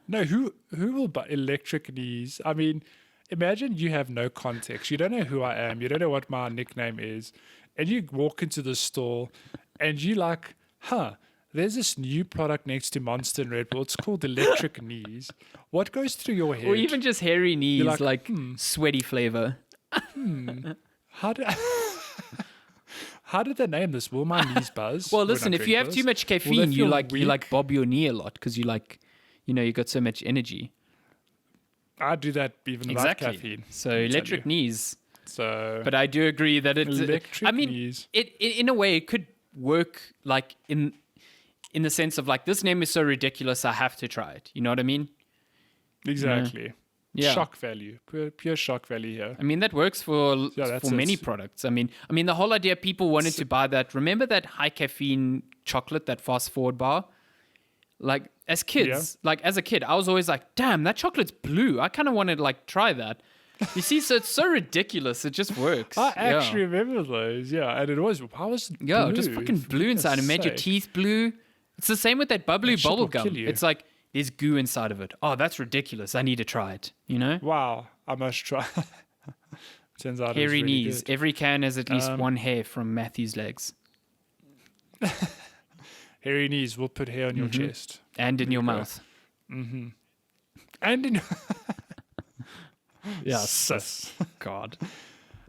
No, who will buy electric knees? I mean, imagine you have no context. You don't know who I am. You don't know what my nickname is. And you walk into the store and you like, there's this new product next to Monster and Red Bull. It's called electric knees. What goes through your head? Or even just hairy knees, like sweaty flavor. How did they name this? Will my knees buzz? Well, listen, if you have too much caffeine, you like bob your knee a lot because you like, you got so much energy. I do that even without caffeine. So electric knees. But I do agree that it's electric knees. It in a way it could work like in the sense of like this name is so ridiculous I have to try it. You know what I mean? Exactly. Yeah. Shock value, pure shock value here. I mean that works for many products. I mean the whole idea people wanted to buy that. Remember that high caffeine chocolate, that fast forward bar? Like as kids, like as a kid, I was always like, "Damn, that chocolate's blue. I kind of wanted to like try that." You see, so it's so ridiculous. It just works. I actually remember those. Yeah, and it was blue? Just fucking blue inside. It made your teeth blue. It's the same with that bubbly bubble gum. It's like there's goo inside of it. Oh, that's ridiculous. I need to try it. Wow, I must try. Turns out hairy really knees. good. Every can has at least one hair from Matthew's legs. Hairy knees will put hair on your chest. And in your mouth. Mm-hmm. And in Yes. God.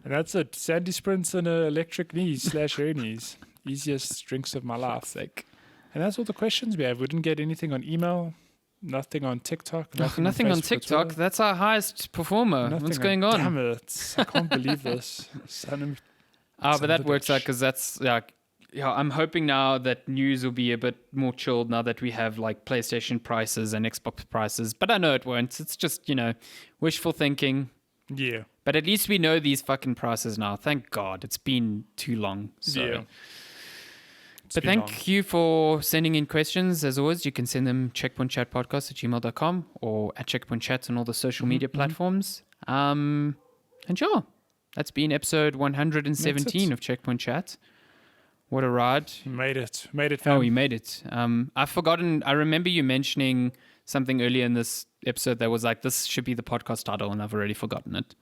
And that's it. Sandy Sprints and electric knees / hairy knees. Easiest drinks of my life. And that's all the questions we have. We didn't get anything on email. Nothing on TikTok. Nothing on TikTok. That's our highest performer. What's going on? Damn it. I can't believe this. But that works out because that's I'm hoping now that news will be a bit more chilled now that we have like PlayStation prices and Xbox prices. But I know it won't. It's just, wishful thinking. Yeah. But at least we know these fucking prices now. Thank God. It's been too long. So. Yeah. But thank you for sending in questions. As always, you can send them checkpointchatpodcast@gmail.com or at checkpointchat on all the social media platforms. And sure, that's been episode 117 of Checkpoint Chat. What a ride. Made it, fam. Oh, you made it. I've forgotten. I remember you mentioning something earlier in this episode that was like, this should be the podcast title, and I've already forgotten it.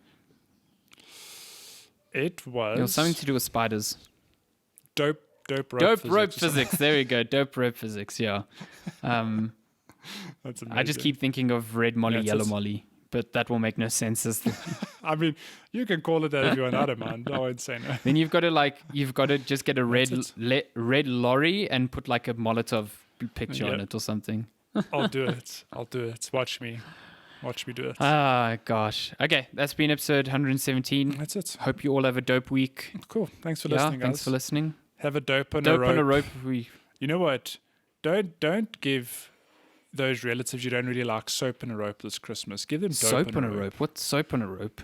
It was something to do with spiders. Dope rope physics. There we go. Dope rope physics. Yeah. That's amazing. I just keep thinking of red Molly, yellow Molly, but that will make no sense. I mean, you can call it that if you want. I don't mind. I won't say no. Then you've got to just get a red lorry and put like a Molotov picture on it or something. I'll do it. Watch me do it. Ah, gosh. Okay, that's been episode 117. That's it. Hope you all have a dope week. Cool. Thanks for listening, guys. Thanks for listening. Have a dope on a rope. You know what? Don't give those relatives you don't really like soap and a rope this Christmas. Give them dope soap on a rope. What's soap on a rope?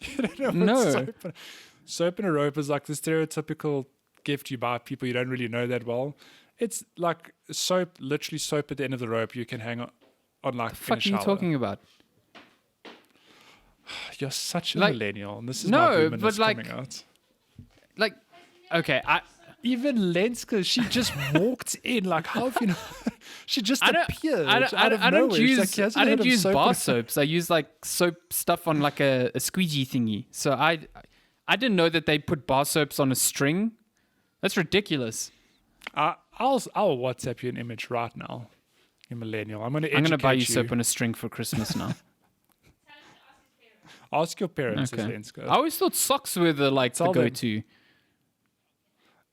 You don't know what soap Soap and a rope is like the stereotypical gift you buy people you don't really know that well. It's like soap, literally soap at the end of the rope you can hang on like in a What are you shower. talking about? You're such a Like- millennial, and this is No, my boomer but like- coming out. Like, okay, Even Lenska, she just walked in. Like, how have you know? She just I don't, appeared I don't, out of I don't nowhere. It's use, like, he hasn't I heard don't of use soap bar and- soaps. I use like soap stuff on like a squeegee thingy. So I didn't know that they put bar soaps on a string. That's ridiculous. I'll WhatsApp you an image right now. You millennial. I'm I'm gonna buy you educate soap on a string for Christmas now. Ask your parents, Okay. says Lenska. I always thought socks were the Tell them. go-to.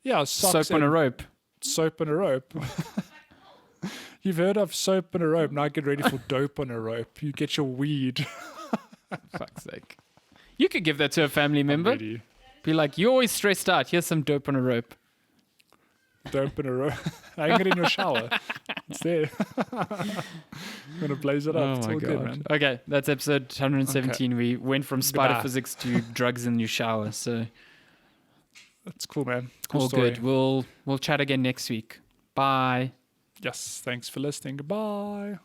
Yeah, socks Soap on a and rope. soap on a rope. You've heard of soap on a rope. Now get ready for dope on a rope. You get your weed. Fuck's sake. You could give that to a family member. Ready. Be like, you're always stressed out. Here's some dope on a rope. Dope on a rope. Hang it in your shower. It's there. I'm gonna blaze it up. It's all good, man. Okay, that's episode 117. We went from spider Goodbye. physics to drugs in your shower. So That's cool, man. Cool all story. good. We'll chat again next week. Bye. Yes. Thanks for listening. Goodbye.